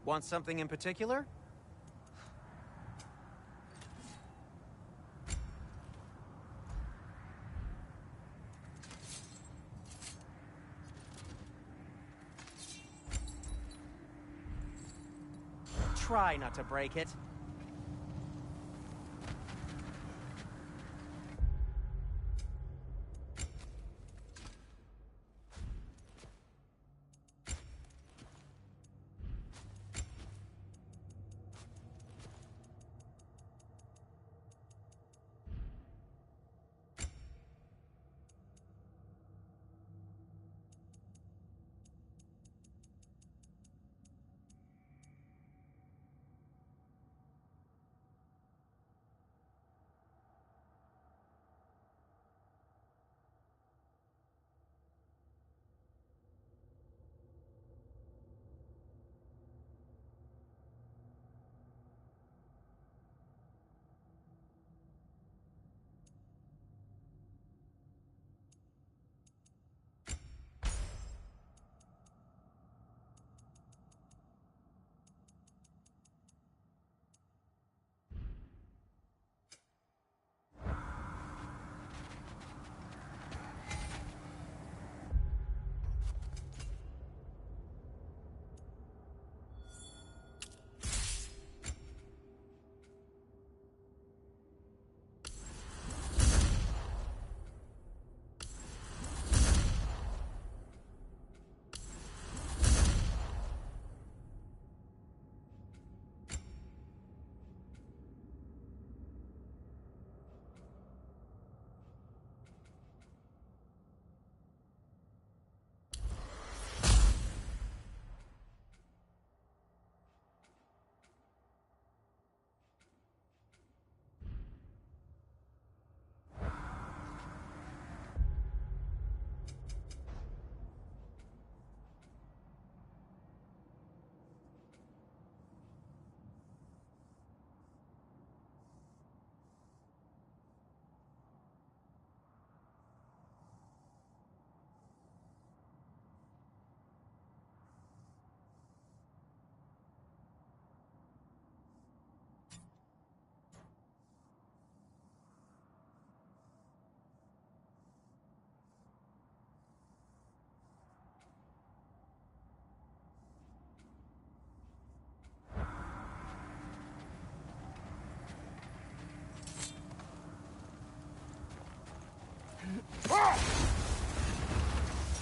Want something in particular? Try not to break it.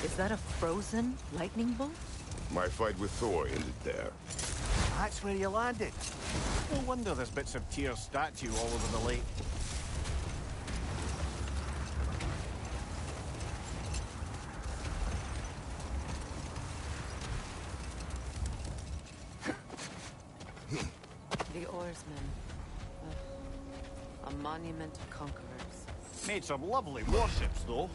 Is that a frozen lightning bolt? My fight with Thor ended there. That's where you landed. No wonder there's bits of Tyr's statue all over the lake. The oarsmen. A monument of conquerors. Made some lovely warships, though.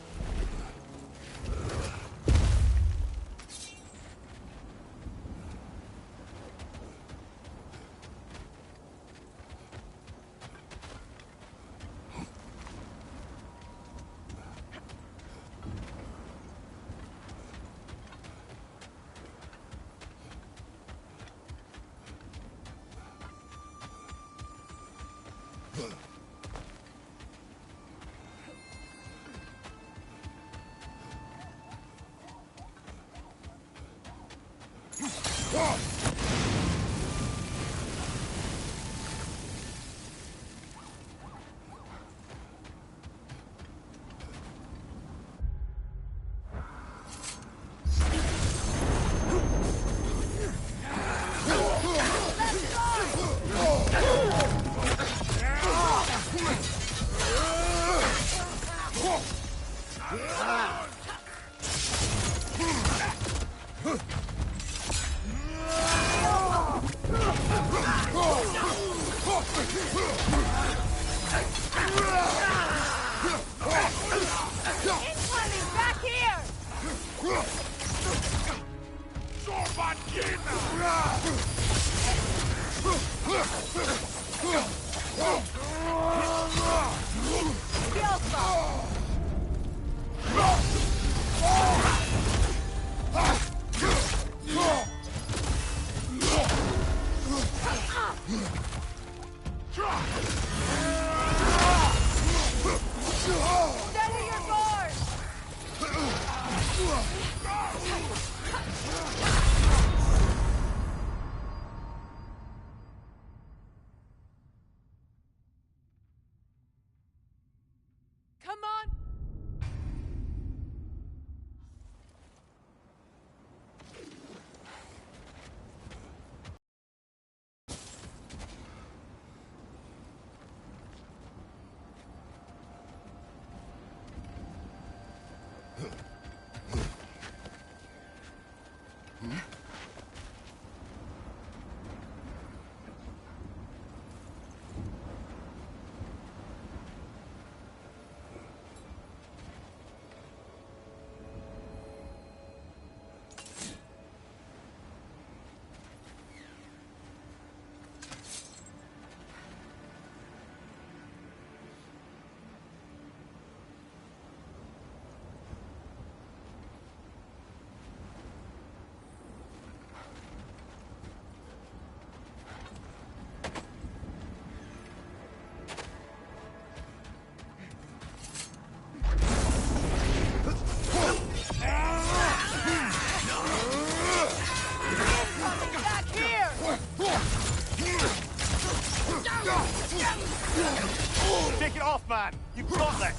Take it off, man! You've got this!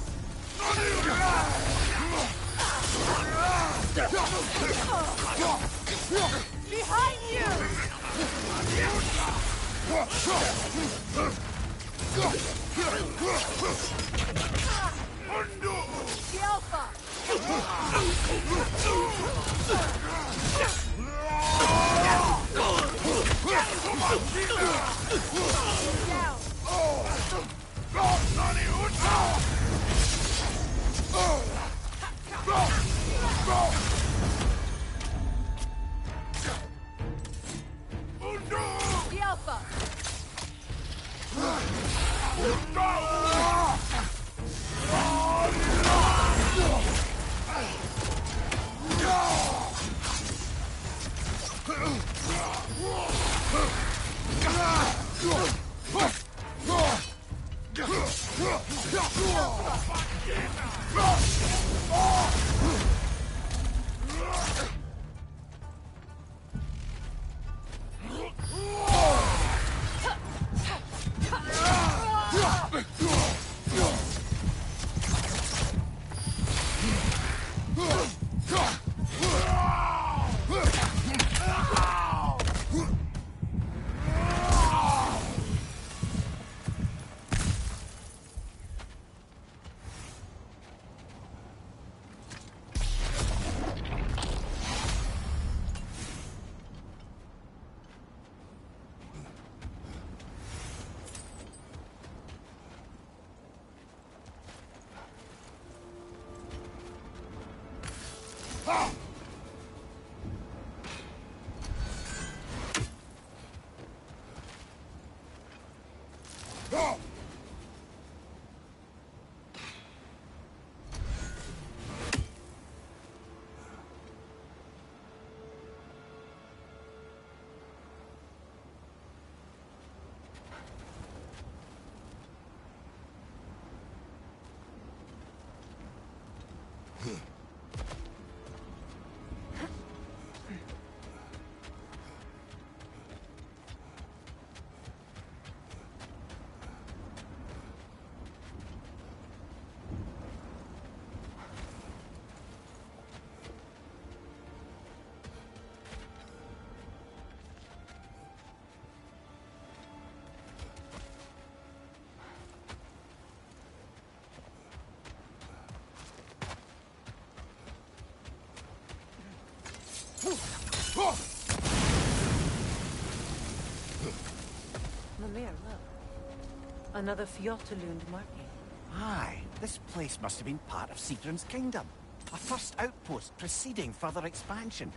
Behind you! The Alpha! The Alpha! Mimir, look. Another Fjortulund marking. Aye, this place must have been part of Sigrun's kingdom. A first outpost preceding further expansion.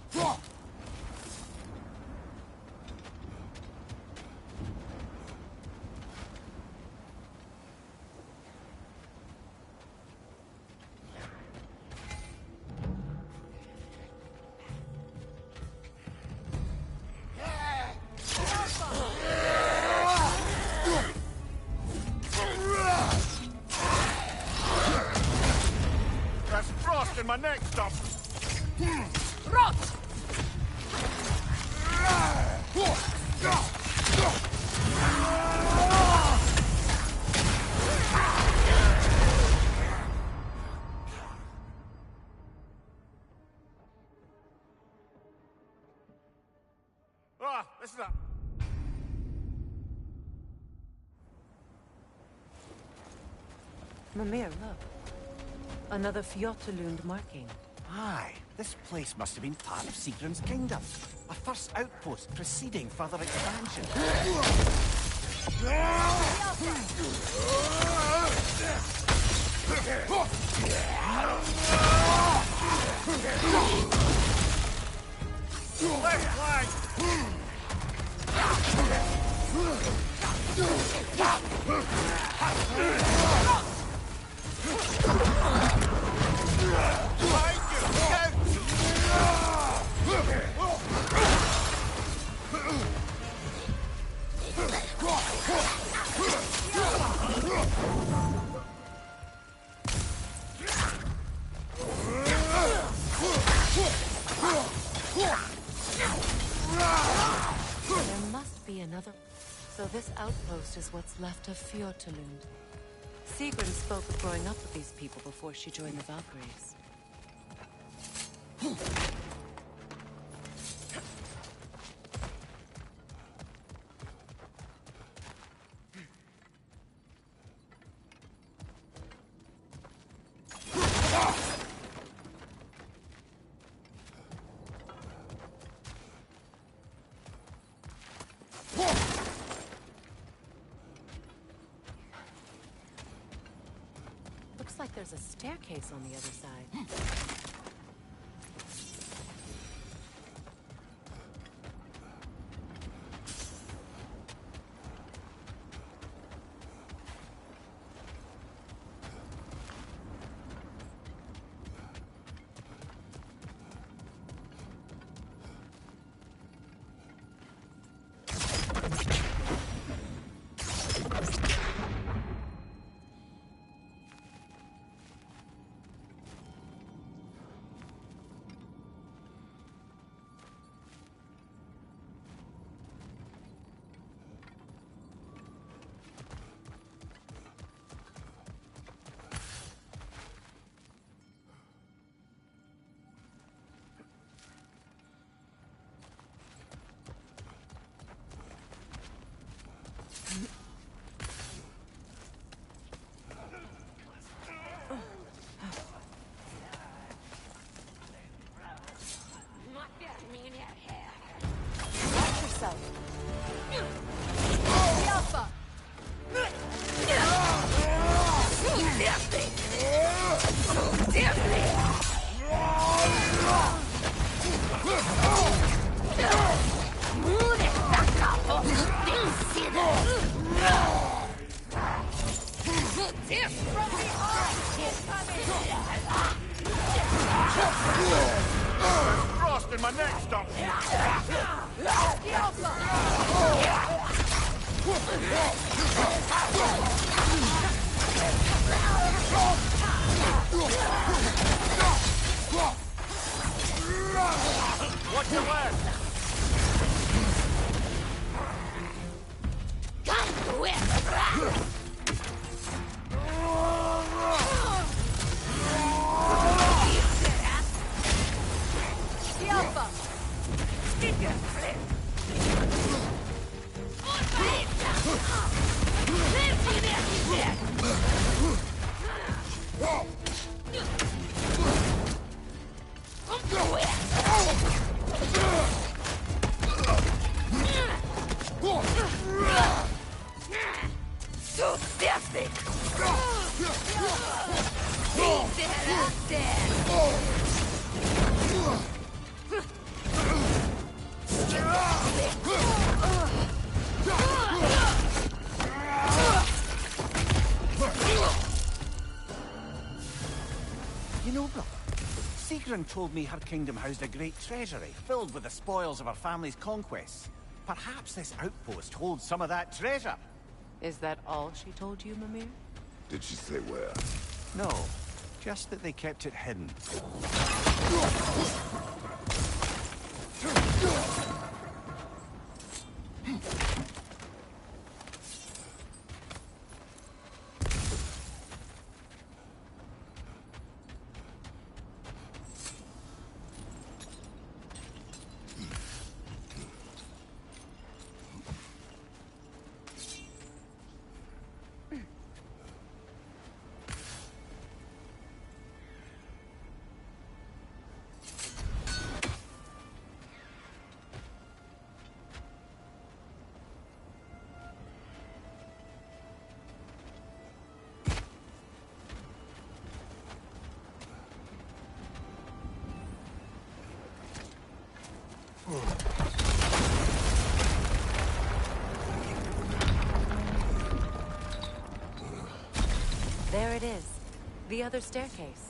That's frost in my neck stump. Rot! Ah, this is a... Mimir, look. Another Fjortulund marking. Aye, this place must have been part of Sigrun's kingdom. A first outpost preceding further expansion. Left flank! There must be another... So this outpost is what's left of Fjortulund. Sigrun spoke of growing up with these people before she joined the Valkyries. Looks like there's a staircase on the other side. making my neck stop. Watch your left. You know, brother, Sigrun told me her kingdom housed a great treasury filled with the spoils of her family's conquests. Perhaps this outpost holds some of that treasure. Is that all she told you, Mimir? Did she say where? No, just that they kept it hidden. There it is. The other staircase.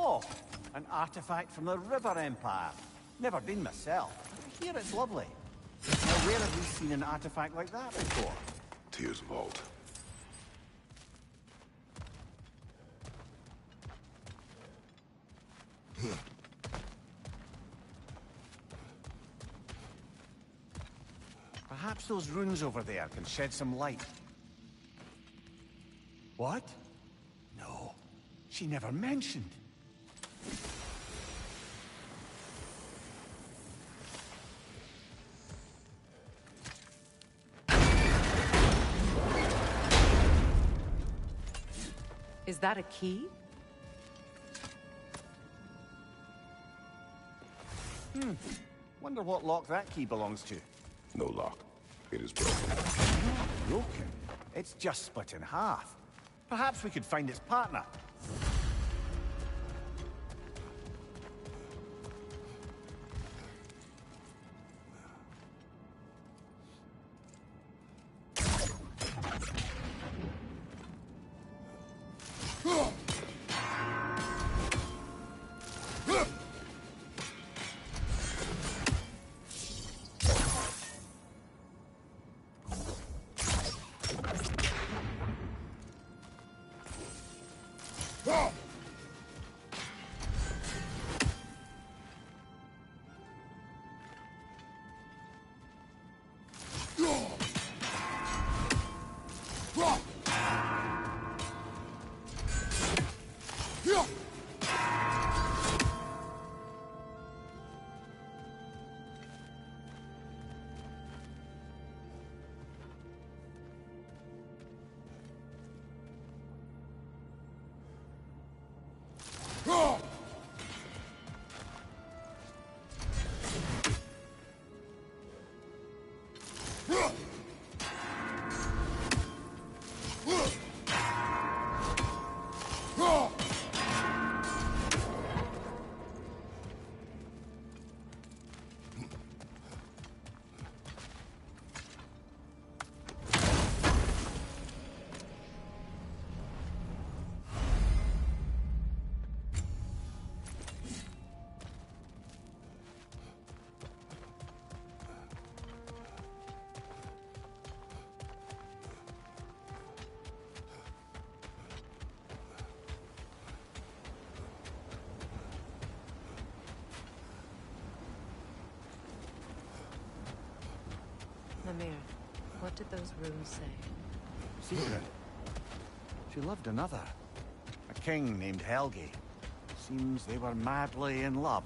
Oh, an artifact from the River Empire. Never been myself. I hear it's lovely. Now, where have we seen an artifact like that before? Tyr's vault. Perhaps those runes over there can shed some light. What? No, she never mentioned. Is that a key? Wonder what lock that key belongs to. No lock. It is broken. Not broken. It's just split in half. Perhaps we could find its partner. Mimir, what did those runes say? Secret. She loved another. A king named Helgi. Seems they were madly in love.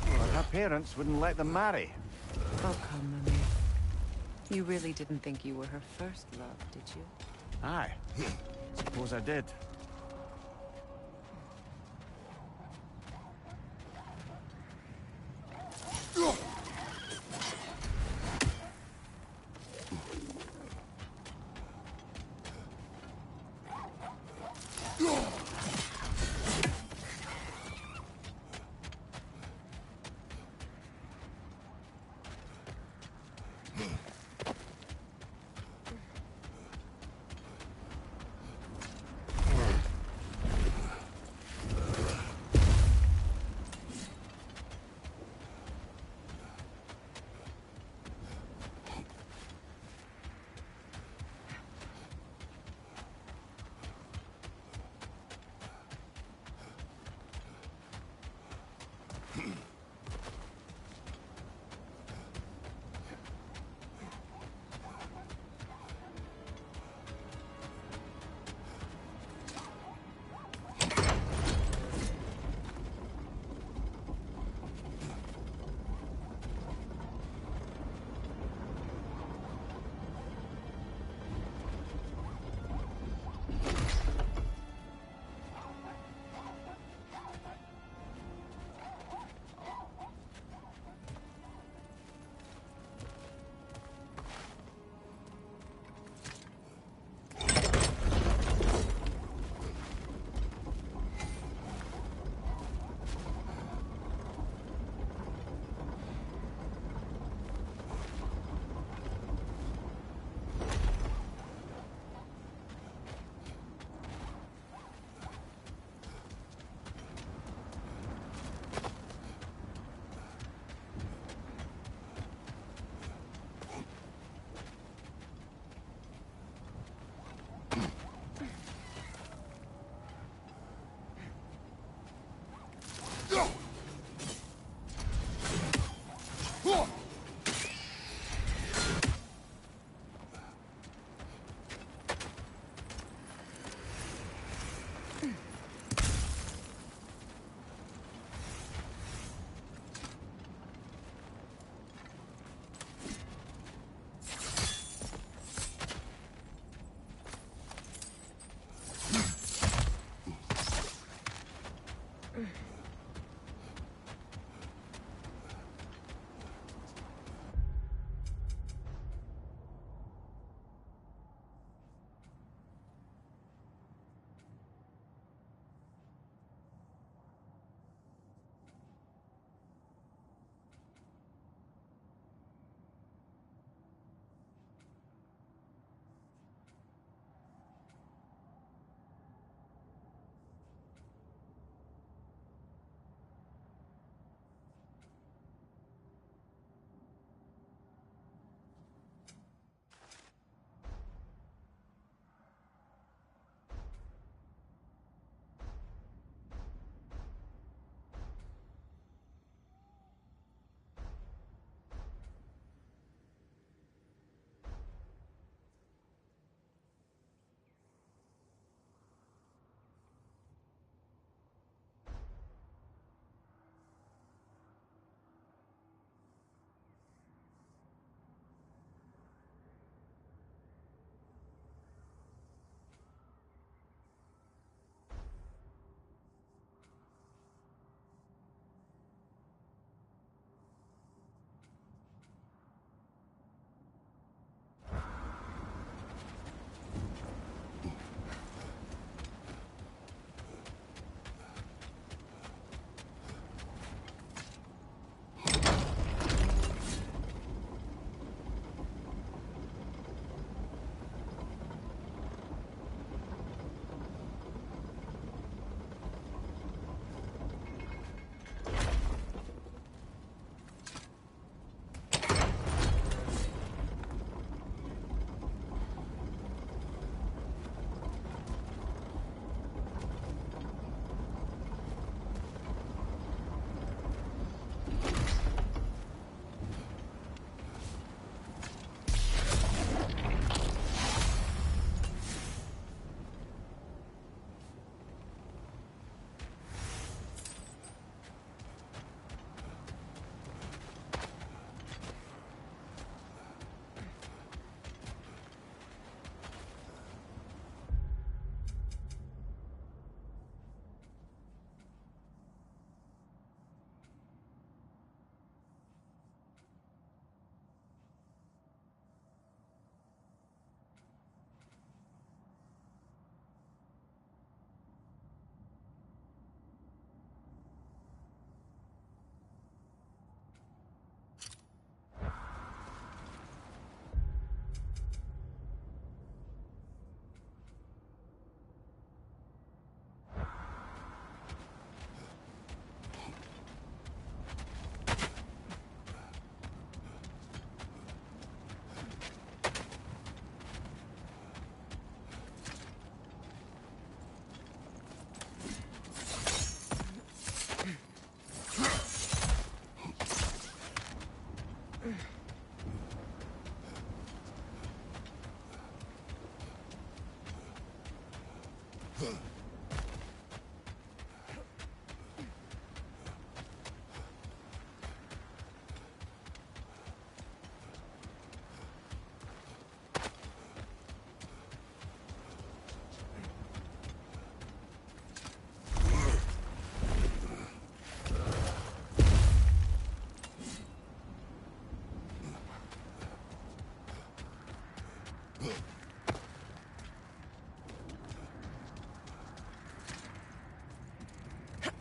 But her parents wouldn't let them marry. Oh, come, Mimir. You really didn't think you were her first love, did you? Aye. Suppose I did.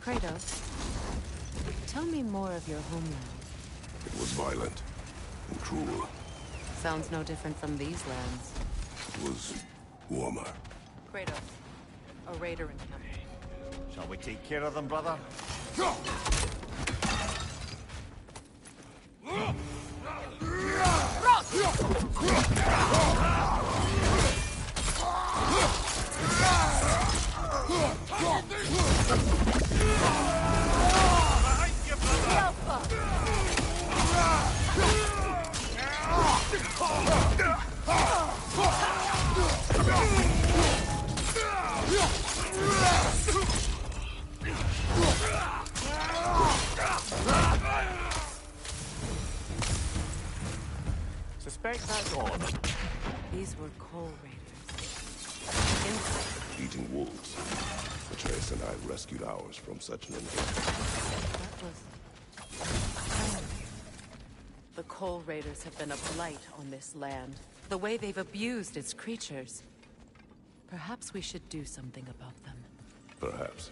Kratos, tell me more of your homeland. It was violent and cruel. Sounds no different from these lands. It was warmer. Kratos, a raider in camp. Shall we take care of them, brother? Suspect that's all of them. These were coal raiders. Eating wolves. Atreus and I rescued ours from such an endeavor. That was... The coal raiders have been a blight on this land. The way they've abused its creatures. Perhaps we should do something about them. Perhaps.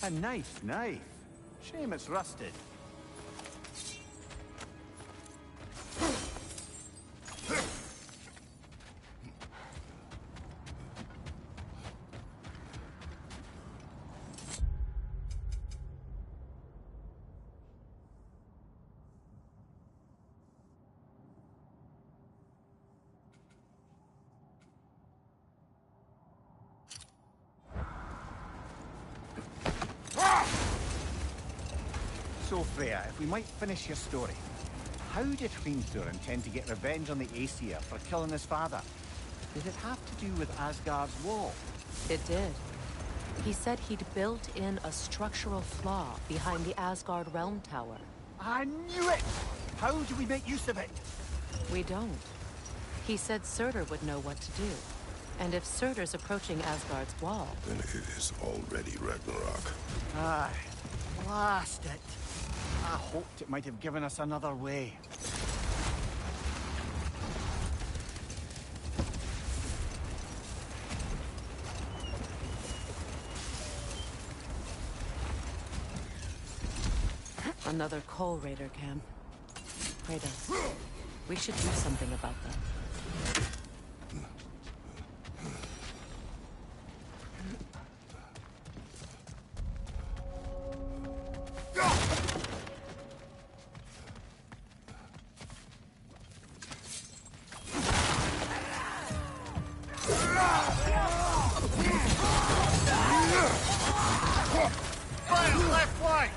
A nice knife. Shame it's rusted. So, Freya, if we might finish your story. How did Hrimthur intend to get revenge on the Aesir for killing his father? Did it have to do with Asgard's wall? It did. He said he'd built in a structural flaw behind the Asgard Realm Tower. I knew it! How do we make use of it? We don't. He said Surtur would know what to do. And if Surtur's approaching Asgard's wall... Then it is already Ragnarok. Aye. Blast it. I hoped it might have given us another way. Another coal raider camp. Kratos, we should do something about them. Left flank!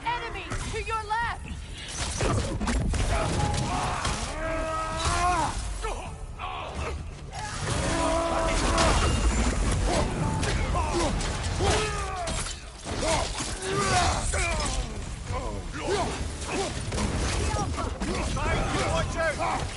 Enemy to your left! Watch out!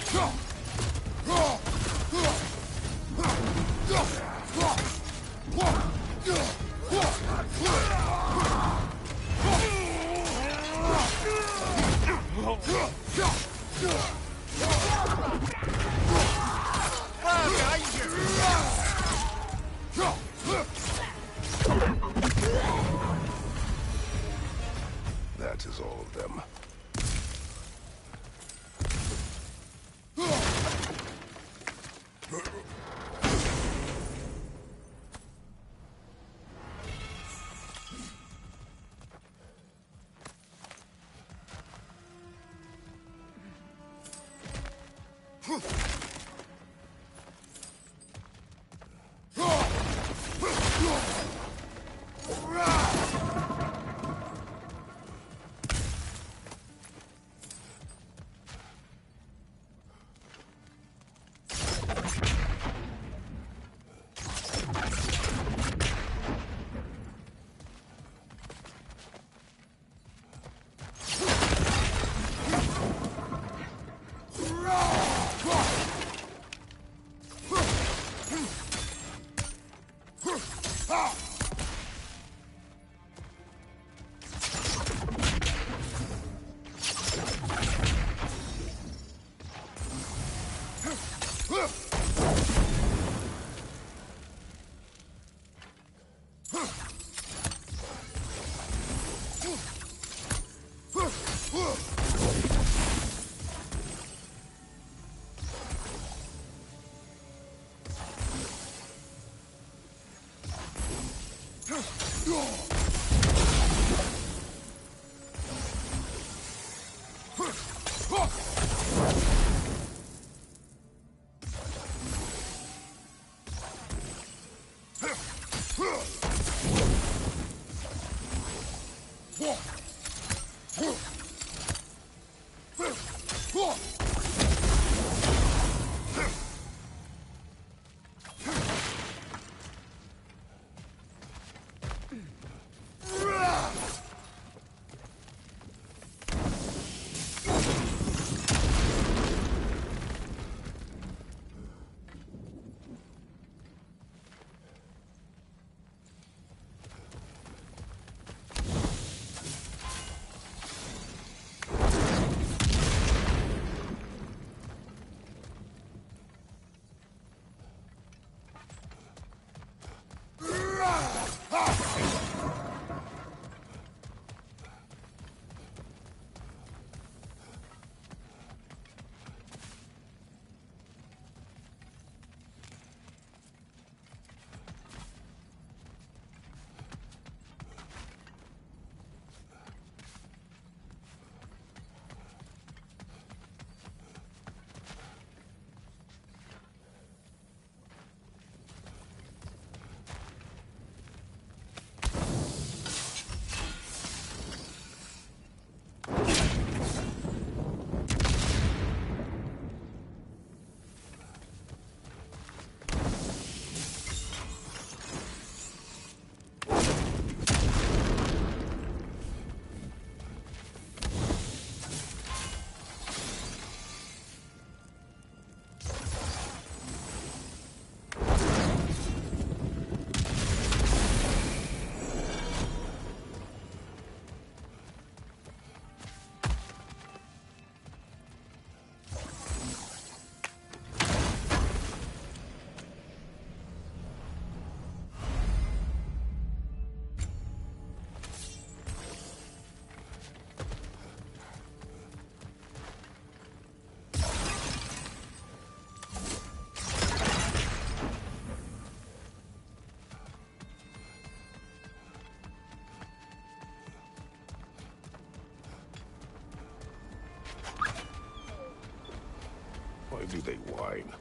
Why do they whine?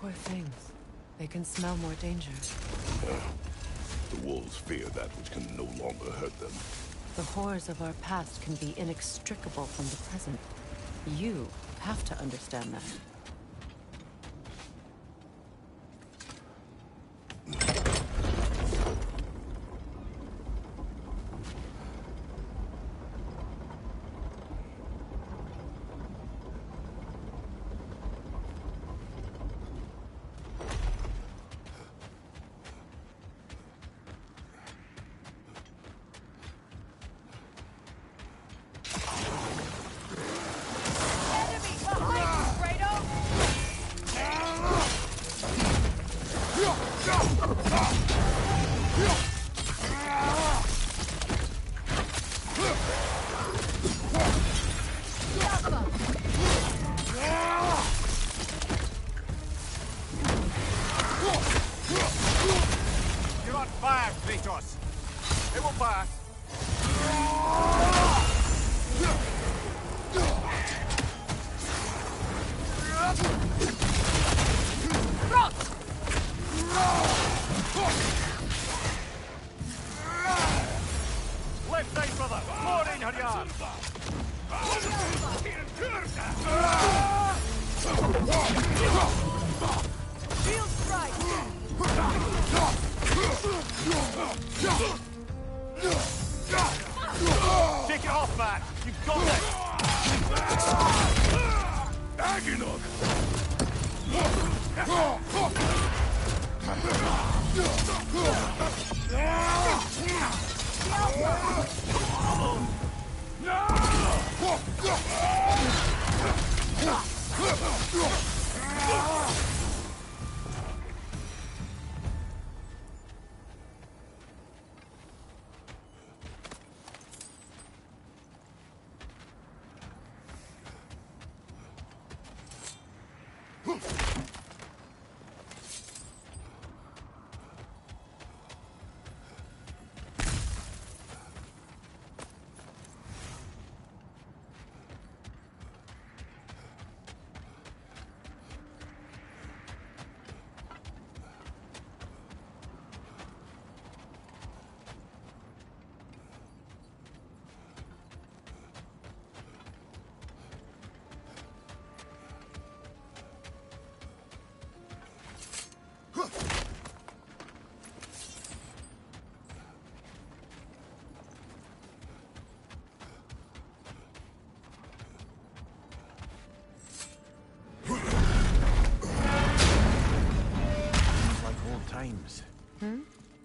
Poor things. They can smell more danger. The wolves fear that which can no longer hurt them. The horrors of our past can be inextricable from the present. You have to understand that. You're on fire, Kratos. It will pass. Left side, brother. More in her yard. Shield strike! Take it off, man. You've got this. Ragnarok!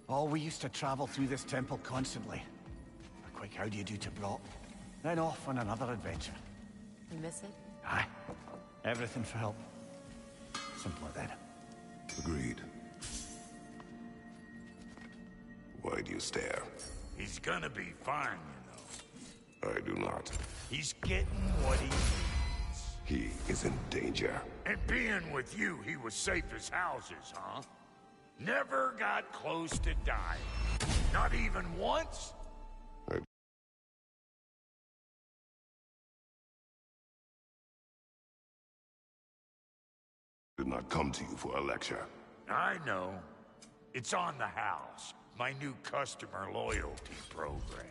Oh, we used to travel through this temple constantly. A quick how do you do to Brock, then off on another adventure. You miss it? Aye. Everything for help. Simpler then. Agreed. Why do you stare? He's gonna be fine, you know. I do not. He's getting what he needs. He is in danger. And being with you, he was safe as houses, huh? Never got close to dying. Not even once? I did not come to you for a lecture. I know. It's on the house. My new customer loyalty program.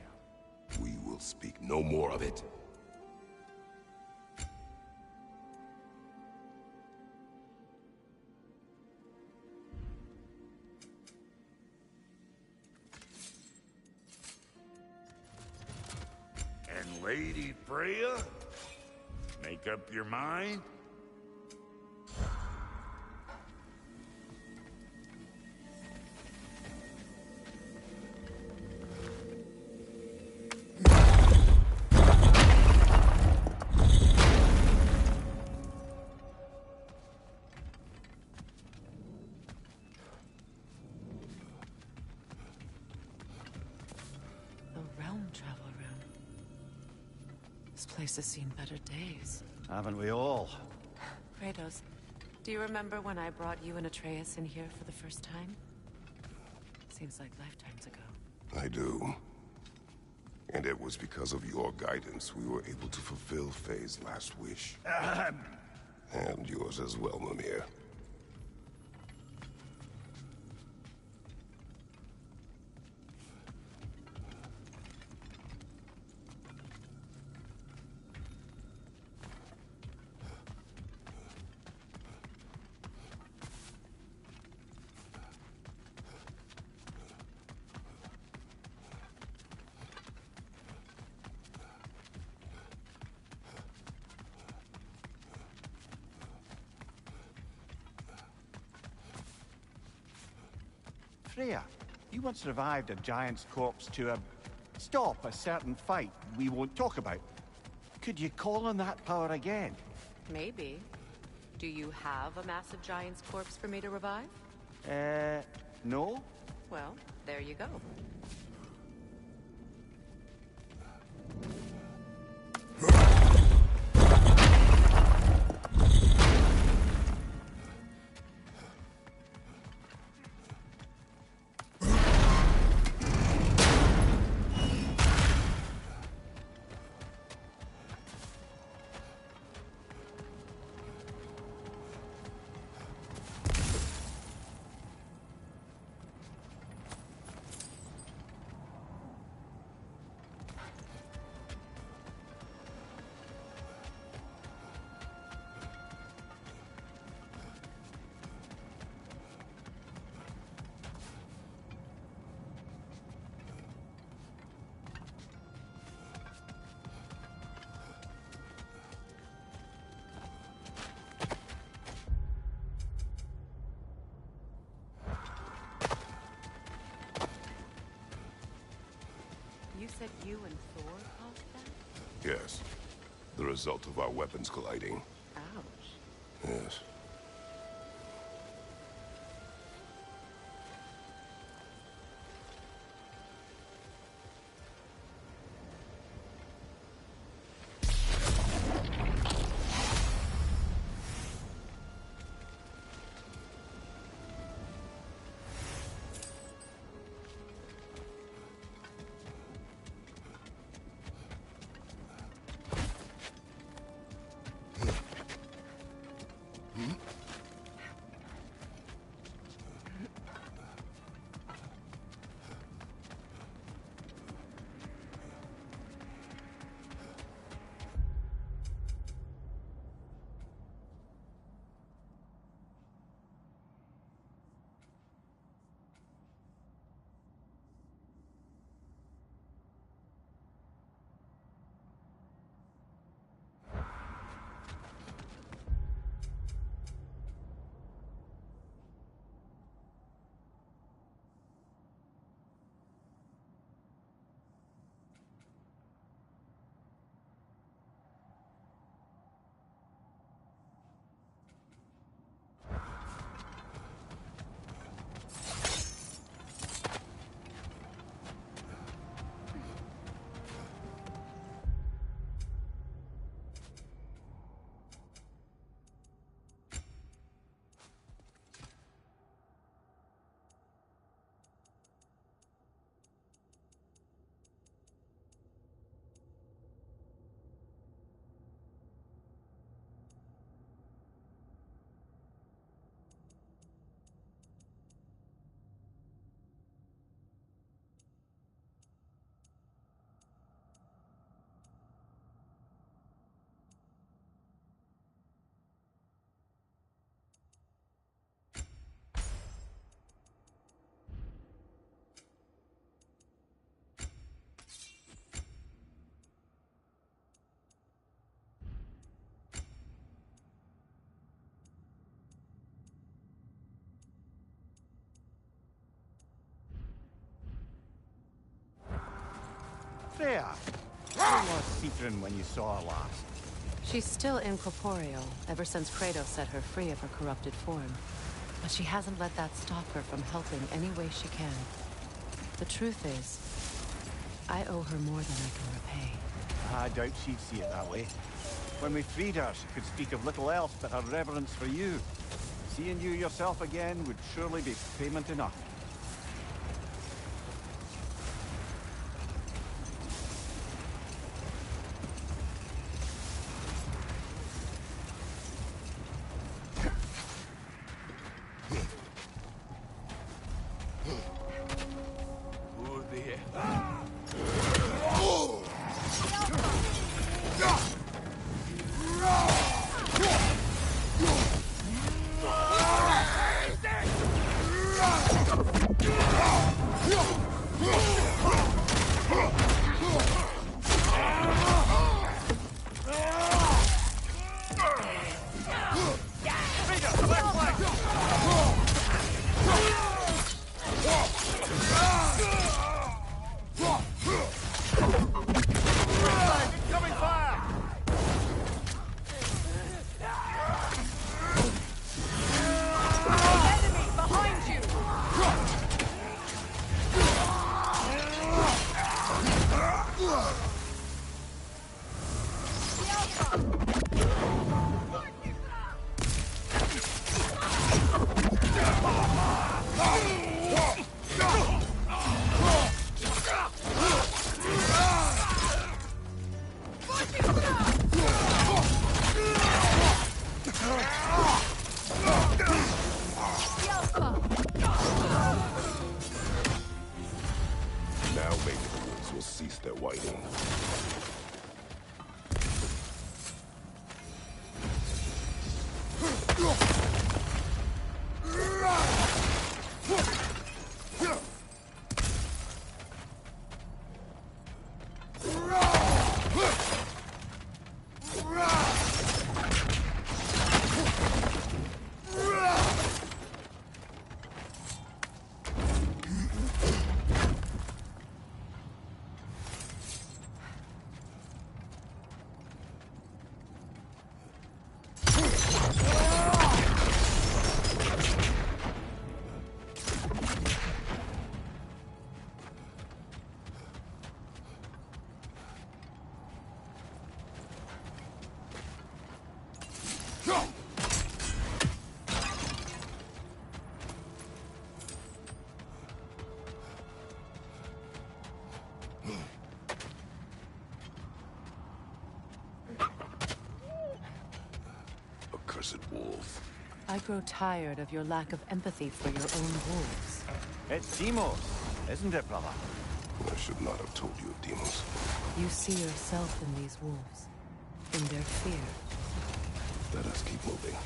We will speak no more of it. And Lady Freya? Make up your mind? This place has seen better days. Haven't we all? Kratos, do you remember when I brought you and Atreus in here for the first time? Seems like lifetimes ago. I do. And it was because of your guidance we were able to fulfill Faye's last wish. And yours as well, Mimir. Freya, you once revived a giant's corpse to stop a certain fight we won't talk about. Could you call on that power again? Maybe. Do you have a massive giant's corpse for me to revive? No? Well, there you go. You said you and Thor caused that? Yes. The result of our weapons colliding. Ouch. Yes. there? How was Citrin when you saw her last? She's still incorporeal, ever since Kratos set her free of her corrupted form. But she hasn't let that stop her from helping any way she can. The truth is, I owe her more than I can repay. I doubt she'd see it that way. When we freed her, she could speak of little else but her reverence for you. Seeing you yourself again would surely be payment enough. Wolf. I grow tired of your lack of empathy for your own wolves. It's Demos, isn't it, brother? I should not have told you of Demos. You see yourself in these wolves, in their fear. Let us keep moving.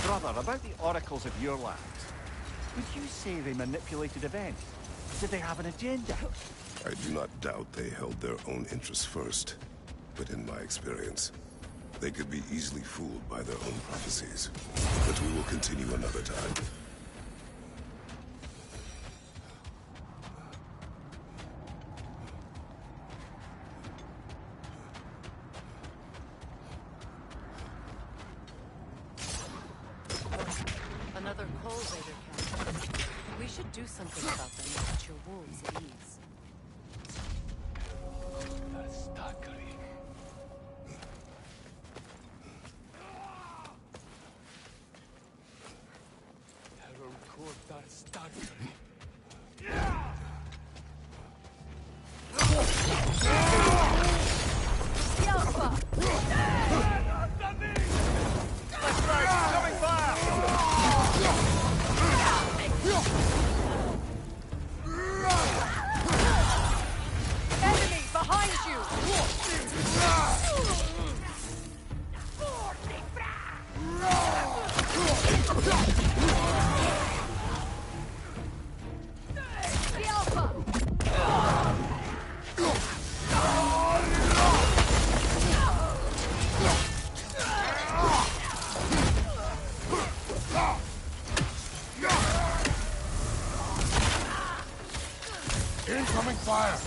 Brother, about the oracles of your lands, would you say they manipulated events? Did they have an agenda? I do not doubt they held their own interests first. But in my experience, they could be easily fooled by their own prophecies. But we will continue another time. Another Coal Raider camp. We should do something about them to put your wolves at ease. Incoming fire!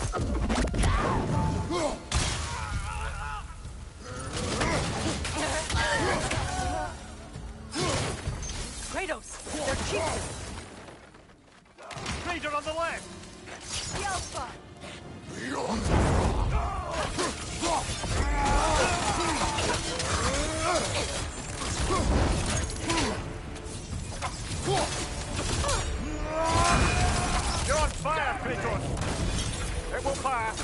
Kratos! They're chieftains! Ranger on the left! Yelpa! You're on fire, Kratos! It will pass!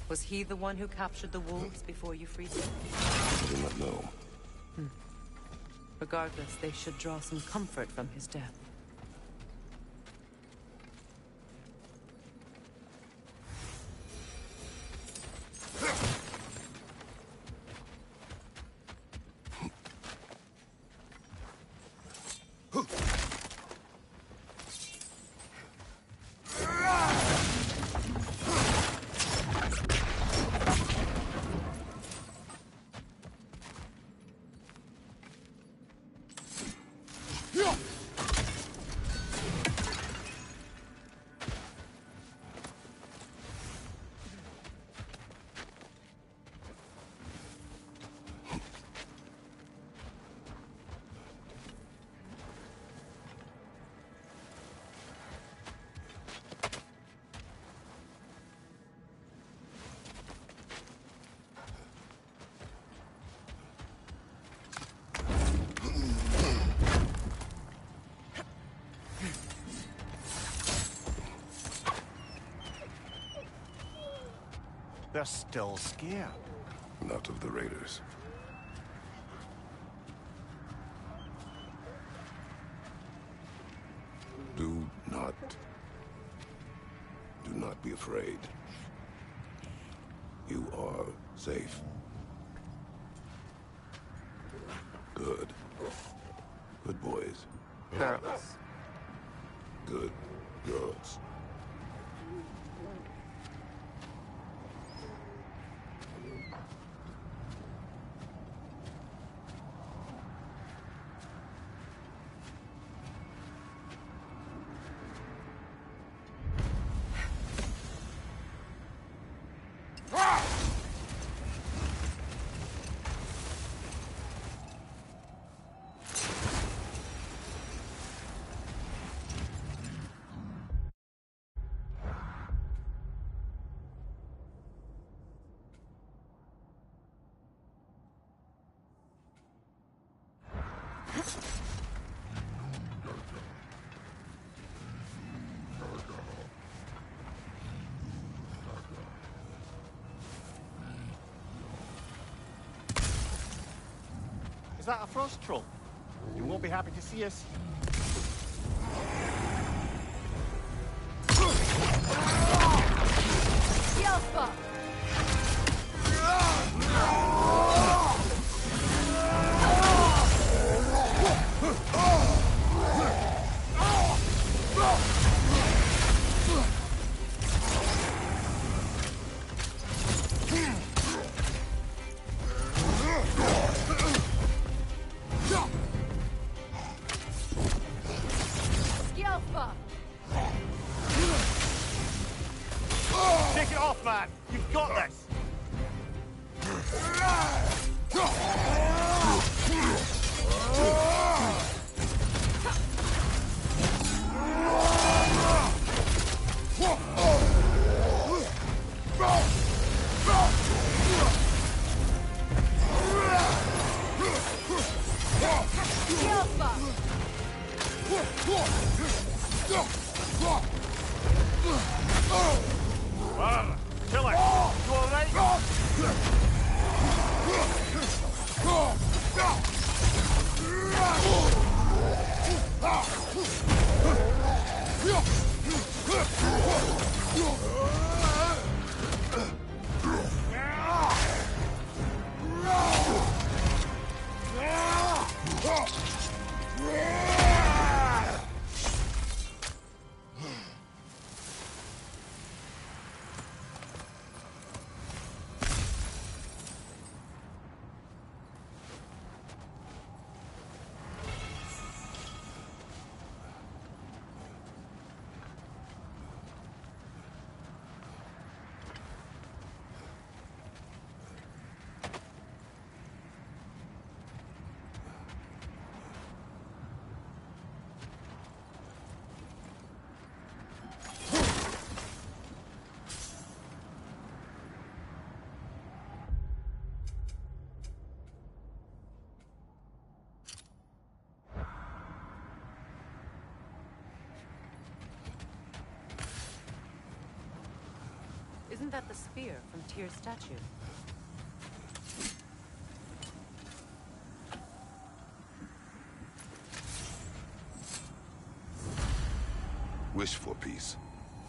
Was he the one who captured the wolves before you freed them? I do not know. Regardless, they should draw some comfort from his death. They're still scared. Not of the raiders. Do not be afraid. You are safe. Good. Good boys. Girls. Good girls. Is that a frost troll? You won't be happy to see us. Yelpa! Alpha! Take it off, man! You've got this! Kill it! You alright? Isn't that the spear from Tyr's statue? Wish for peace.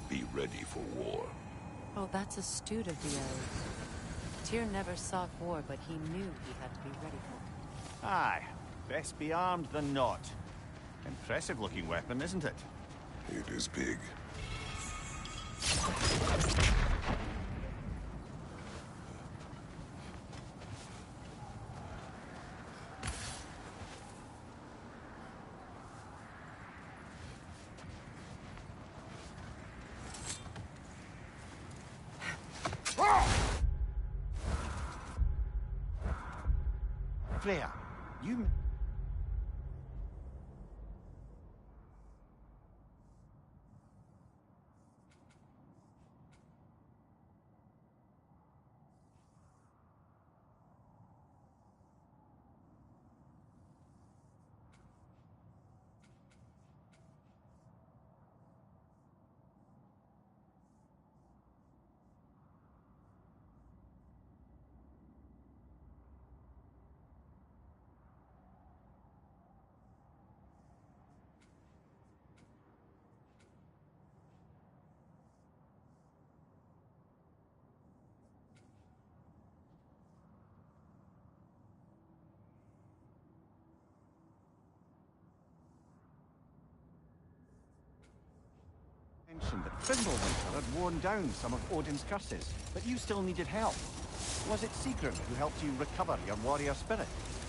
Be ready for war. Oh, that's astute of the elves. Tyr never sought war, but he knew he had to be ready for it. Aye. Best be armed than not. Impressive-looking weapon, isn't it? It is big. Freya, you... mentioned that Fimbulwinter had worn down some of Odin's curses, but you still needed help. Was it Sigrun who helped you recover your warrior spirit?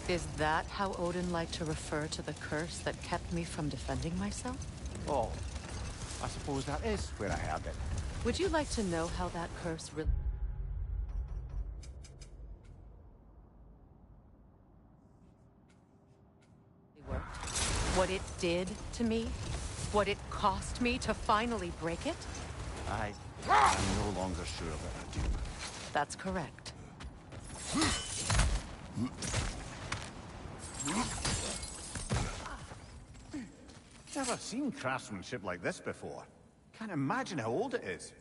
Is that how Odin liked to refer to the curse that kept me from defending myself? Oh, I suppose that is where I heard it. Would you like to know how that curse really worked? What it did to me? What it cost me to finally break it? I'm no longer sure that I do. That's correct. Never seen craftsmanship like this before. Can't imagine how old it is.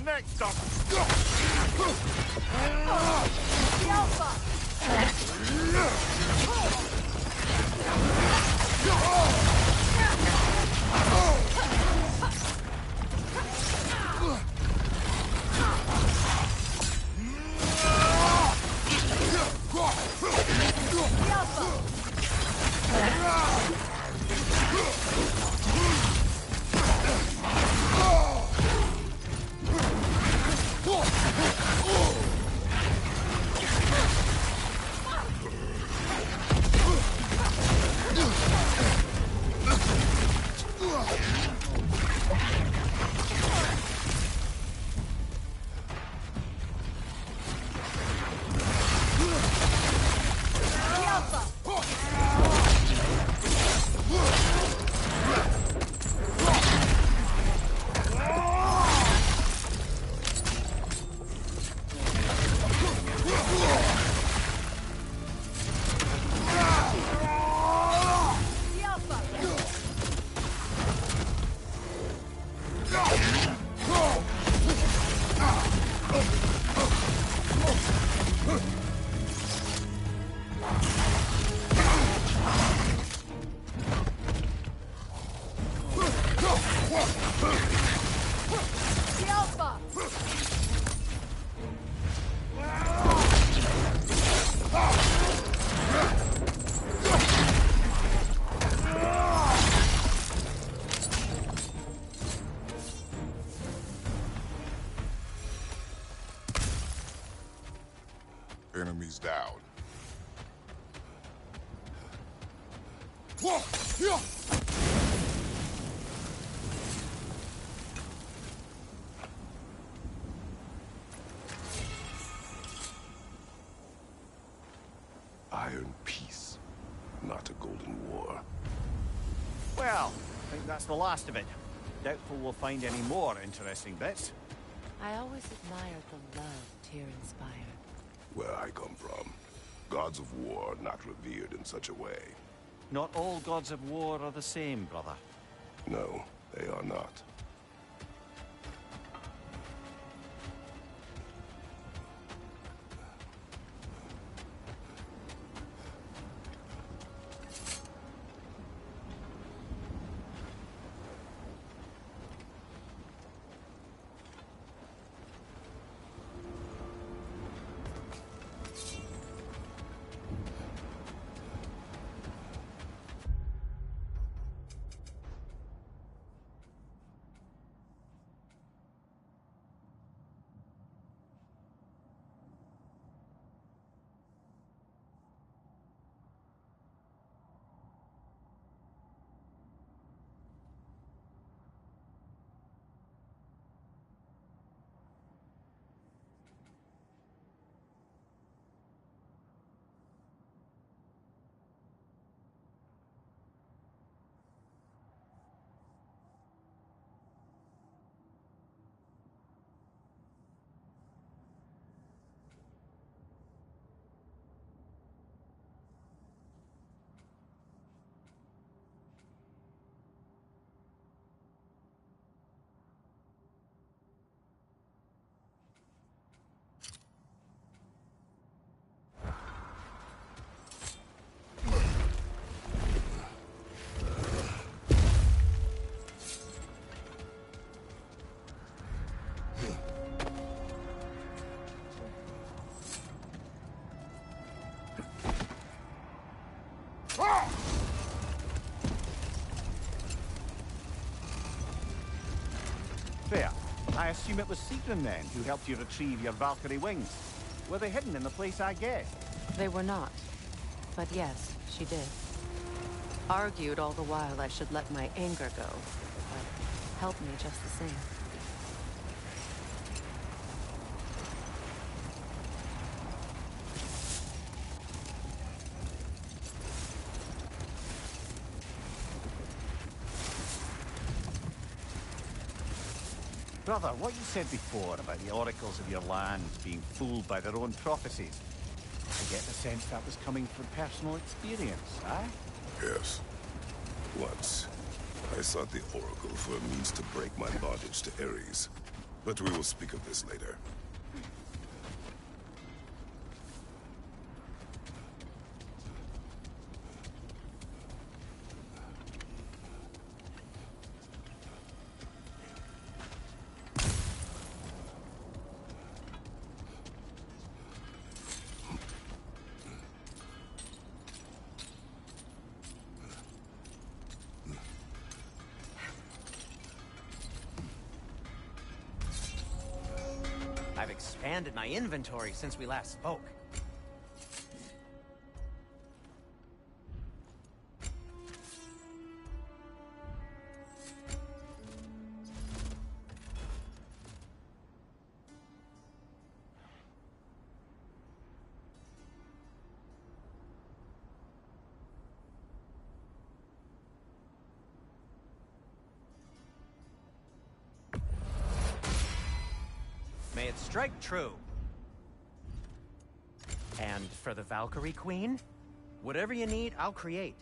my next stop. Enemies down. Iron peace, not a golden war. Well, I think that's the last of it. Doubtful we'll find any more interesting bits. I always admired the love Tyr inspired. Where I come from, gods of war are not revered in such a way. Not all gods of war are the same, brother. No, they are not. Fair. I assume it was Sigrun then who helped you retrieve your Valkyrie wings. Were they hidden in the place I guessed? They were not. But yes, she did. Argued all the while I should let my anger go, but helped me just the same. Brother, what you said before about the oracles of your land being fooled by their own prophecies, I get the sense that was coming from personal experience, eh? Yes. Once, I sought the Oracle for a means to break my bondage to Ares. But we will speak of this later. I've expanded my inventory since we last spoke. May it strike true. And for the Valkyrie Queen, whatever you need, I'll create.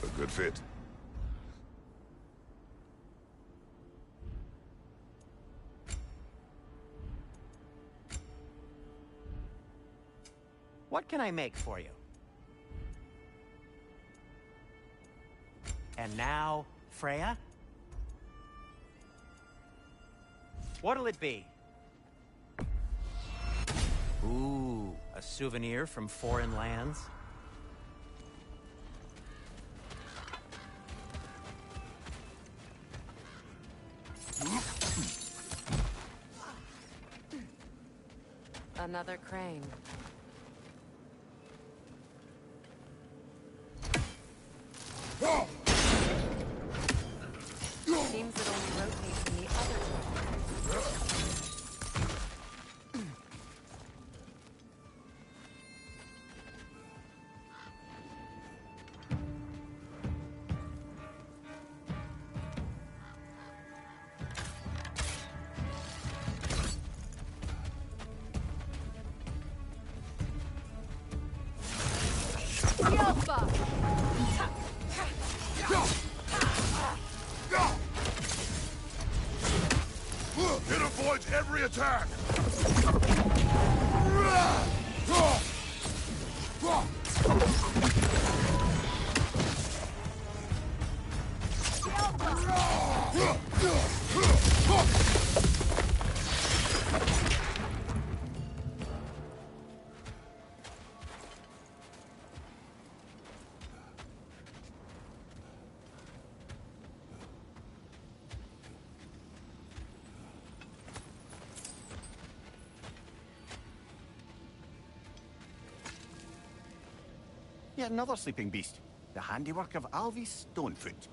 A good fit. What can I make for you? And now, Freya? What'll it be? Ooh, a souvenir from foreign lands? Another crane. Seems it only rotates in the other direction. It avoids every attack! Yet another sleeping beast. The handiwork of Alvis Stonefoot.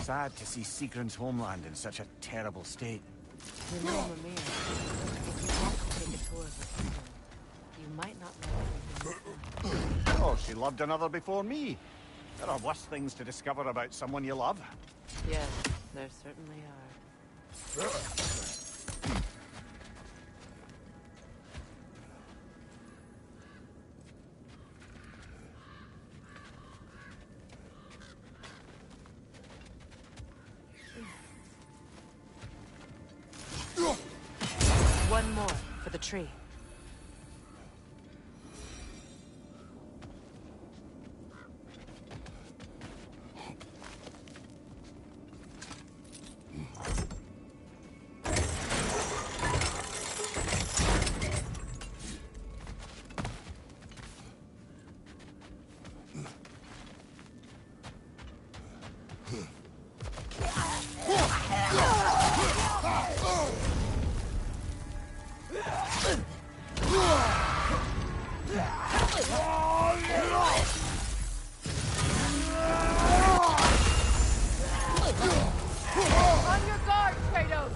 Sad to see Sigrun's homeland in such a terrible state. You know, Mimir, if you want to take a tour of the kingdom, you might not like everything. Oh, she loved another before me. There are worse things to discover about someone you love. Yes, there certainly are. One more for the tree. On your guard, Kratos!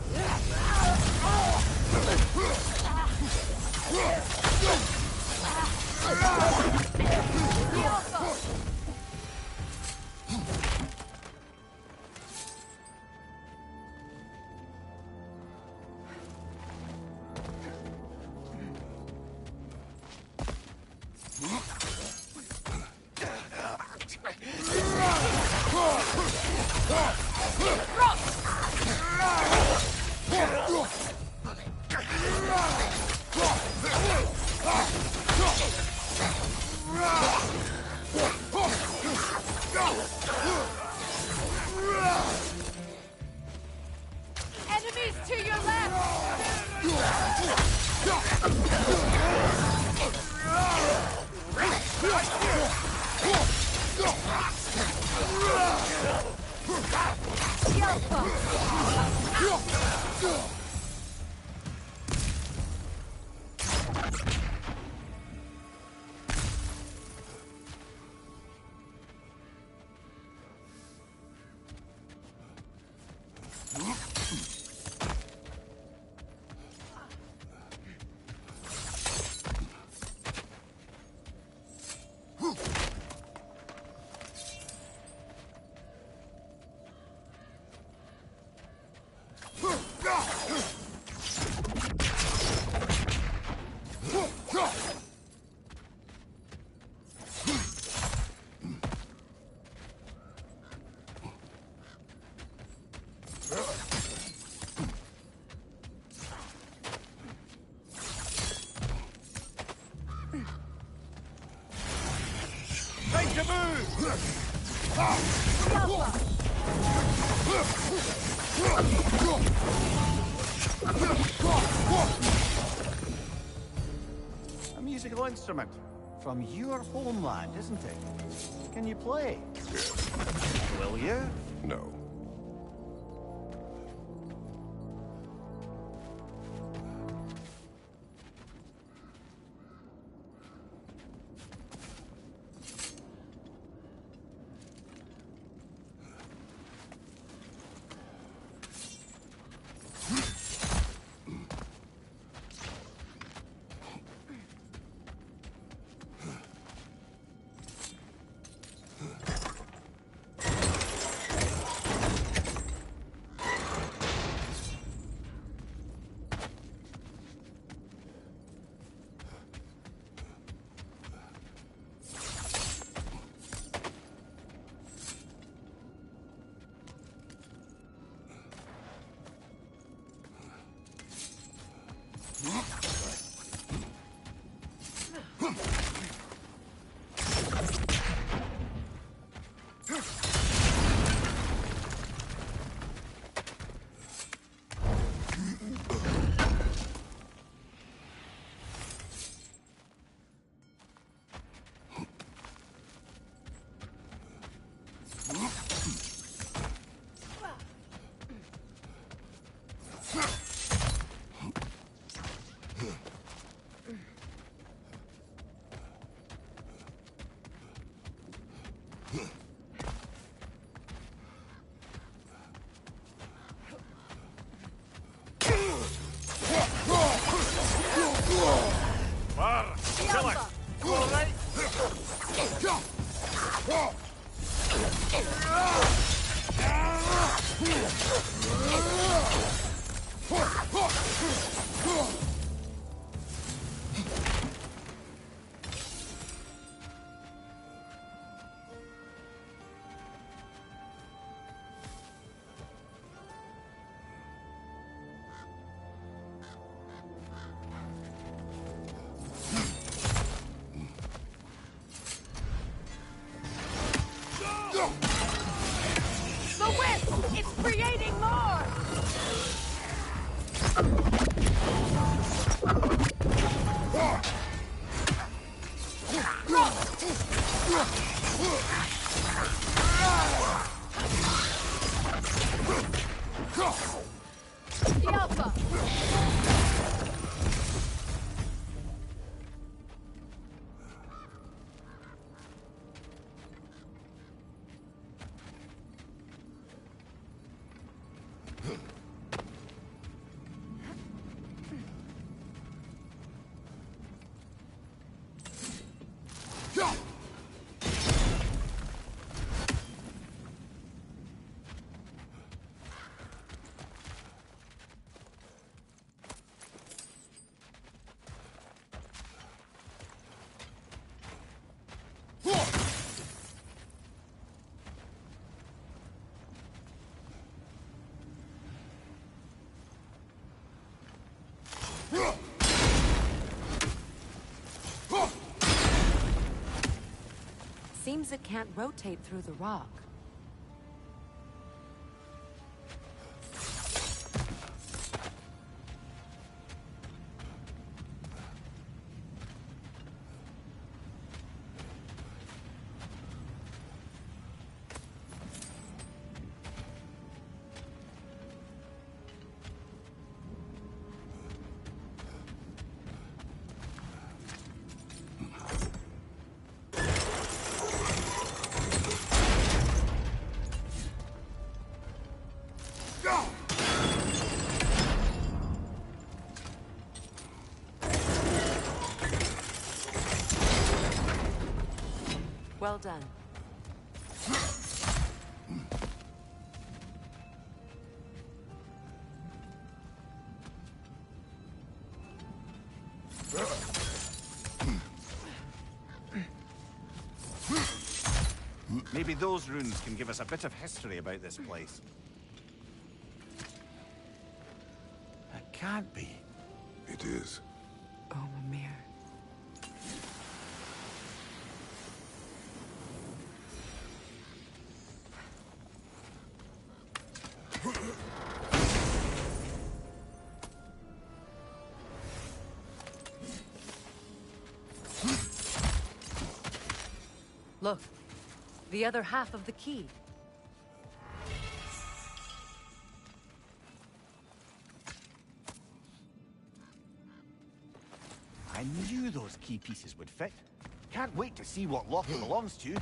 Enemies to your Time to move! A musical instrument from your homeland, isn't it? Can you play? Will you? No. The whip! It's creating more! The Alpha! Seems it can't rotate through the rock. Well done. Maybe those runes can give us a bit of history about this place. It can't be. It is. Oh, Mimir. Look, the other half of the key. I knew those key pieces would fit. Can't wait to see what lock it belongs to.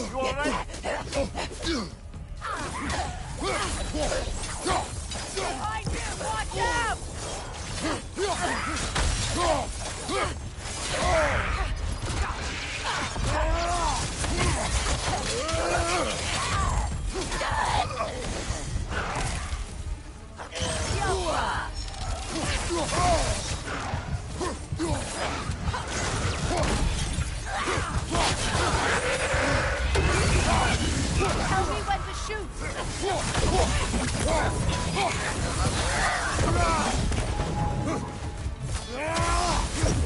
You all right? Behind you! Watch out! Tell me when to shoot!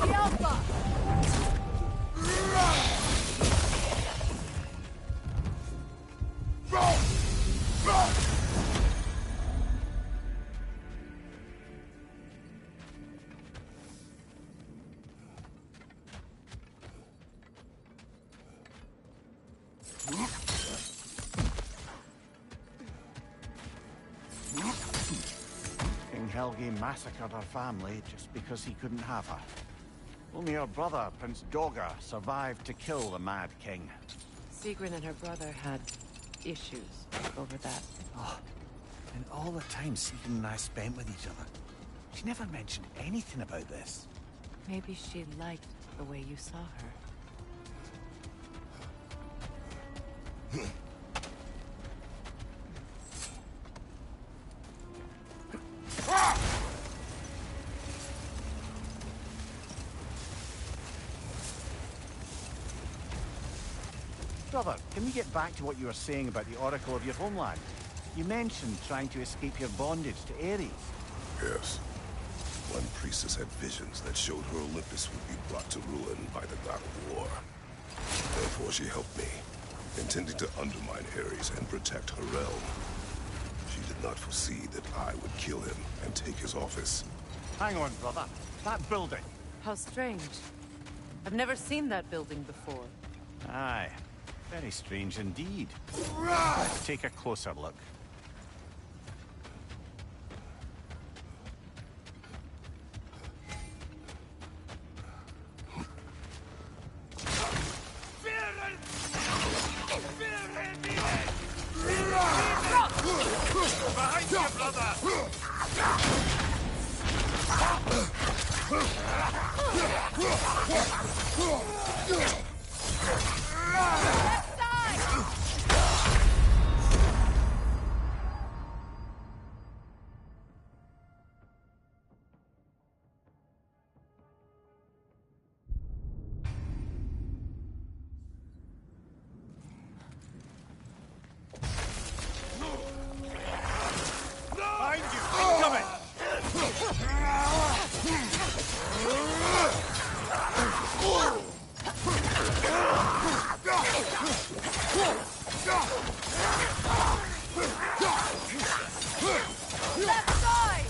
The Alpha! King Helgi massacred her family just because he couldn't have her. Only her brother, Prince Dogger, survived to kill the Mad King. Sigrun and her brother had issues over that. Oh, and all the time Sigrun and I spent with each other, she never mentioned anything about this. Maybe she liked the way you saw her. Brother, can we get back to what you were saying about the Oracle of your homeland? You mentioned trying to escape your bondage to Ares. Yes. One priestess had visions that showed her Olympus would be brought to ruin by the god of war. Therefore she helped me, intending to undermine Ares and protect her realm. She did not foresee that I would kill him and take his office. Hang on, brother. That building. How strange. I've never seen that building before. Aye. Very strange indeed. Let's take a closer look. Behind you, brother! Left side! Behind you! Incoming! Left side!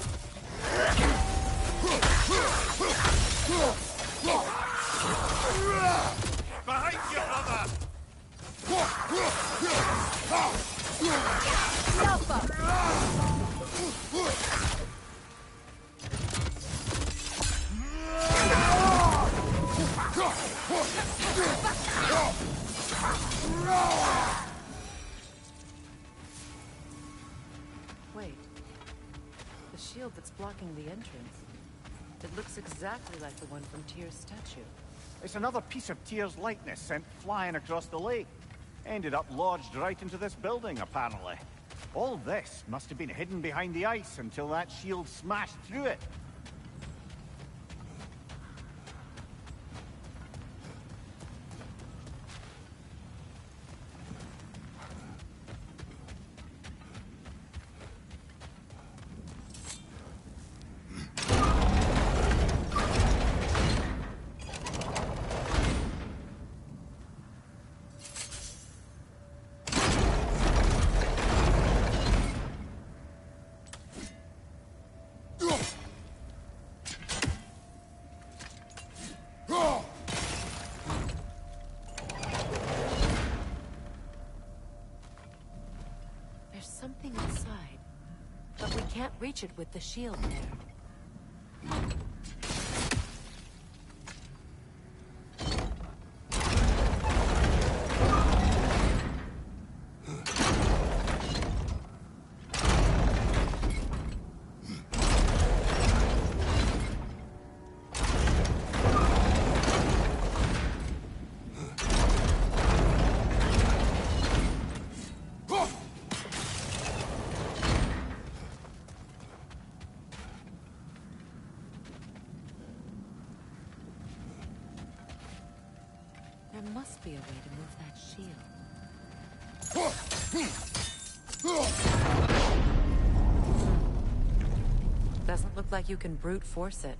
Behind you, brother! Alpha! Wait. The shield that's blocking the entrance. It looks exactly like the one from Tyr's statue. It's another piece of Tyr's likeness sent flying across the lake. Ended up lodged right into this building, apparently. All this must have been hidden behind the ice until that shield smashed through it. There's something inside, but we can't reach it with the shield there. a way to move that shield. Doesn't look like you can brute force it.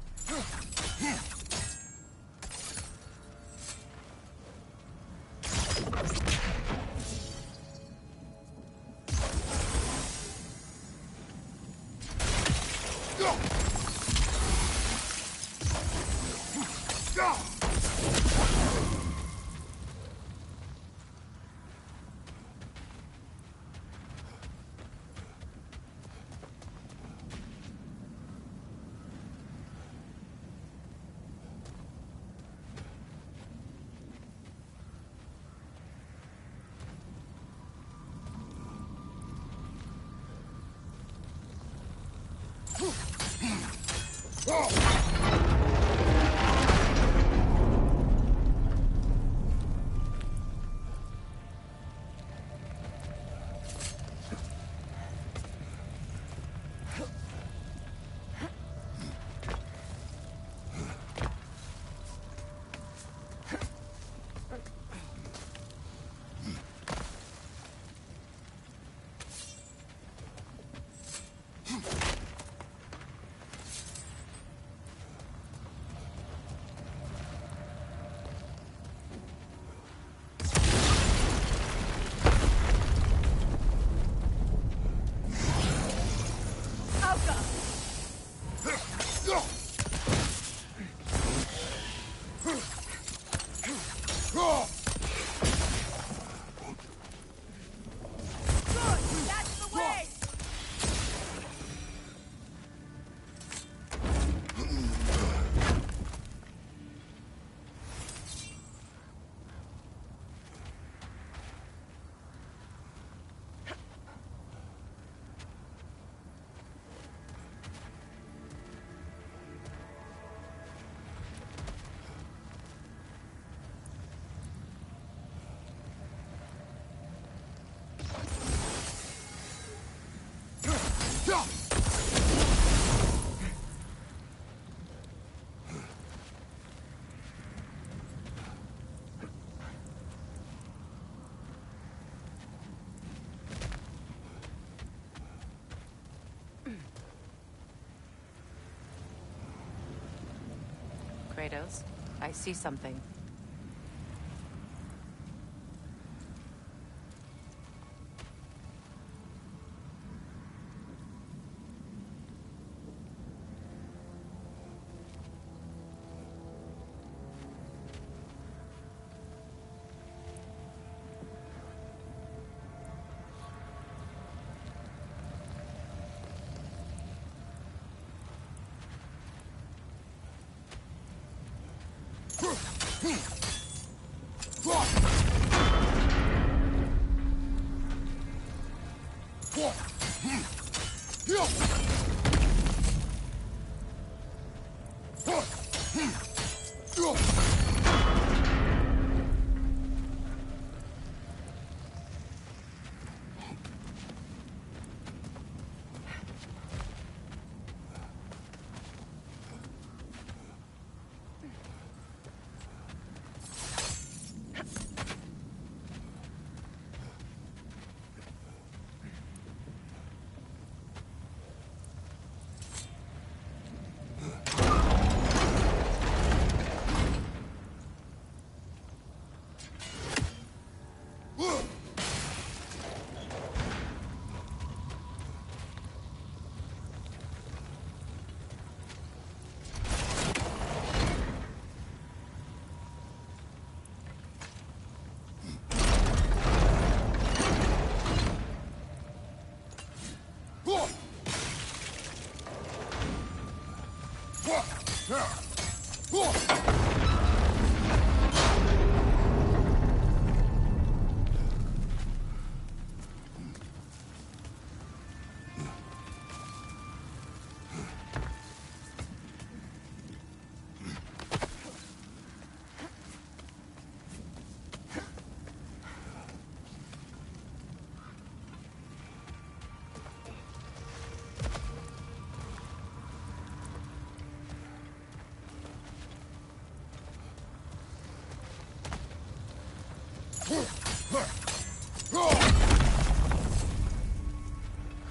Kratos, I see something.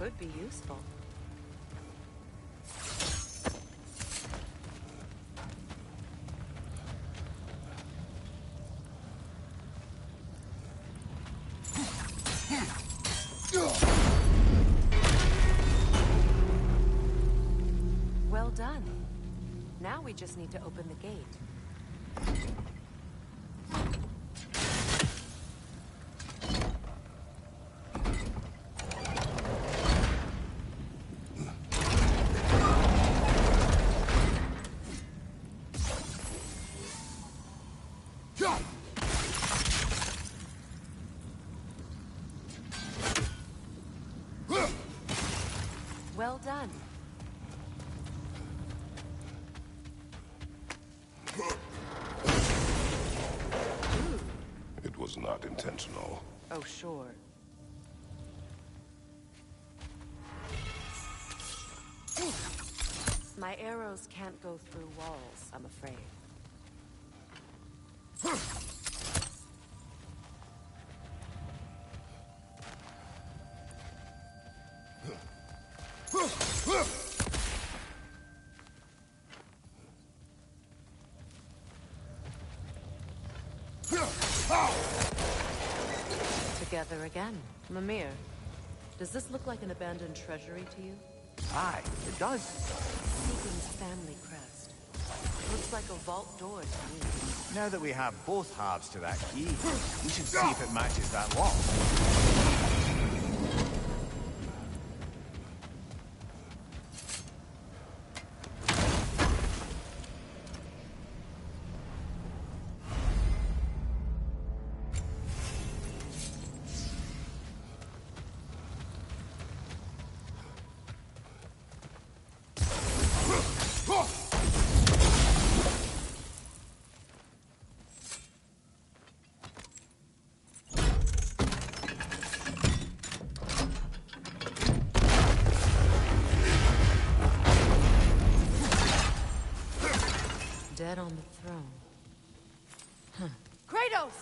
could be useful. Well done. Now we just need to open the gate. Well done. It was not intentional. Oh, sure. My arrows can't go through walls, I'm afraid. Together again. Mimir, does this look like an abandoned treasury to you? Aye, it does. Deacon's family crest. Looks like a vault door to me. Now that we have both halves to that key, we should see if it matches that lock. Dead on the throne. Huh. Kratos!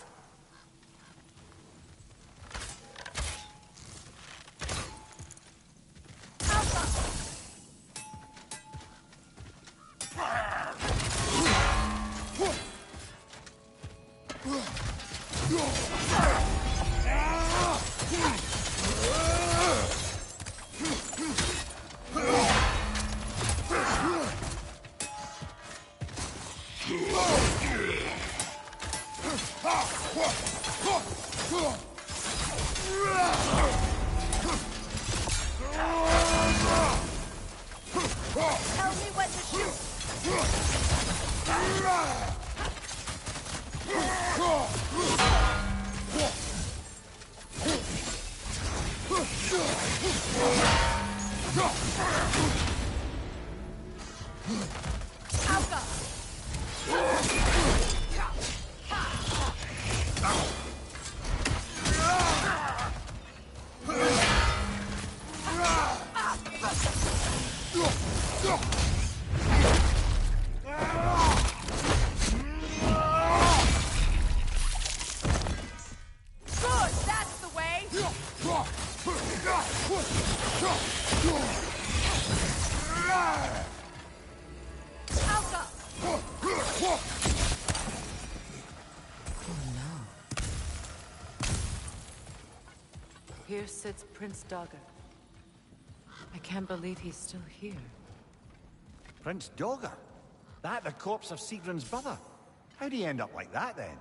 Tell me when to shoot! Good, that's the way! Here sits Prince Dagger. I can't believe he's still here. Prince Dagger? That the corpse of Sigrun's brother? How'd he end up like that, then?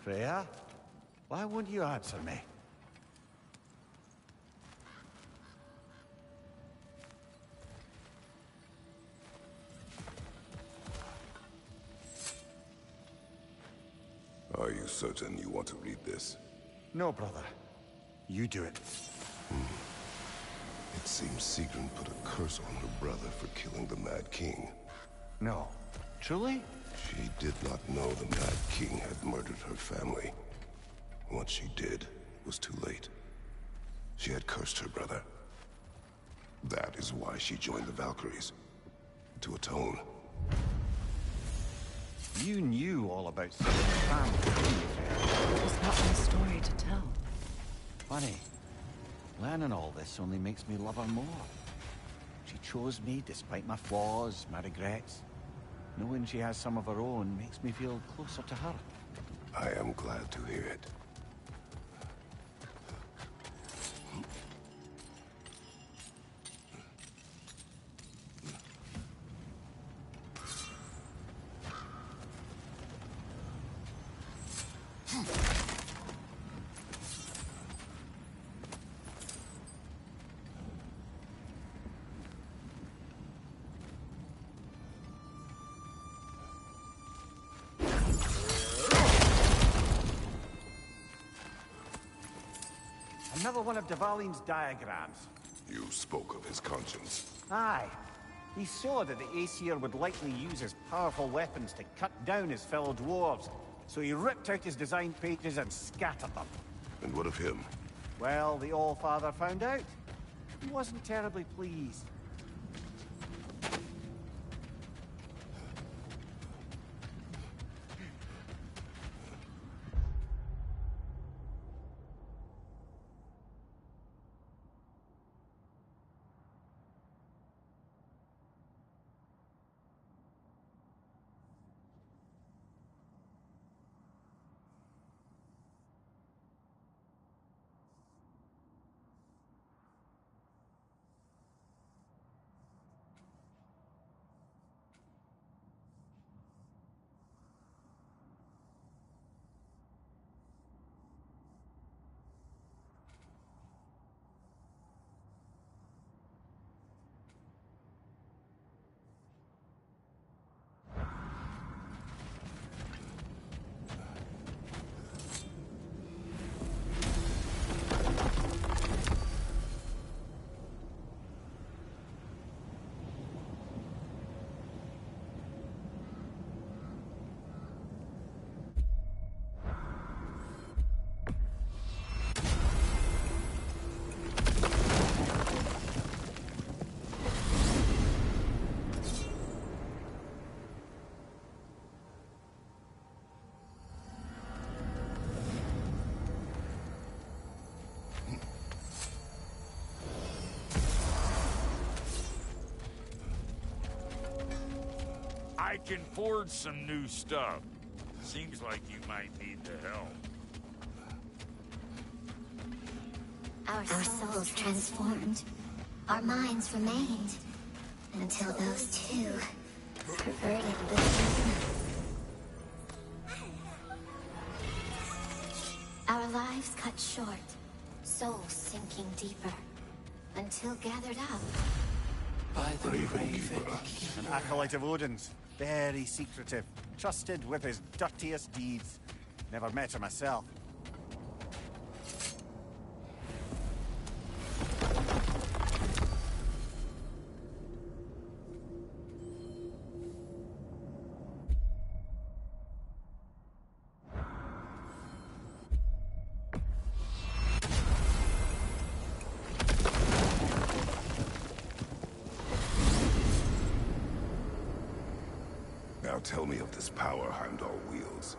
Freya? Why won't you answer me? Are you certain you want to read this? No, brother. You do it. It seems Sigrun put a curse on her brother for killing the Mad King. No. Truly? She did not know the Mad King had murdered her family. Once she did, it was too late. She had cursed her brother. That is why she joined the Valkyries. To atone. You knew all about Sigrun's family, didn't you, Freya? It was not my story to tell. Funny. Learning all this only makes me love her more. She chose me despite my flaws, my regrets. Knowing she has some of her own makes me feel closer to her. I am glad to hear it. Another one of Dvalin's diagrams. You spoke of his conscience. Aye. He saw that the Aesir would likely use his powerful weapons to cut down his fellow dwarves, so he ripped out his design pages and scattered them. And what of him? Well, the Allfather found out. He wasn't terribly pleased. I can forge some new stuff. Seems like you might need the help. Our souls transformed. Our minds remained. Until those two perverted the truth. Our lives cut short. Souls sinking deeper. Until gathered up. By the Raven. An acolyte of Odin's. Very secretive. Trusted with his dirtiest deeds. Never met her myself. Now tell me of this power Heimdall wields.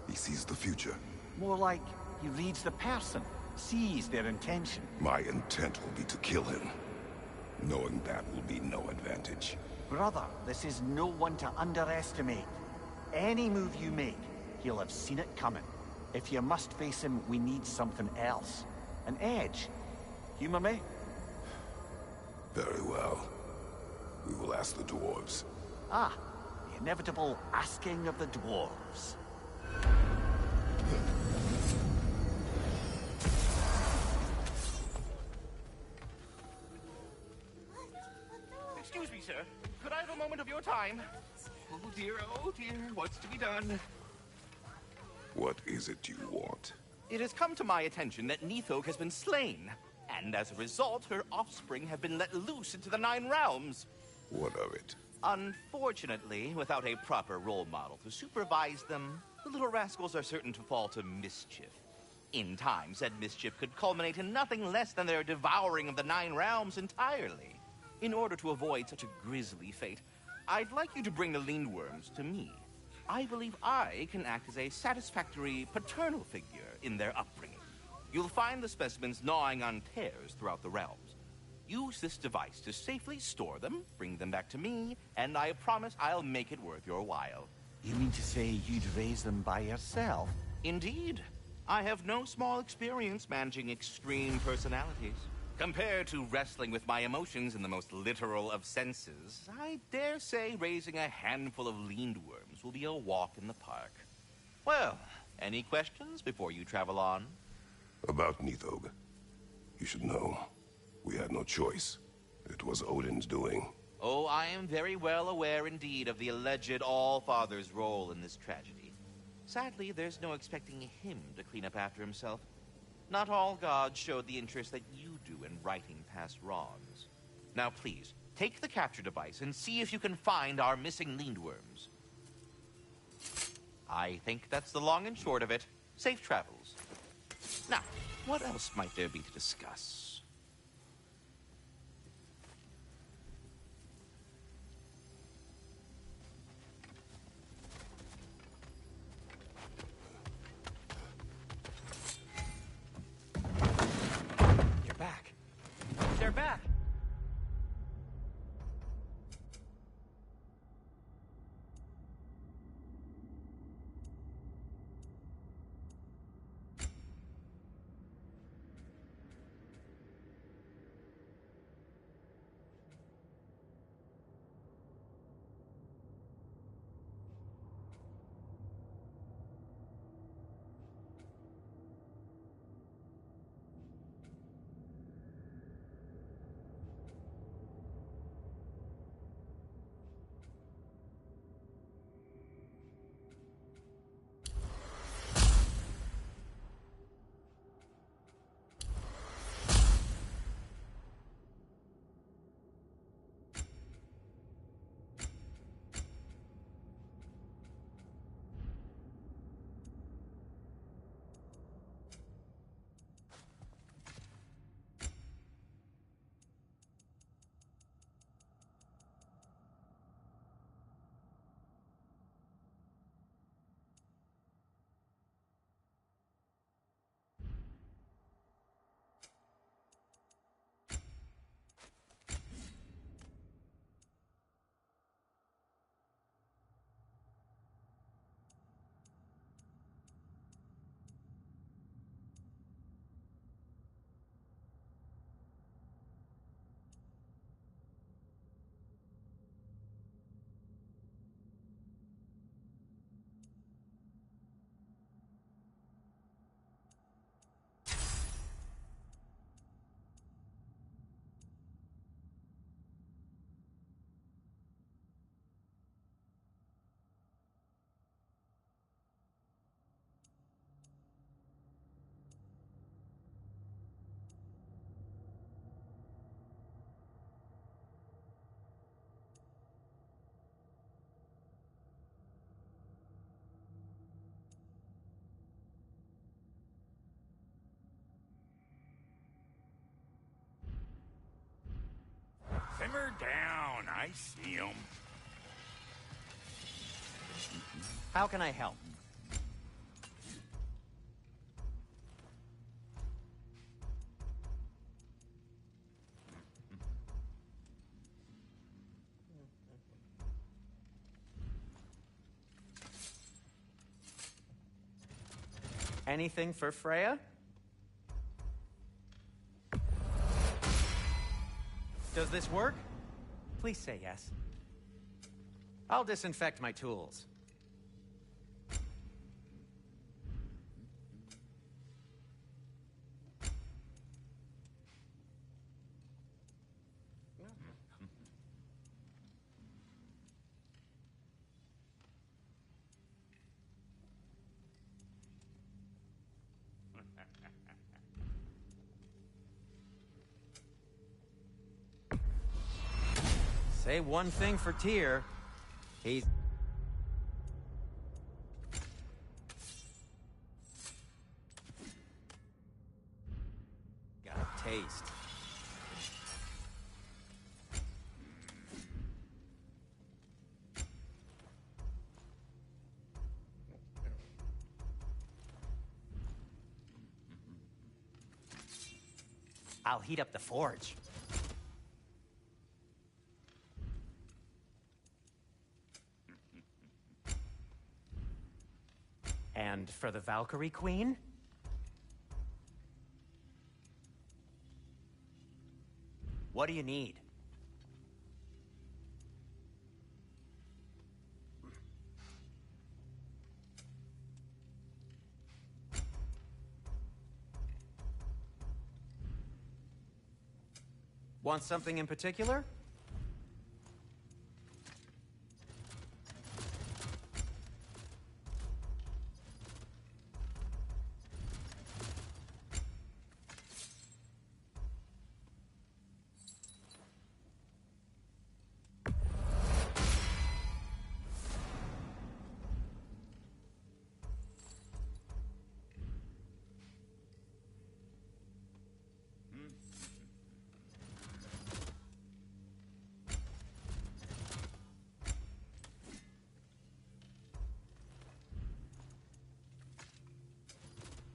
He sees the future. More like he reads the person, sees their intention. My intent will be to kill him. Knowing that will be no advantage. Brother, this is no one to underestimate. Any move you make, he'll have seen it coming. If you must face him, we need something else. An edge. Humor me? Very well. We will ask the dwarves. Ah, the inevitable asking of the dwarves. Excuse me, sir. Could I have a moment of your time? Oh dear, what's to be done? What is it you want? It has come to my attention that Nithok has been slain, and as a result, her offspring have been let loose into the Nine Realms. What of it? Unfortunately, without a proper role model to supervise them, the little rascals are certain to fall to mischief. In time, said mischief could culminate in nothing less than their devouring of the Nine Realms entirely. In order to avoid such a grisly fate, I'd like you to bring the Lindworms to me. I believe I can act as a satisfactory paternal figure in their upbringing. You'll find the specimens gnawing on tears throughout the realms. Use this device to safely store them, bring them back to me, and I promise I'll make it worth your while. You mean to say you'd raise them by yourself? Indeed. I have no small experience managing extreme personalities. Compared to wrestling with my emotions in the most literal of senses, I dare say raising a handful of lindworms will be a walk in the park. Well, any questions before you travel on? About Nithog. You should know. We had no choice. It was Odin's doing. Oh, I am very well aware indeed of the alleged All-Father's role in this tragedy. Sadly, there's no expecting him to clean up after himself. Not all gods showed the interest that you do in righting past wrongs. Now please, take the capture device and see if you can find our missing lindworms. I think that's the long and short of it. Safe travels. Now, what else might there be to discuss? You're back. They're back. Simmer down. I see him. How can I help? Anything for Freya? Does this work? Please say yes. I'll disinfect my tools. Say one thing for Tyr. He's... got a taste. I'll heat up the forge. And for the Valkyrie Queen? What do you need? Want something in particular?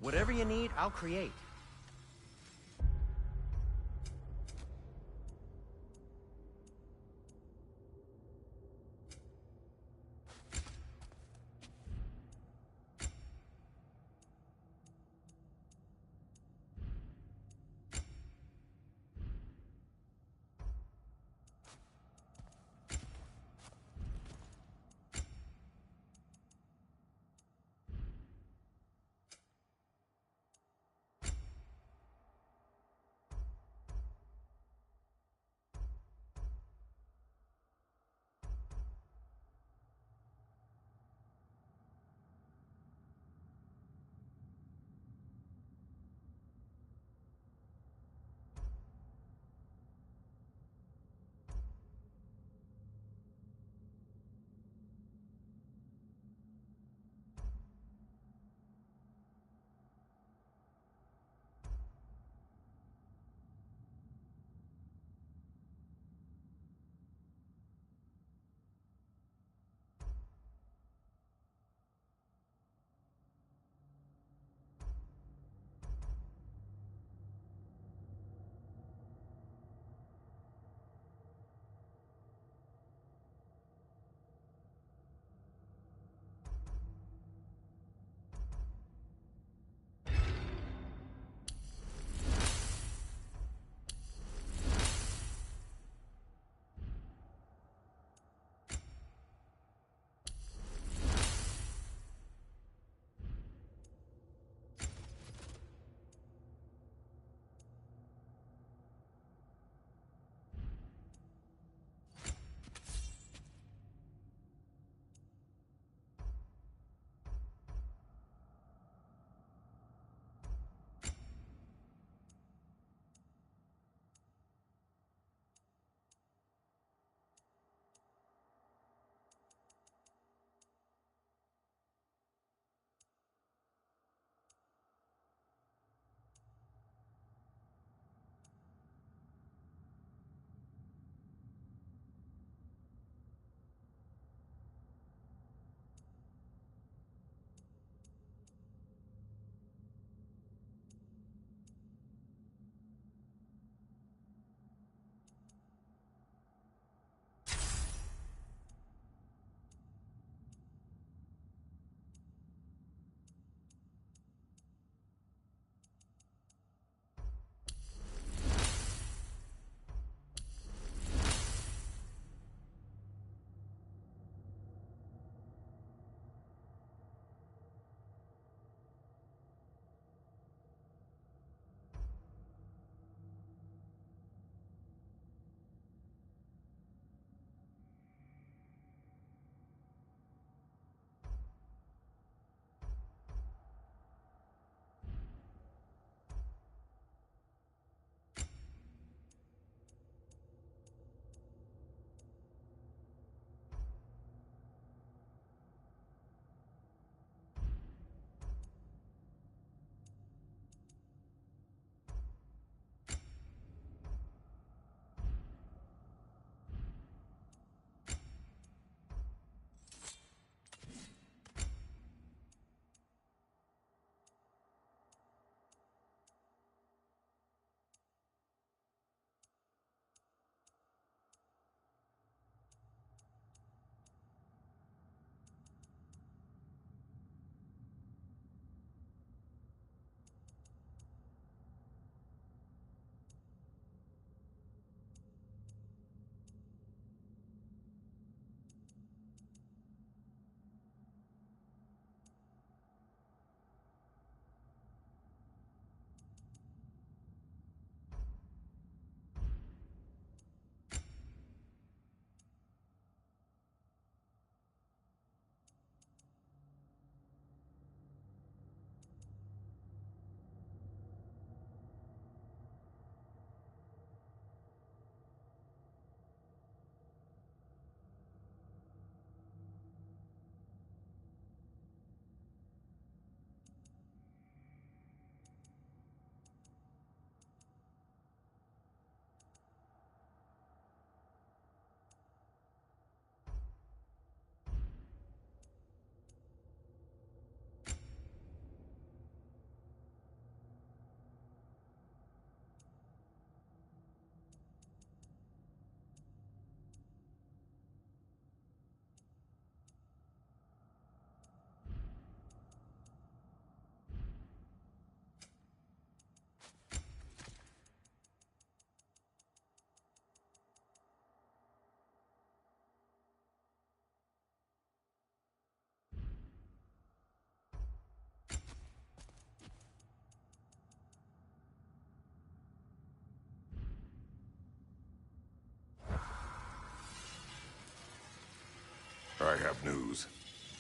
Whatever you need, I'll create.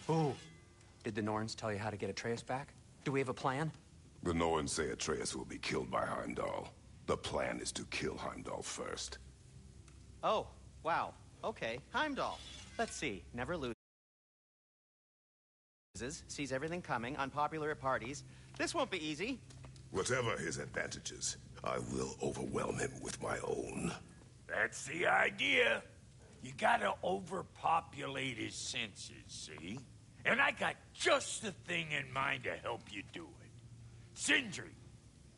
Ooh. Did the Norns tell you how to get Atreus back? Do we have a plan? The Norns say Atreus will be killed by Heimdall. The plan is to kill Heimdall first. Oh, wow. Okay, Heimdall. Let's see. Never loses. Sees everything coming, unpopular at parties. This won't be easy. Whatever his advantages, I will overwhelm him with my own. That's the idea. You gotta overpopulate his senses, see? And I got just the thing in mind to help you do it. Sindri,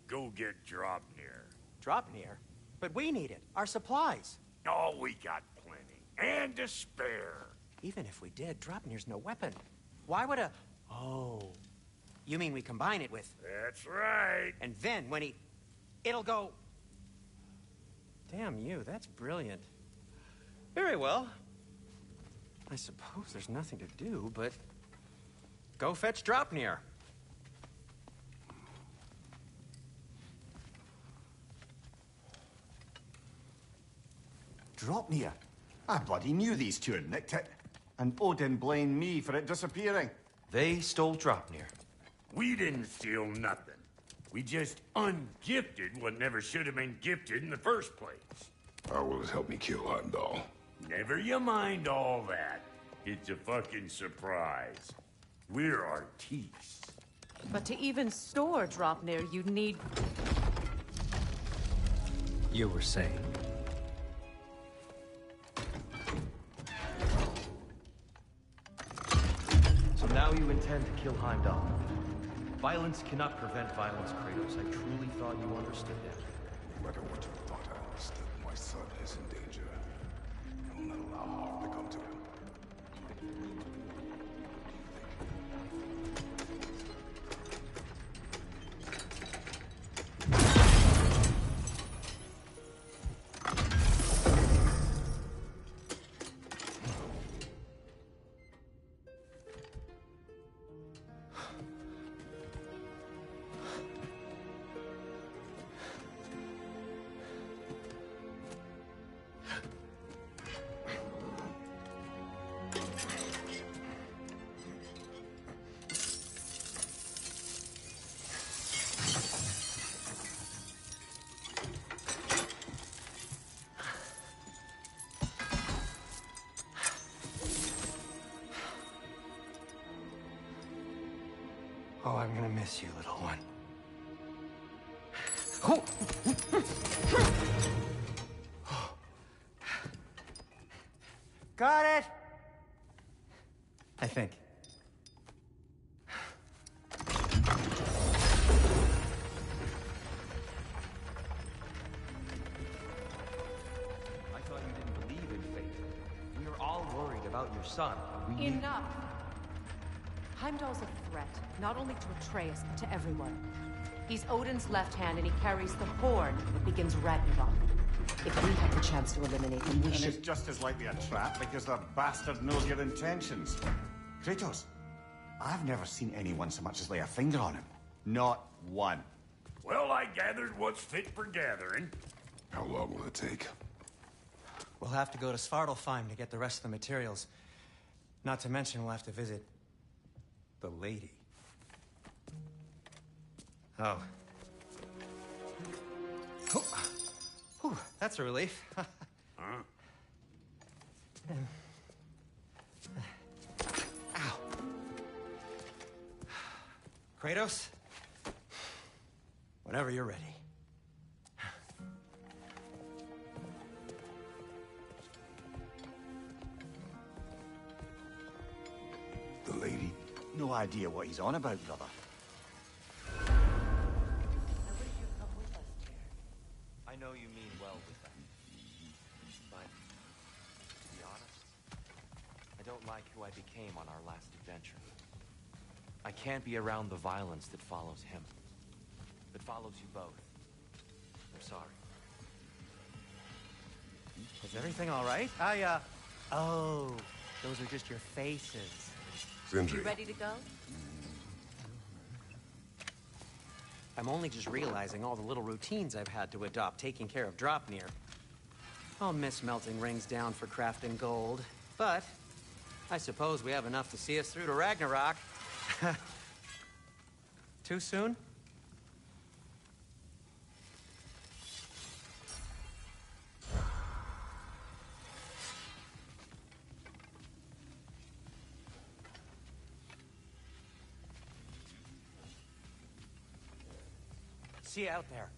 go get Draupnir. Draupnir? But we need it. Our supplies. Oh, we got plenty. And to spare. Even if we did, Draupnir's no weapon. Why would a... Oh. You mean we combine it with... That's right. And then when he... It'll go... Damn you, that's brilliant. Very well. I suppose there's nothing to do, but... Go fetch Draupnir. Draupnir? I bloody knew these two had nicked it. And Odin blamed me for it disappearing. They stole Draupnir. We didn't steal nothing. We just ungifted what never should have been gifted in the first place. How will it help me kill Heimdall? Never you mind all that. It's a fucking surprise. We're artistes. But to even store Draupnir, you'd need... You were saying... So now you intend to kill Heimdall. Violence cannot prevent violence, Kratos. I truly thought you understood that. No matter what you thought I understood, my son is in danger. I will not allow harm to come to him. Oh, I'm gonna miss you, little one. Got it! I think. I thought you didn't believe in fate. We are all worried about your son. We need... Enough! Heimdall's a threat, not only to Atreus, but to everyone. He's Odin's left hand, and he carries the horn that begins Ragnarok. If we have the chance to eliminate him, we should... And it's just as likely a trap because the bastard knows your intentions. Kratos, I've never seen anyone so much as lay a finger on him. Not one. Well, I gathered what's fit for gathering. How long will it take? We'll have to go to Svartalfheim to get the rest of the materials. Not to mention we'll have to visit... the lady. Oh. Oh. Whew, that's a relief. Huh? Ow. Kratos? Whenever you're ready. The lady? No idea what he's on about, brother. I know you mean well with them. But, to be honest, I don't like who I became on our last adventure. I can't be around the violence that follows him. That follows you both. I'm sorry. Is everything all right? Oh, those are just your faces. Sindri. You ready to go? I'm only just realizing all the little routines I've had to adopt taking care of Draupnir. I'll miss melting rings down for crafting gold, but I suppose we have enough to see us through to Ragnarok. Too soon? See you out there.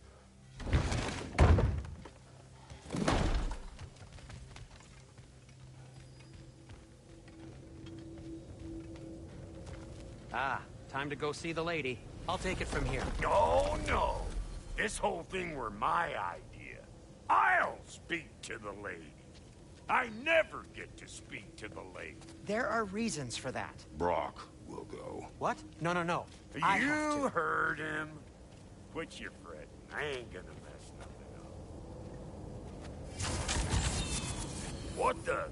Ah, time to go see the lady. I'll take it from here. No, no. This whole thing were my idea. I'll speak to the lady. I never get to speak to the lady. There are reasons for that. Brock will go. What? No. You heard him. Quit your fretting. I ain't gonna mess nothing up. What the?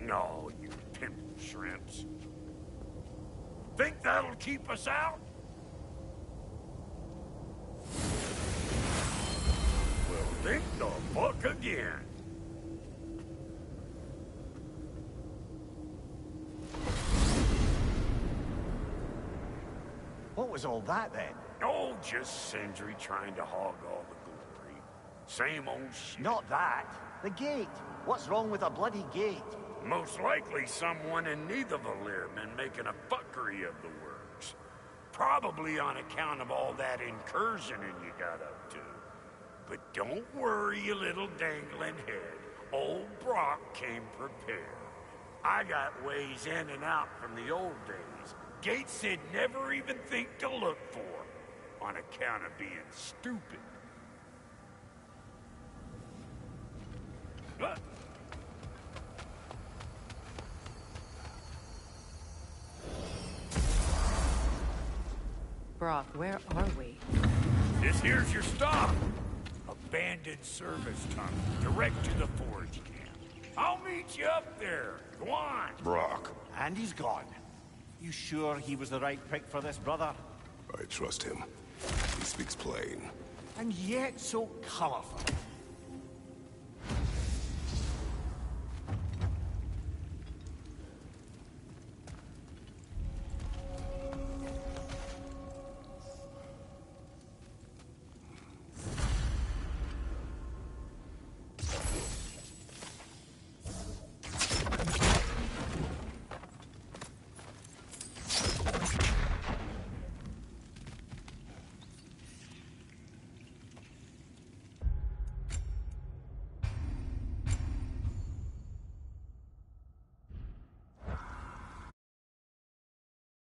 No, you pimp shrimps. Think that'll keep us out? Well, think the fuck again. What was all that, then? Oh, just Sindri trying to hog all the glory. Same old shit. Not that. The gate. What's wrong with a bloody gate? Most likely someone in Nidavellir been making a fuckery of the works. Probably on account of all that incursioning you got up to. But don't worry, you little dangling head. Old Brock came prepared. I got ways in and out from the old days. Gates they'd never even think to look for, on account of being stupid. What? Brock, where are we? This here's your stop. Abandoned service tunnel, direct to the forge camp. I'll meet you up there. Go on. Brock. And he's gone. You sure he was the right pick for this, brother? I trust him. He speaks plain. And yet so colorful.